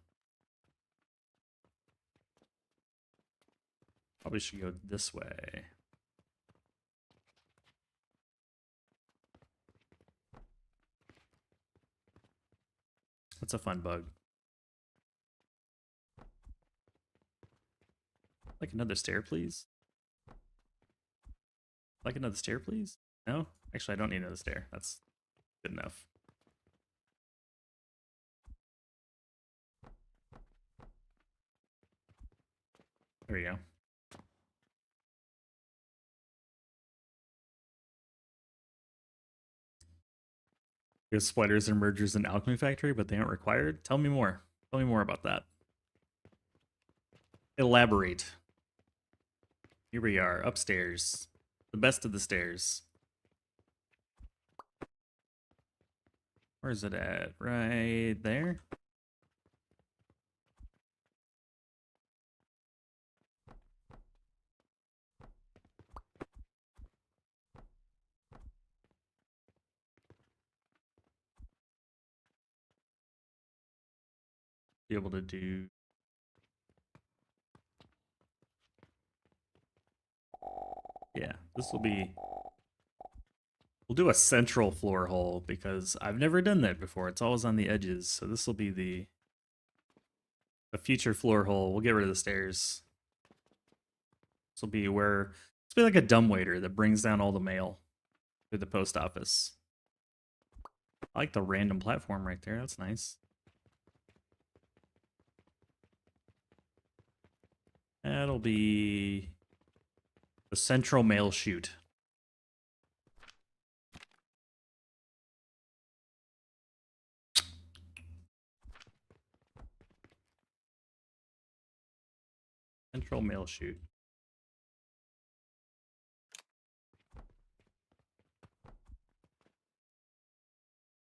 Probably should go this way. That's a fun bug. Like another stair, please. Like another stair, please? No? Actually, I don't need another stair. That's good enough. There you go. You have splitters and mergers in Alchemy Factory, but they aren't required? Tell me more. Tell me more about that. Elaborate. Here we are, upstairs. The best of the stairs. Where is it at? Right there? Be able to do... Yeah, this will be... We'll do a central floor hole because I've never done that before. It's always on the edges. So this will be the future floor hole. We'll get rid of the stairs. This will be where... It's be like a dumbwaiter that brings down all the mail through the post office. I like the random platform right there. That's nice. That'll be the central mail chute. Central mail chute.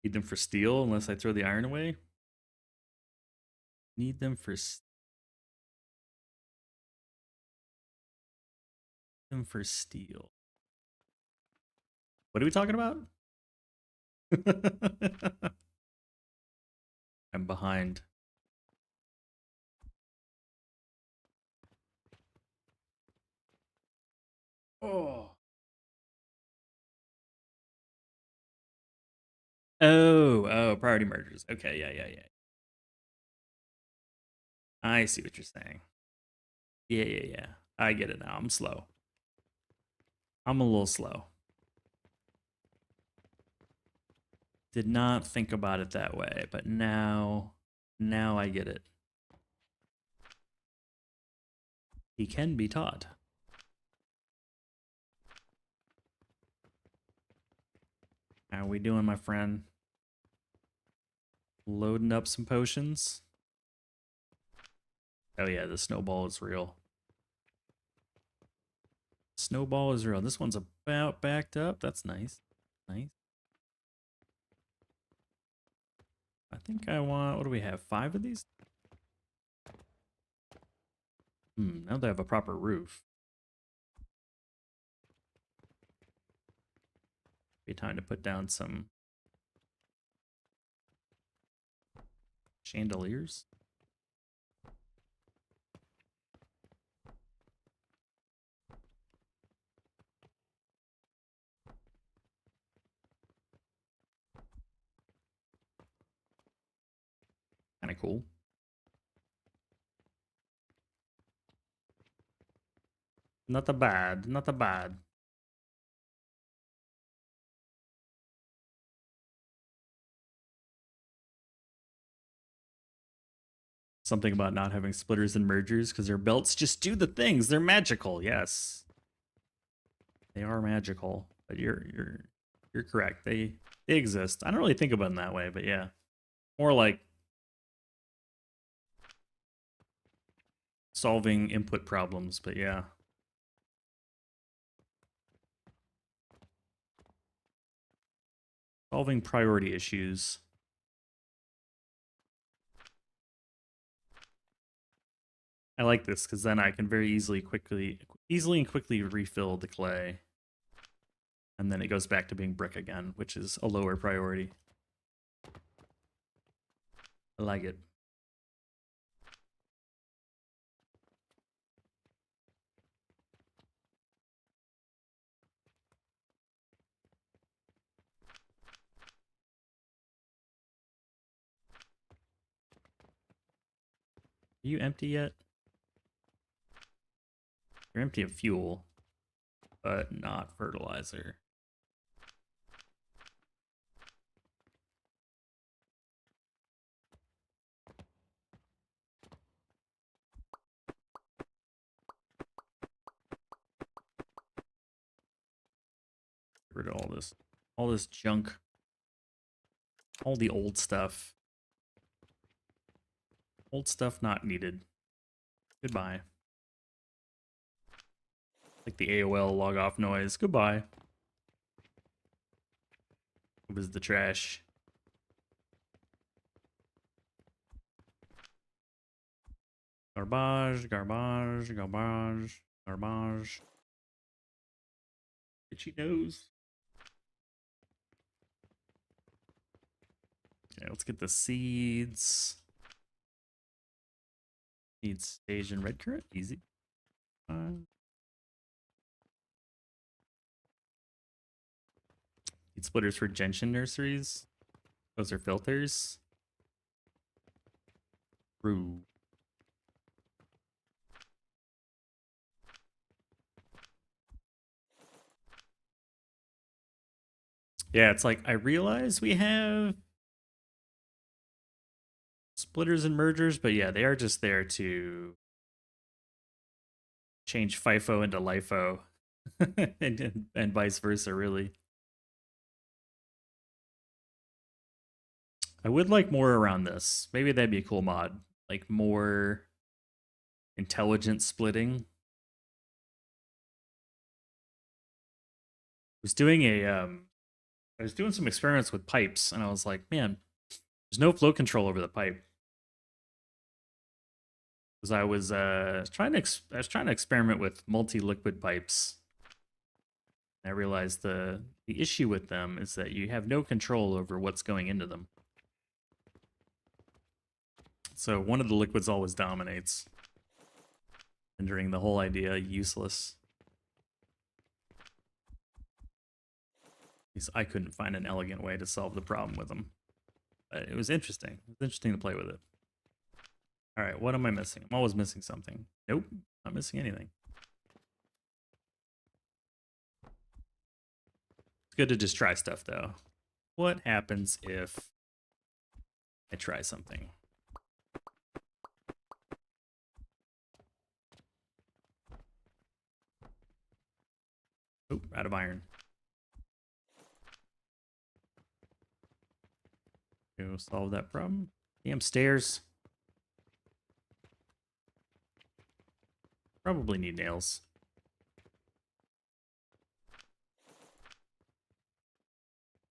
Need them for steel unless I throw the iron away. Need them for steel. What are we talking about? I'm behind. Oh. Oh, priority mergers. Okay, yeah. I see what you're saying. Yeah. I get it now. I'm slow. I'm a little slow. Did not think about it that way, but now I get it. He can be taught. How we doing, my friend? Loading up some potions. Oh yeah, the snowball is real. Snowball is real. This one's about backed up. That's nice. Nice. I think I want, what do we have? 5 of these? Now they have a proper roof. Be time to put down some chandeliers. Kind of cool. Not a bad, not a bad. Something about not having splitters and mergers because their belts just do the things. They're magical. Yes, they are magical. But you're correct. They exist. I don't really think about them that way, but yeah, more like solving input problems. But yeah. Solving priority issues. I like this because then I can very easily and quickly refill the clay. And then it goes back to being brick again, which is a lower priority. I like it. Are you empty yet? You're empty of fuel, but not fertilizer. Get rid of all this junk, all the old stuff. Old stuff not needed. Goodbye. Like the AOL log off noise. Goodbye. It was the trash. Garbage, garbage, garbage, garbage. Itchy nose. Okay, let's get the seeds. Needs Asian red currant. Easy. Need splitters for gentian nurseries. Those are filters. Brew. Yeah, it's like I realize we have splitters and mergers, but yeah, they are just there to change FIFO into LIFO and vice versa, really. I would like more around this. Maybe that'd be a cool mod. Like more intelligent splitting. I was doing some experiments with pipes, and I was like, man, there's no flow control over the pipe. Because I was trying to experiment with multi-liquid pipes. And I realized the issue with them is that you have no control over what's going into them. So one of the liquids always dominates, rendering the whole idea useless. At least I couldn't find an elegant way to solve the problem with them. But it was interesting. It was interesting to play with it. All right, what am I missing? I'm always missing something. Nope, not missing anything. It's good to just try stuff, though. What happens if I try something? Oh, out of iron. Go solve that problem. Damn stairs. Probably need nails.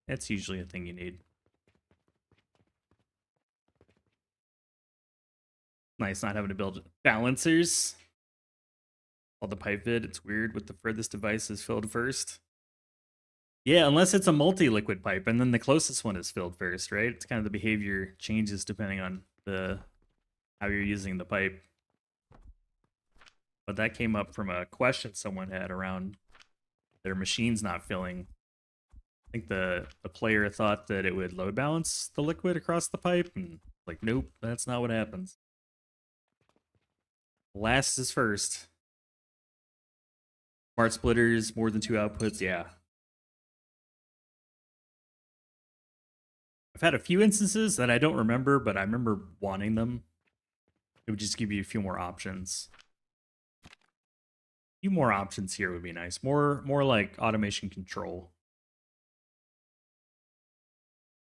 That's usually a thing you need. Nice not having to build balancers. All the pipe vid, it's weird with the furthest device is filled first. Yeah, unless it's a multi-liquid pipe, and then the closest one is filled first, right? It's kind of the behavior changes depending on how you're using the pipe. But that came up from a question someone had around their machines not filling. I think the player thought that it would load balance the liquid across the pipe, and like, nope, that's not what happens. Last is first. Smart splitters, more than 2 outputs, yeah. I've had a few instances that I don't remember, but I remember wanting them. It would just give you a few more options. A few more options here would be nice. More like automation control.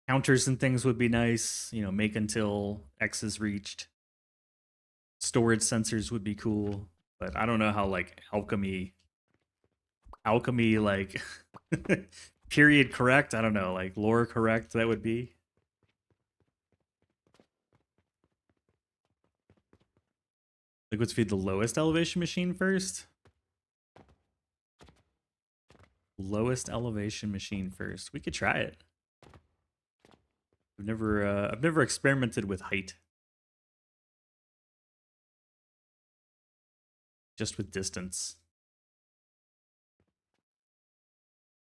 Counters and things would be nice. You know, make until X is reached. Storage sensors would be cool, but I don't know how like Alchemy like period correct. I don't know, like lore correct that would be. Liquids feed the lowest elevation machine first. Lowest elevation machine first. We could try it. I've never experimented with height. Just with distance.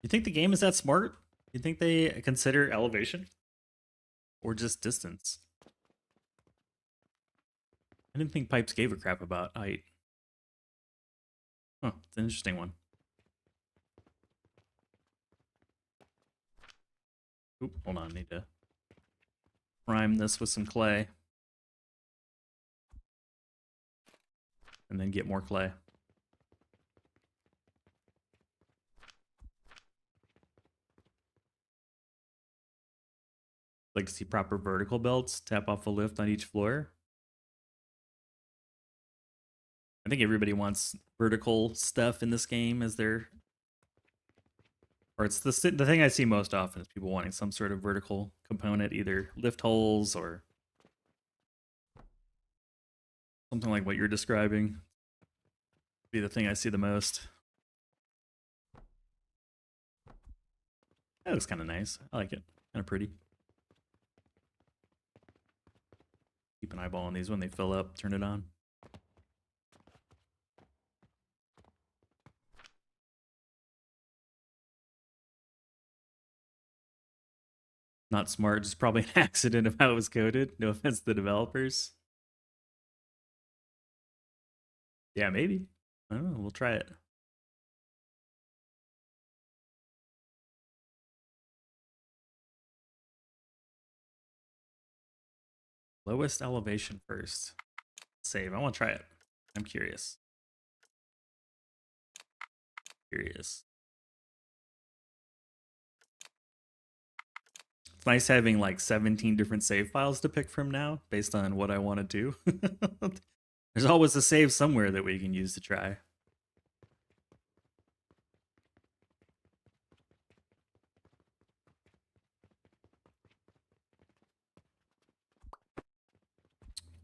You think the game is that smart? You think they consider elevation? Or just distance? I didn't think pipes gave a crap about height. Huh, it's an interesting one. Oop, hold on, need to prime this with some clay. And then get more clay. Like to see proper vertical belts, tap off a lift on each floor. I think everybody wants vertical stuff in this game as their, or it's the thing I see most often is people wanting some sort of vertical component, either lift holes or something like what you're describing. Be the thing I see the most. That looks kind of nice. I like it. Kind of pretty. Keep an eyeball on these when they fill up. Turn it on. Not smart, just probably an accident of how it was coded. No offense to the developers. Yeah, maybe. I don't know. We'll try it. Lowest elevation first. Save. I want to try it. I'm curious. It's nice having like 17 different save files to pick from now based on what I want to do. There's always a save somewhere that we can use to try.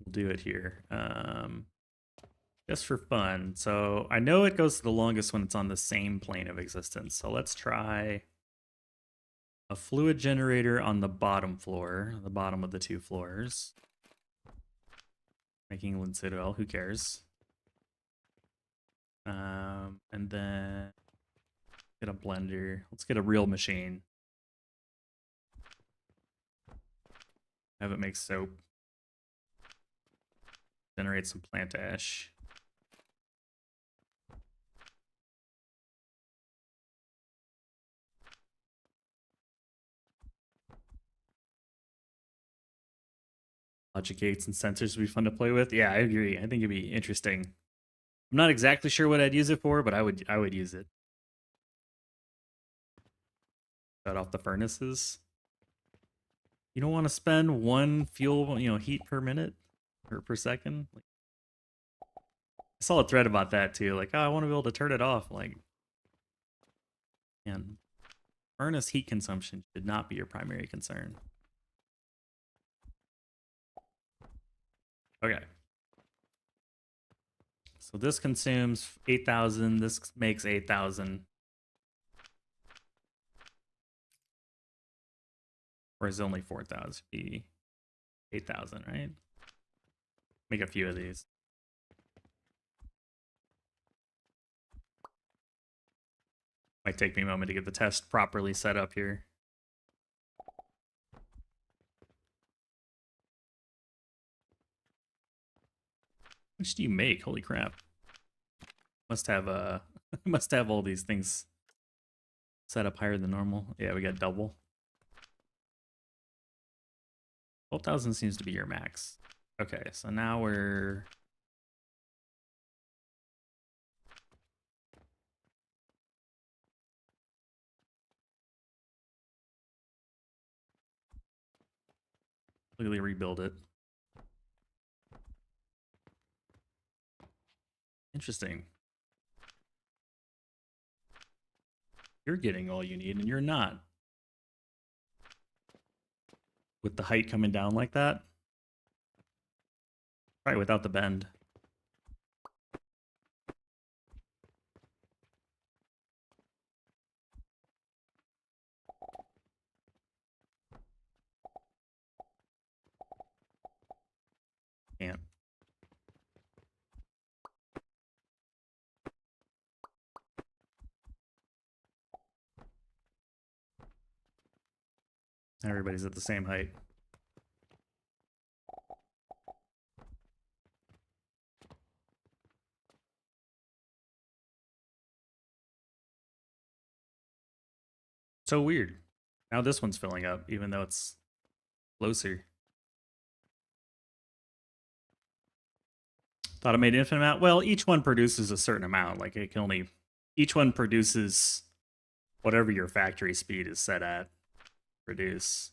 We'll do it here. Just for fun. So I know it goes to the longest when it's on the same plane of existence. So let's try a fluid generator on the bottom floor, the bottom of the 2 floors. Making England Citadel, who cares? And then get a blender. Let's get a real machine. Have it make soap. Generate some plant ash. Logic gates and sensors would be fun to play with. Yeah, I agree. I think it'd be interesting. I'm not exactly sure what I'd use it for, but I would use it. Shut off the furnaces. You don't want to spend 1 fuel, heat per minute or per second. I saw a thread about that too. Like, oh, I want to be able to turn it off. Like, man, furnace heat consumption should not be your primary concern. Okay. So this consumes 8,000. This makes 8,000. Or is it only 4,000? Be 8,000, right? Make a few of these. Might take me a moment to get the test properly set up here. How much do you make? Holy crap. Must have must have all these things set up higher than normal. Yeah, we got double. 12,000 seems to be your max. Okay, so now we're completely rebuild it. Interesting. You're getting all you need and you're not. With the height coming down like that. Right, without the bend. Can't. Everybody's at the same height. So weird. Now this one's filling up, even though it's closer. Thought it made infinite amount. Well, each one produces a certain amount. Like it can only, each one produces whatever your factory speed is set at. Produce.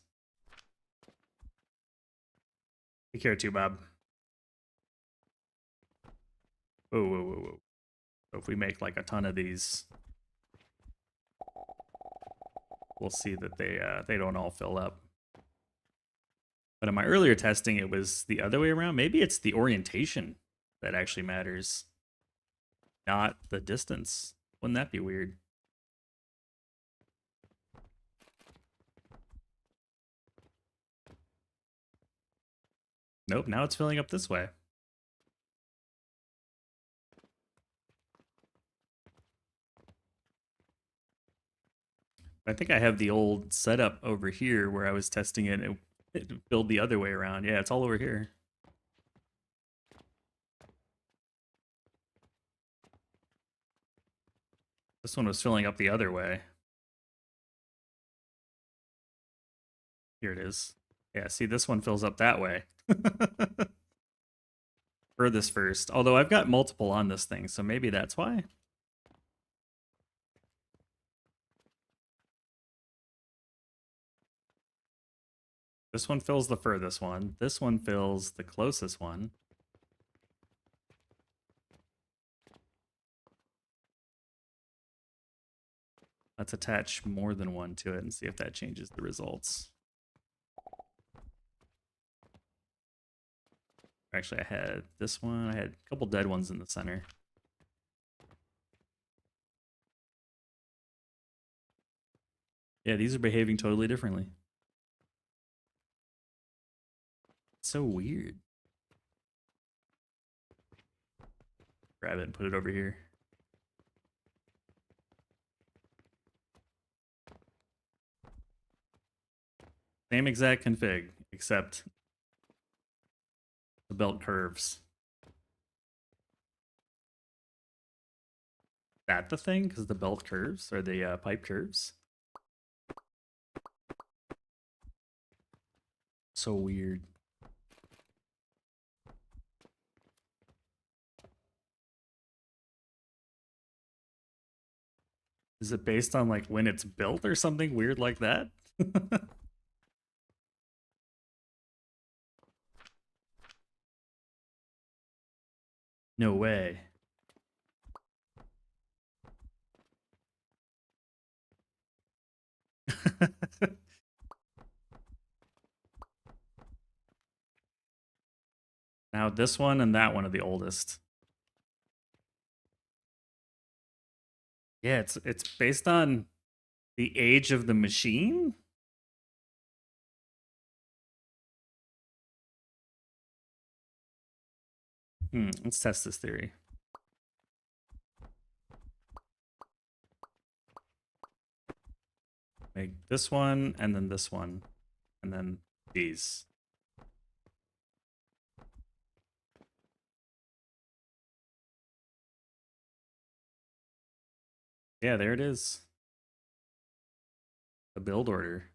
Take care too, Bob. Whoa, whoa, whoa, whoa. So if we make like a ton of these, we'll see that they don't all fill up. But in my earlier testing, it was the other way around. Maybe it's the orientation that actually matters, not the distance. Wouldn't that be weird? Nope, now it's filling up this way. I think I have the old setup over here where I was testing it. It filled the other way around. Yeah, it's all over here. This one was filling up the other way. Here it is. Yeah, see, this one fills up that way. Furthest first. Although I've got multiple on this thing, so maybe that's why. This one fills the furthest one. This one fills the closest one. Let's attach more than one to it and see if that changes the results. Actually, I had this one. I had a couple dead ones in the center. Yeah, these are behaving totally differently. So weird. Grab it and put it over here. Same exact config, except the belt curves. Is that the thing? Because the belt curves or the pipe curves? So weird. Is it based on like when it's built or something weird like that? No way. Now this one and that one are the oldest. Yeah, it's based on the age of the machine? Let's test this theory. Make this one, and then these. Yeah, there it is. The build order.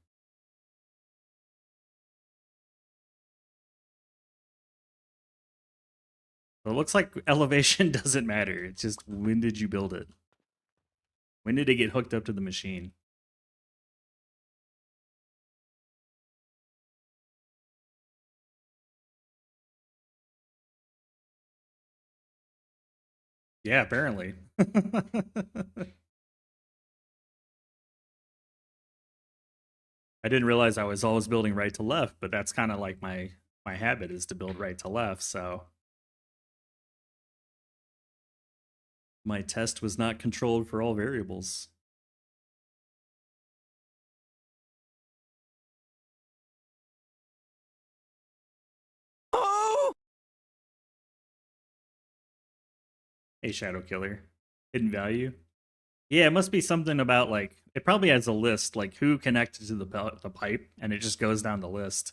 So it looks like elevation doesn't matter. It's just when did you build it? When did it get hooked up to the machine? Yeah, apparently. I didn't realize I was always building right to left, but that's kind of like my habit is to build right to left, so my test was not controlled for all variables. Oh! Hey, Shadow Killer. Hidden value? Yeah, it must be something about, like, it probably has a list, like, who connected to the pipe, and it just goes down the list.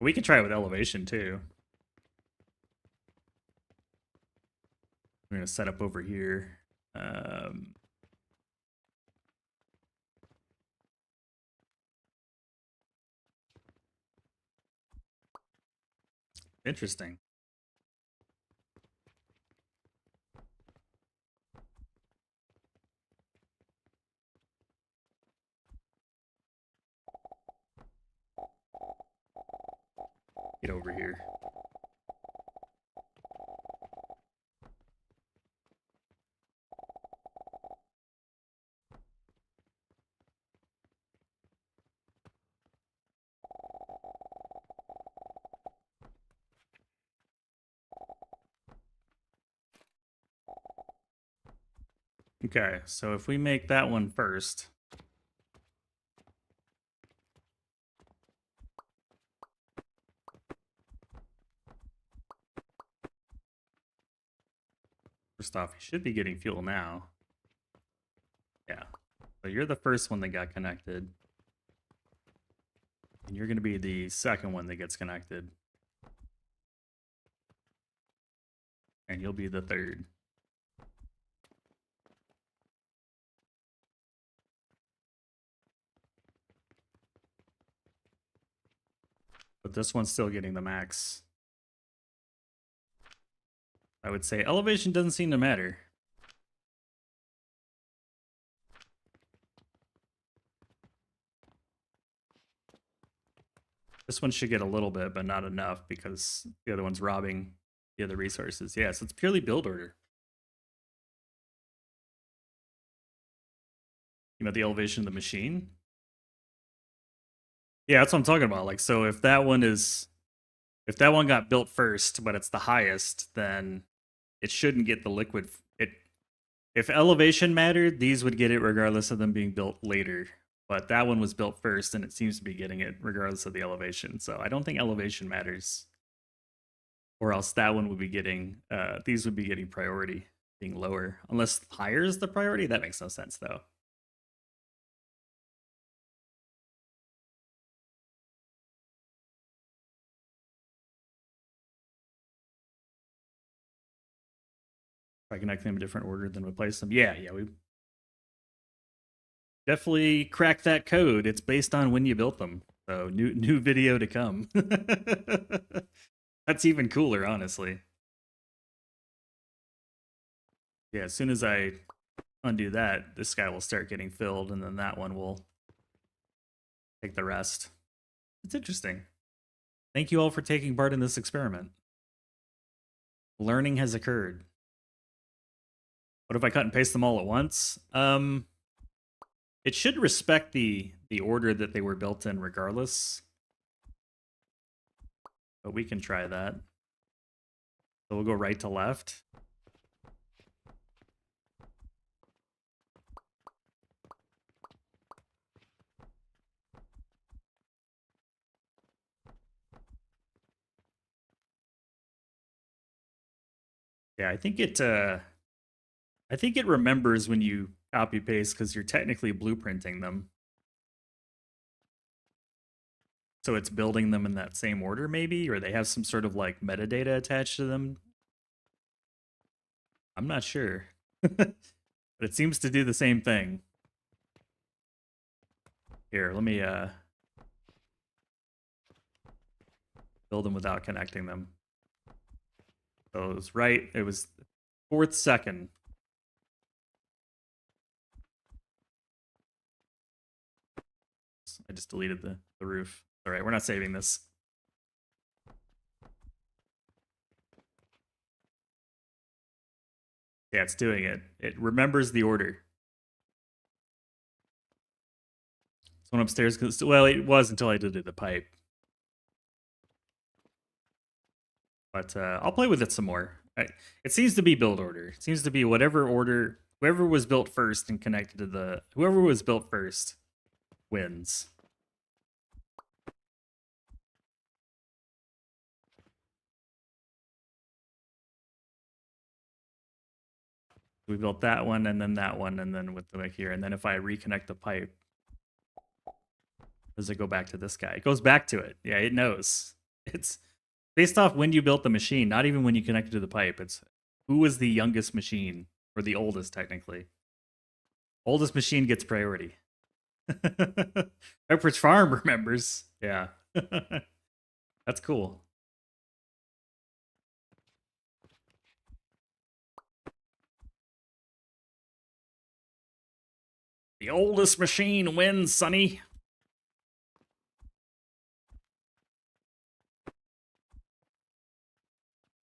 We can try it with elevation, too. We're going to set up over here. Interesting. Get over here. Okay, so if we make that one first. First off, you should be getting fuel now. Yeah. So you're the first one that got connected. And you're going to be the second one that gets connected. And you'll be the third. But this one's still getting the max. I would say elevation doesn't seem to matter. This one should get a little bit, but not enough because the other one's robbing the other resources. Yeah, so it's purely build order. You know, the elevation of the machine? Yeah, that's what I'm talking about. Like, so if that one got built first, but it's the highest, then it shouldn't get the liquid. If elevation mattered, these would get it regardless of them being built later. But that one was built first, and it seems to be getting it regardless of the elevation. So I don't think elevation matters. Or else that one would be getting, these would be getting priority, being lower. Unless higher is the priority, that makes no sense though. By connecting them in a different order than replace them. Yeah, we definitely cracked that code. It's based on when you built them. So new video to come. That's even cooler, honestly. Yeah, as soon as I undo that, this guy will start getting filled, and then that one will take the rest. It's interesting. Thank you all for taking part in this experiment. Learning has occurred. What if I cut and paste them all at once? It should respect the order that they were built in regardless. But we can try that. So we'll go right to left. Yeah, I think it remembers when you copy paste because you're technically blueprinting them. So it's building them in that same order maybe, or they have some sort of like metadata attached to them. I'm not sure. But it seems to do the same thing. Here, let me build them without connecting them. So it was right, it was 4th second. I just deleted the roof. All right, we're not saving this. Yeah, it's doing it. It remembers the order. Someone upstairs, well, it was until I did the pipe. But I'll play with it some more. It seems to be build order. It seems to be whatever order, whoever was built first and connected to whoever was built first wins. We built that one and then with the back here. And then if I reconnect the pipe, does it go back to this guy? It goes back to it. Yeah, it knows. It's based off when you built the machine, not even when you connected to the pipe. It's who was the youngest machine, or the oldest, technically. Oldest machine gets priority. Pepperidge Farm remembers. Yeah. That's cool. The oldest machine wins, Sonny.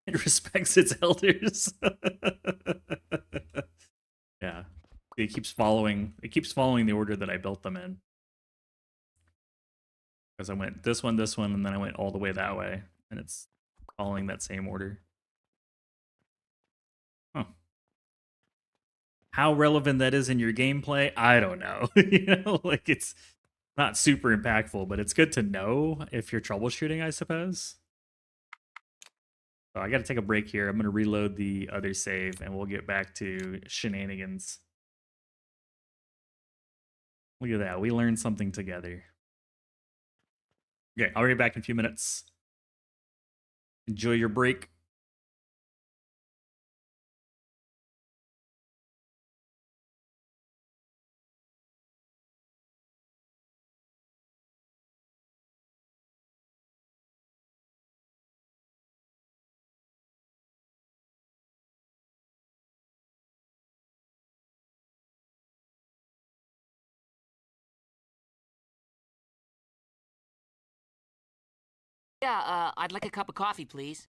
It respects its elders. Yeah. It keeps following the order that I built them in. Because I went this one, and then I went all the way that way. And it's following that same order. Huh. How relevant that is in your gameplay, I don't know. You know, like it's not super impactful, but it's good to know if you're troubleshooting, I suppose. So I got to take a break here. I'm going to reload the other save, and we'll get back to shenanigans. Look at that. We learned something together. Okay, I'll be back in a few minutes. Enjoy your break. Yeah, I'd like a cup of coffee, please.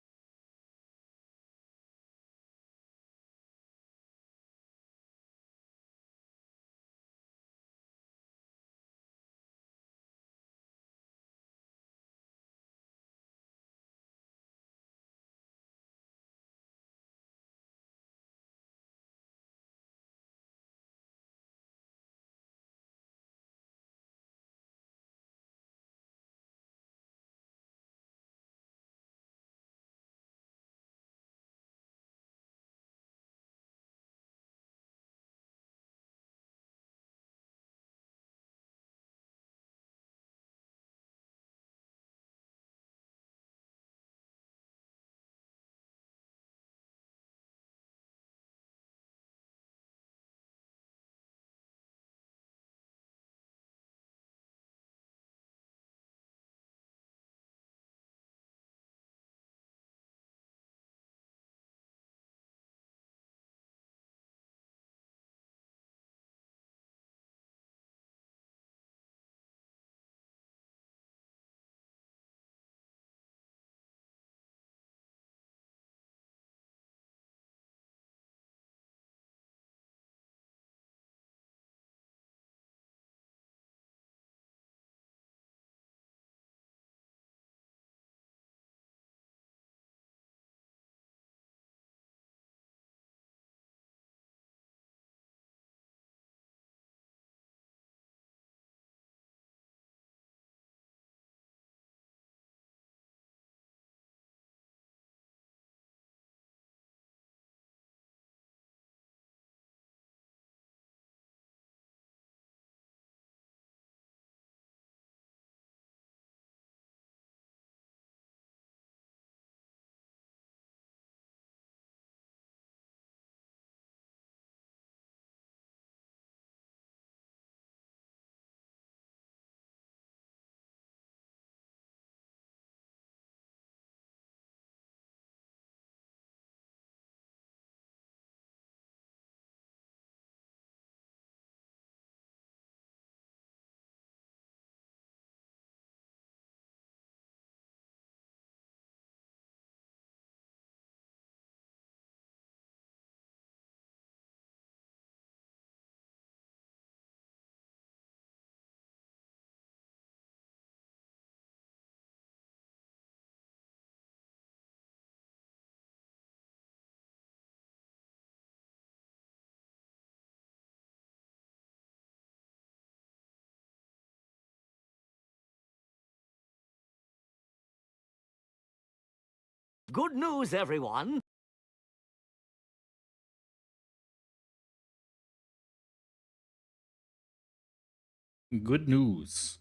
Good news, everyone. Good news.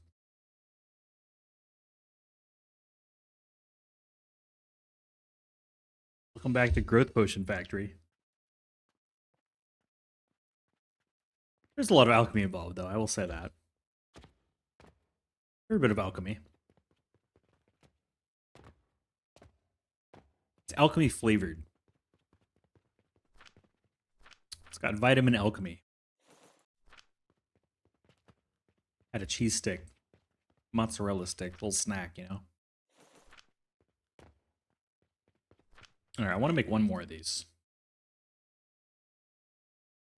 Welcome back to Growth Potion Factory. There's a lot of alchemy involved, though. I will say that. There's a bit of alchemy. It's alchemy flavored. It's got vitamin alchemy. Had a cheese stick, mozzarella stick, little snack, you know. All right, I want to make one more of these.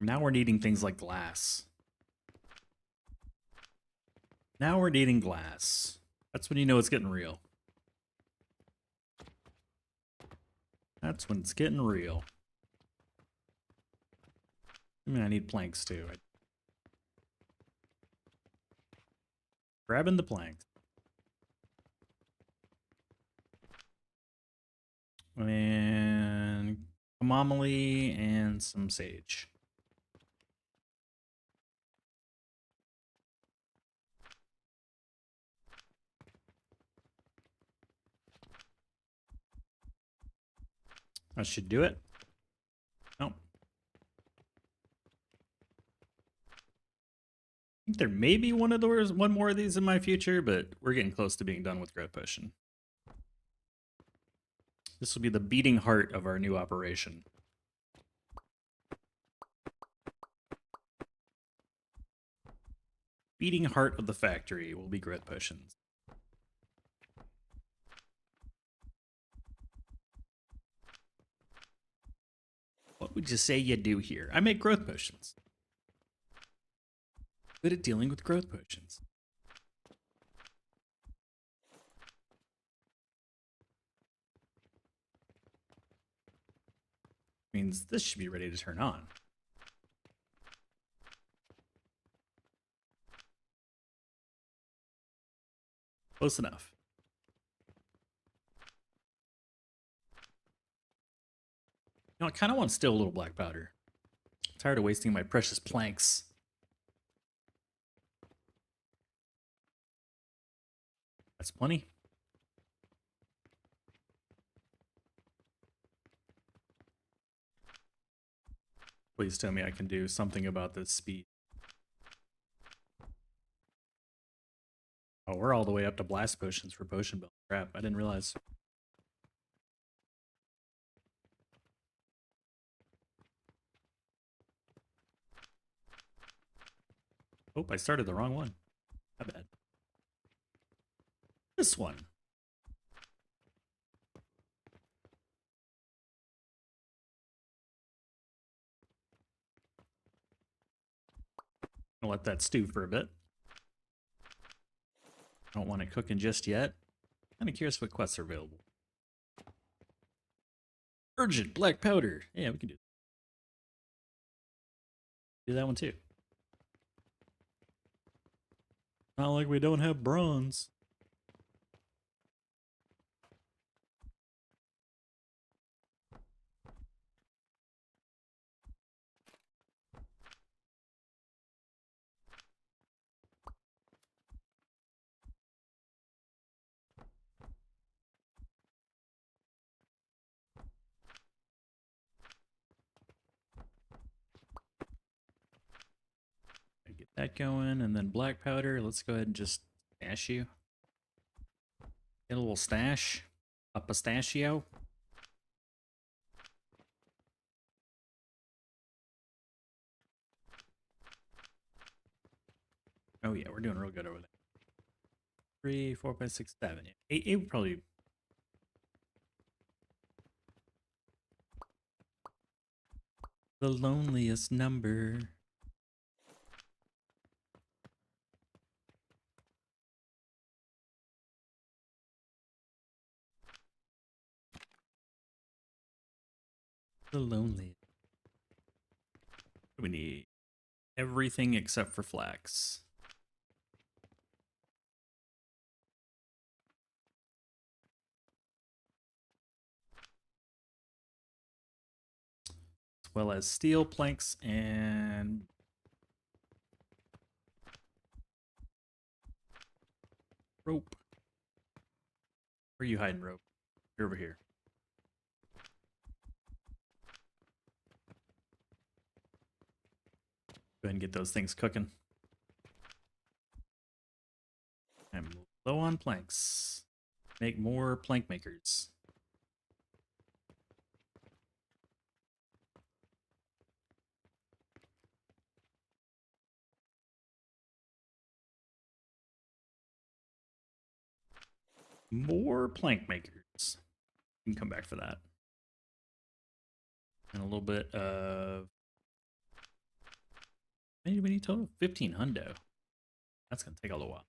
Now we're needing things like glass. Now we're needing glass. That's when you know it's getting real. That's when it's getting real. I mean, I need planks too. Grabbing the planks. And chamomile and some sage. That should do it. No. I think there may be one more of these in my future, but we're getting close to being done with growth potion. This will be the beating heart of our new operation. Beating heart of the factory will be growth potions. What would you say you do here? I make growth potions. Good at dealing with growth potions. Means this should be ready to turn on. Close enough. You know, I kind of want still a little black powder. I'm tired of wasting my precious planks. That's plenty. Please tell me I can do something about this speed. Oh, we're all the way up to blast potions for potion build. Crap, I didn't realize. Oh, I started the wrong one. My bad. This one. I'll let that stew for a bit. Don't want it cooking just yet. Kind of curious what quests are available. Urgent black powder. Yeah, we can do that one too. Not like we don't have bronze. Get that going, and then black powder. Let's go ahead and just stash you. Get a little stash. A pistachio. Oh yeah, we're doing real good over there. 3, 4, 5, 6, 7. 8 would probably. The loneliest number. The loneliest. We need everything except for flax. As well as steel planks and rope. Where are you hiding, rope? You're over here. Go ahead and get those things cooking. I'm low on planks. Make more plank makers. More plank makers. You can come back for that. And a little bit of... Maybe total? 15 hundo. That's going to take a little while.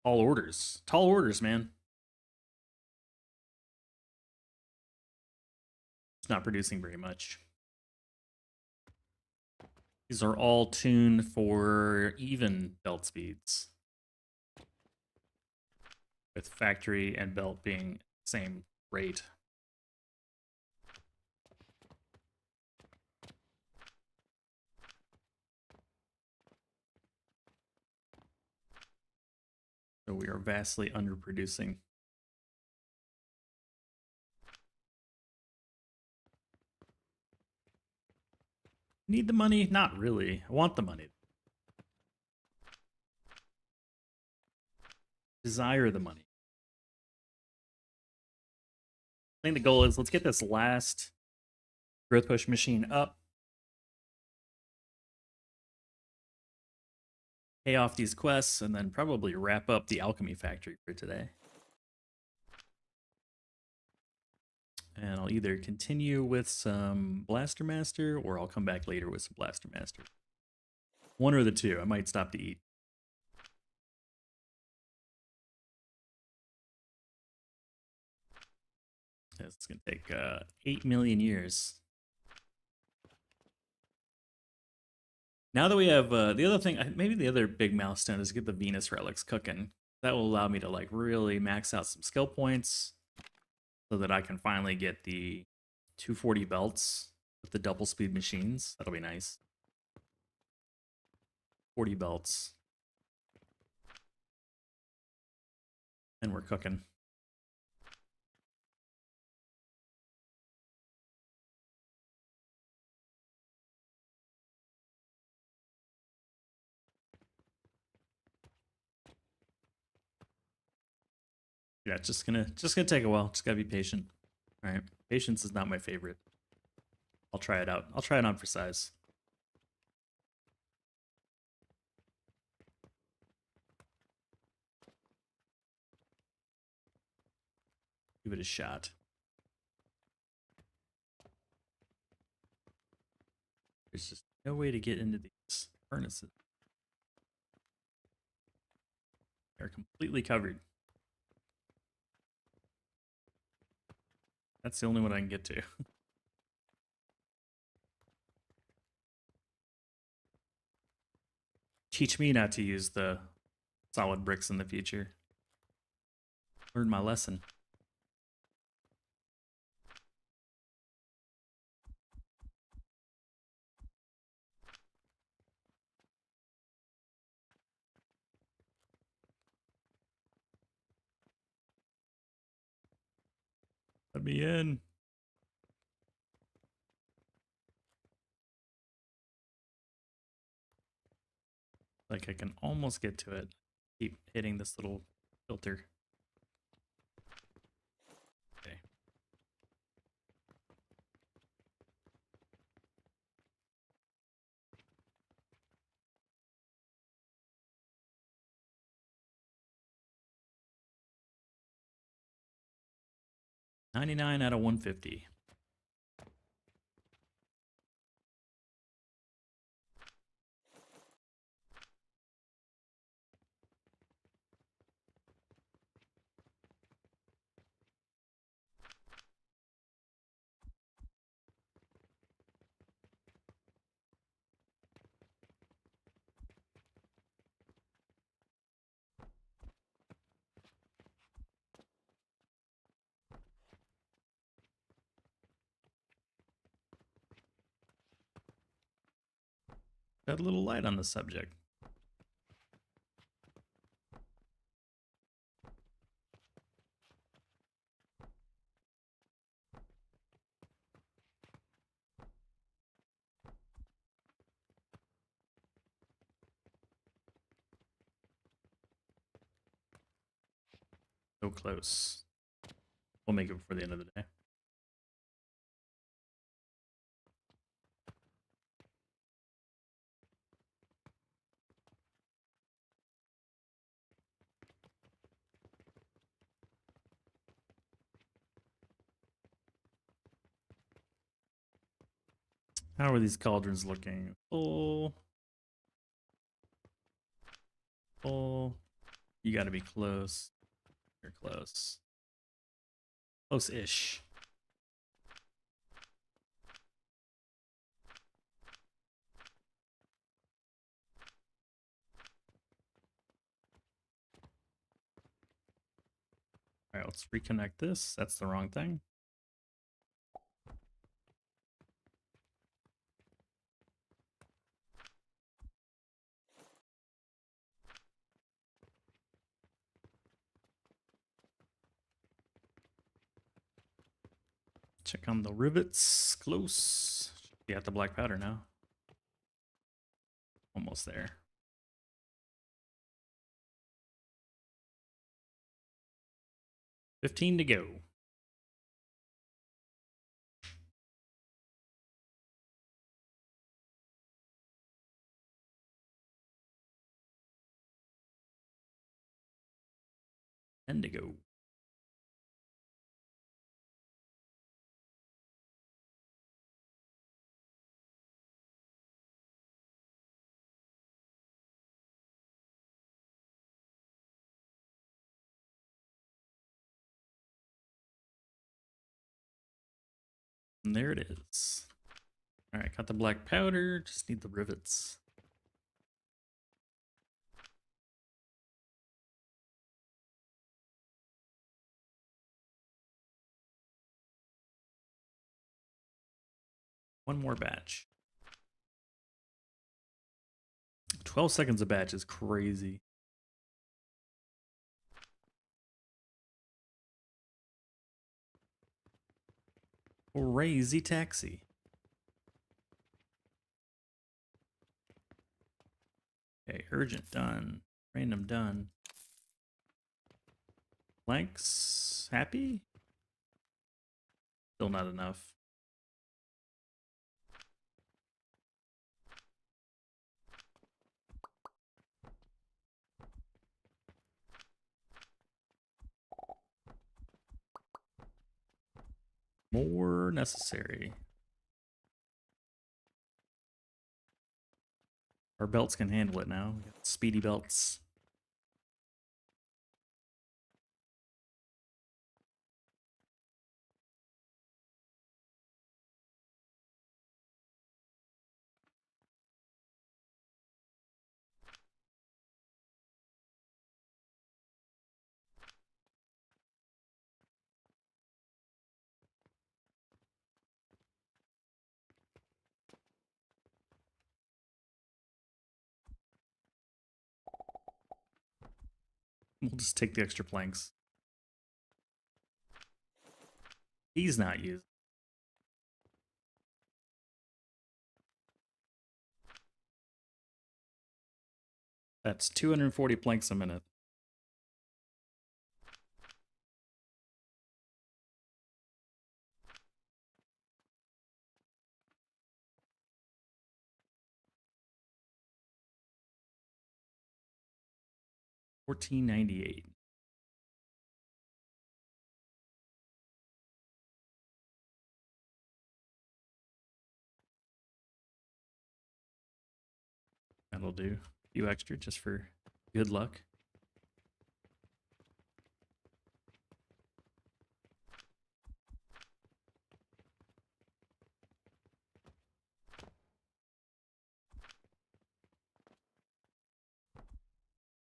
Tall orders. Tall orders, man. It's not producing very much. These are all tuned for even belt speeds, with factory and belt being same rate. So we are vastly underproducing. Need the money? Not really. I want the money. Desire the money. I think the goal is let's get this last growth push machine up. Pay off these quests and then probably wrap up the alchemy factory for today. And I'll either continue with some Blaster Master or I'll come back later with some Blaster Master. One or the two. I might stop to eat. It's going to take 8 million years. Now that we have the other thing, maybe the other big milestone is get the Venus relics cooking. That will allow me to like really max out some skill points so that I can finally get the 240 belts with the double speed machines. That'll be nice. 40 belts. And we're cooking. Yeah, it's just gonna take a while. Just gotta be patient. All right, patience is not my favorite. I'll try it out. I'll try it on for size. Give it a shot. There's just no way to get into these furnaces. They're completely covered. That's the only one I can get to. Teach me not to use the solid bricks in the future. Learn my lesson. Let me in. Like I can almost get to it. Keep hitting this little filter. Okay. $99 out of $150. Got a little light on the subject. So close. We'll make it before the end of the day. How are these cauldrons looking? Full. Full. You gotta be close. You're close. Close-ish. All right, let's reconnect this. That's the wrong thing. Check on the rivets. Close. Should be at the black powder now. Almost there. $15 to go. $10 to go. And there it is. All right, got the black powder. Just need the rivets. One more batch. 12 seconds a batch is crazy. Crazy taxi. Okay, urgent done. Random done. Blanks happy? Still not enough. More necessary. Our belts can handle it now. We got speedy belts. We'll just take the extra planks. He's not using. That's 240 planks a minute. $14.98. That'll do. A few extra just for good luck.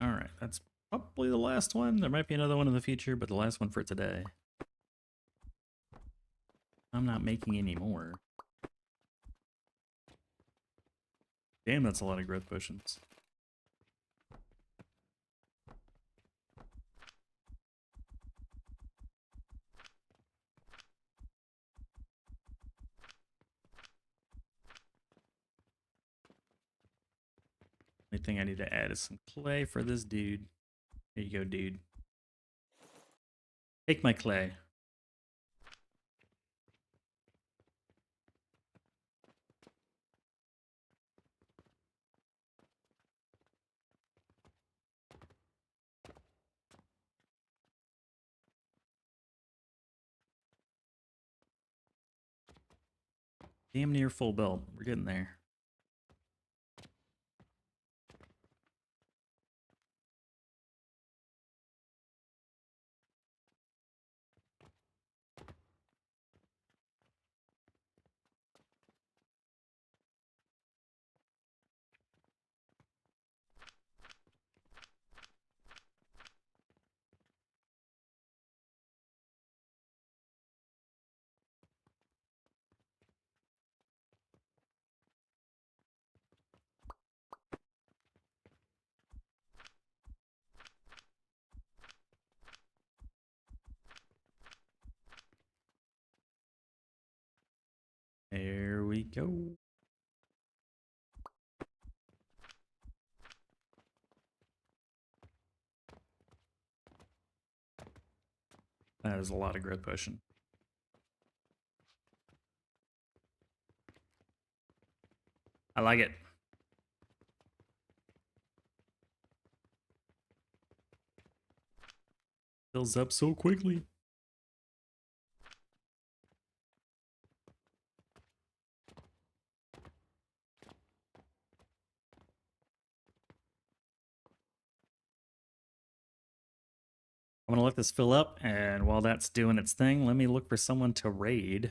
All right, that's probably the last one. There might be another one in the future, but the last one for today. I'm not making any more. Damn, that's a lot of growth potions. Only thing I need to add is some clay for this dude. Here you go, dude. Take my clay. Damn near full build. We're getting there. There we go. That is a lot of grid pushing. I like it. Fills up so quickly. I'm gonna let this fill up, and while that's doing its thing, let me look for someone to raid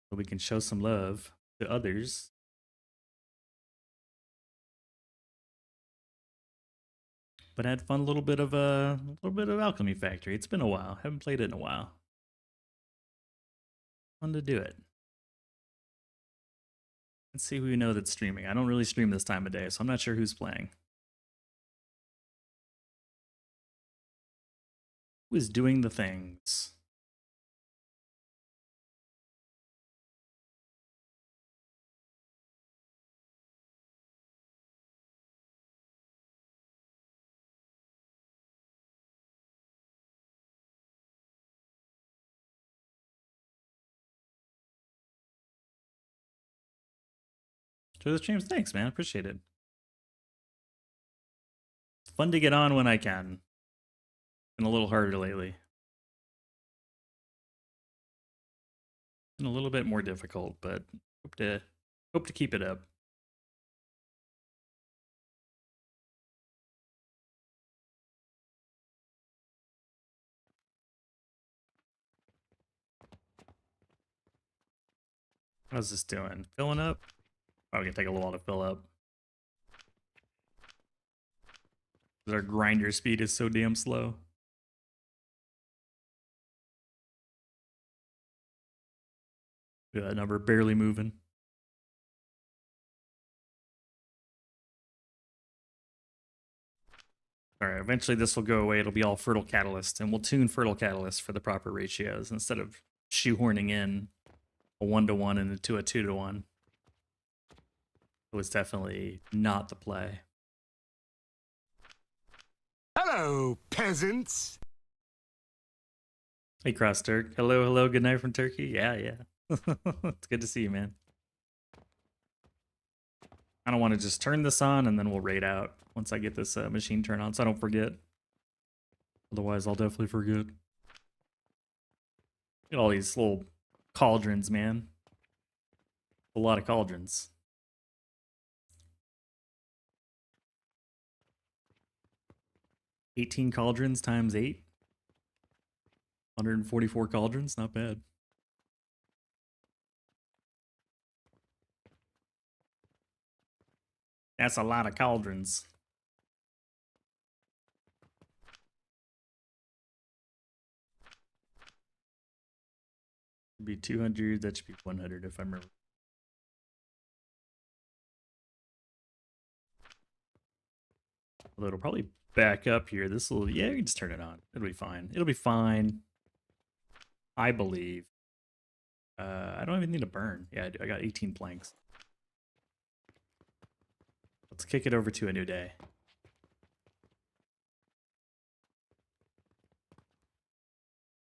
so we can show some love to others. But I had fun, a little bit of Alchemy Factory. It's been a while. Haven't played it in a while. Fun to do it. Let's see who we know that's streaming. I don't really stream this time of day, so I'm not sure who's playing. Who is doing the things? Enjoy the streams. Thanks, man. Appreciate it. It's fun to get on when I can. Been a little harder lately. Been a little bit more difficult, but hope to keep it up. How's this doing? Filling up? Probably gonna take a little while to fill up. Our grinder speed is so damn slow. Look at that number barely moving. All right, eventually this will go away. It'll be all fertile catalyst, and we'll tune fertile catalyst for the proper ratios instead of shoehorning in a 1-to-1 and a 2-to-1. It was definitely not the play. Hello, peasants. Hey, Cross Turk. Hello, hello. Good night from Turkey. Yeah, yeah. It's good to see you, man. I don't want to just turn this on and then we'll raid out once I get this machine turned on so I don't forget. Otherwise, I'll definitely forget. Look at all these little cauldrons, man. A lot of cauldrons. $18 cauldrons times 8. 144 cauldrons, not bad. That's a lot of cauldrons. Should be 200, that should be 100 if I remember. Although it'll probably back up here. This will, yeah, you can just turn it on. It'll be fine. It'll be fine. I believe. I don't even need to burn. Yeah, I do. I got 18 planks. Let's kick it over to a new day.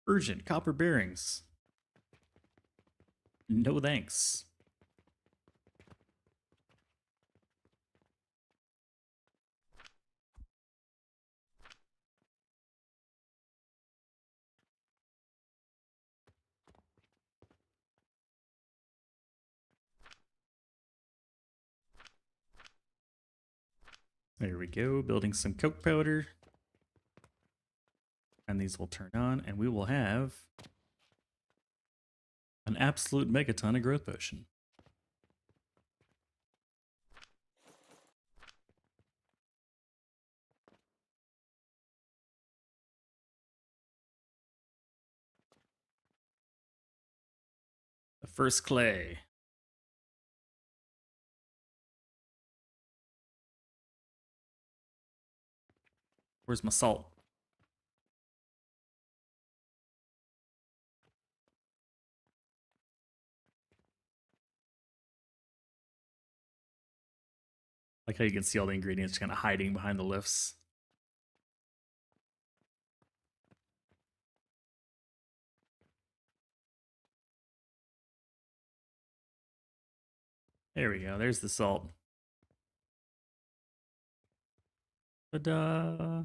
Urgent copper bearings. No thanks. There we go, building some coke powder. And these will turn on, and we will have an absolute megaton of growth potion. The first clay. Where's my salt? Like how you can see all the ingredients kind of hiding behind the lifts. There we go. There's the salt. Ta-da!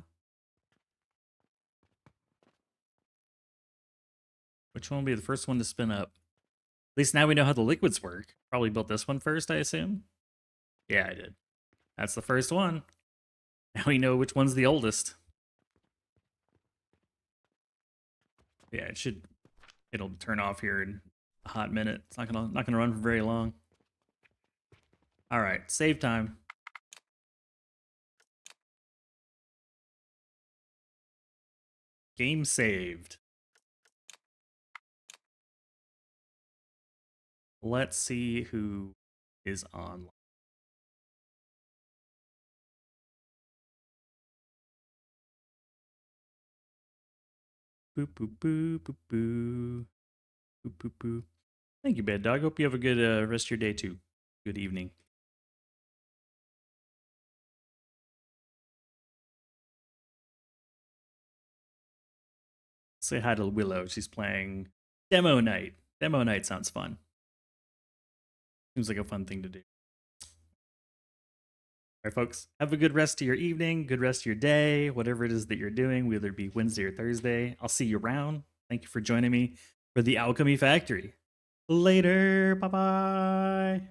Which one will be the first one to spin up? At least now we know how the liquids work. Probably built this one first, I assume. Yeah, I did. That's the first one. Now we know which one's the oldest. Yeah, it'll turn off here in a hot minute. It's not gonna run for very long. All right, save time. Game saved. Let's see who is online. Boop, boop, boop, boop, boop. Boop, boop, boop. Thank you, Bad Dog. Hope you have a good rest of your day, too. Good evening. Say hi to Willow. She's playing Demo Night. Demo Night sounds fun. Seems like a fun thing to do. All right, folks. Have a good rest of your evening, good rest of your day, whatever it is that you're doing, whether it be Wednesday or Thursday. I'll see you around. Thank you for joining me for the Alchemy Factory. Later. Bye-bye.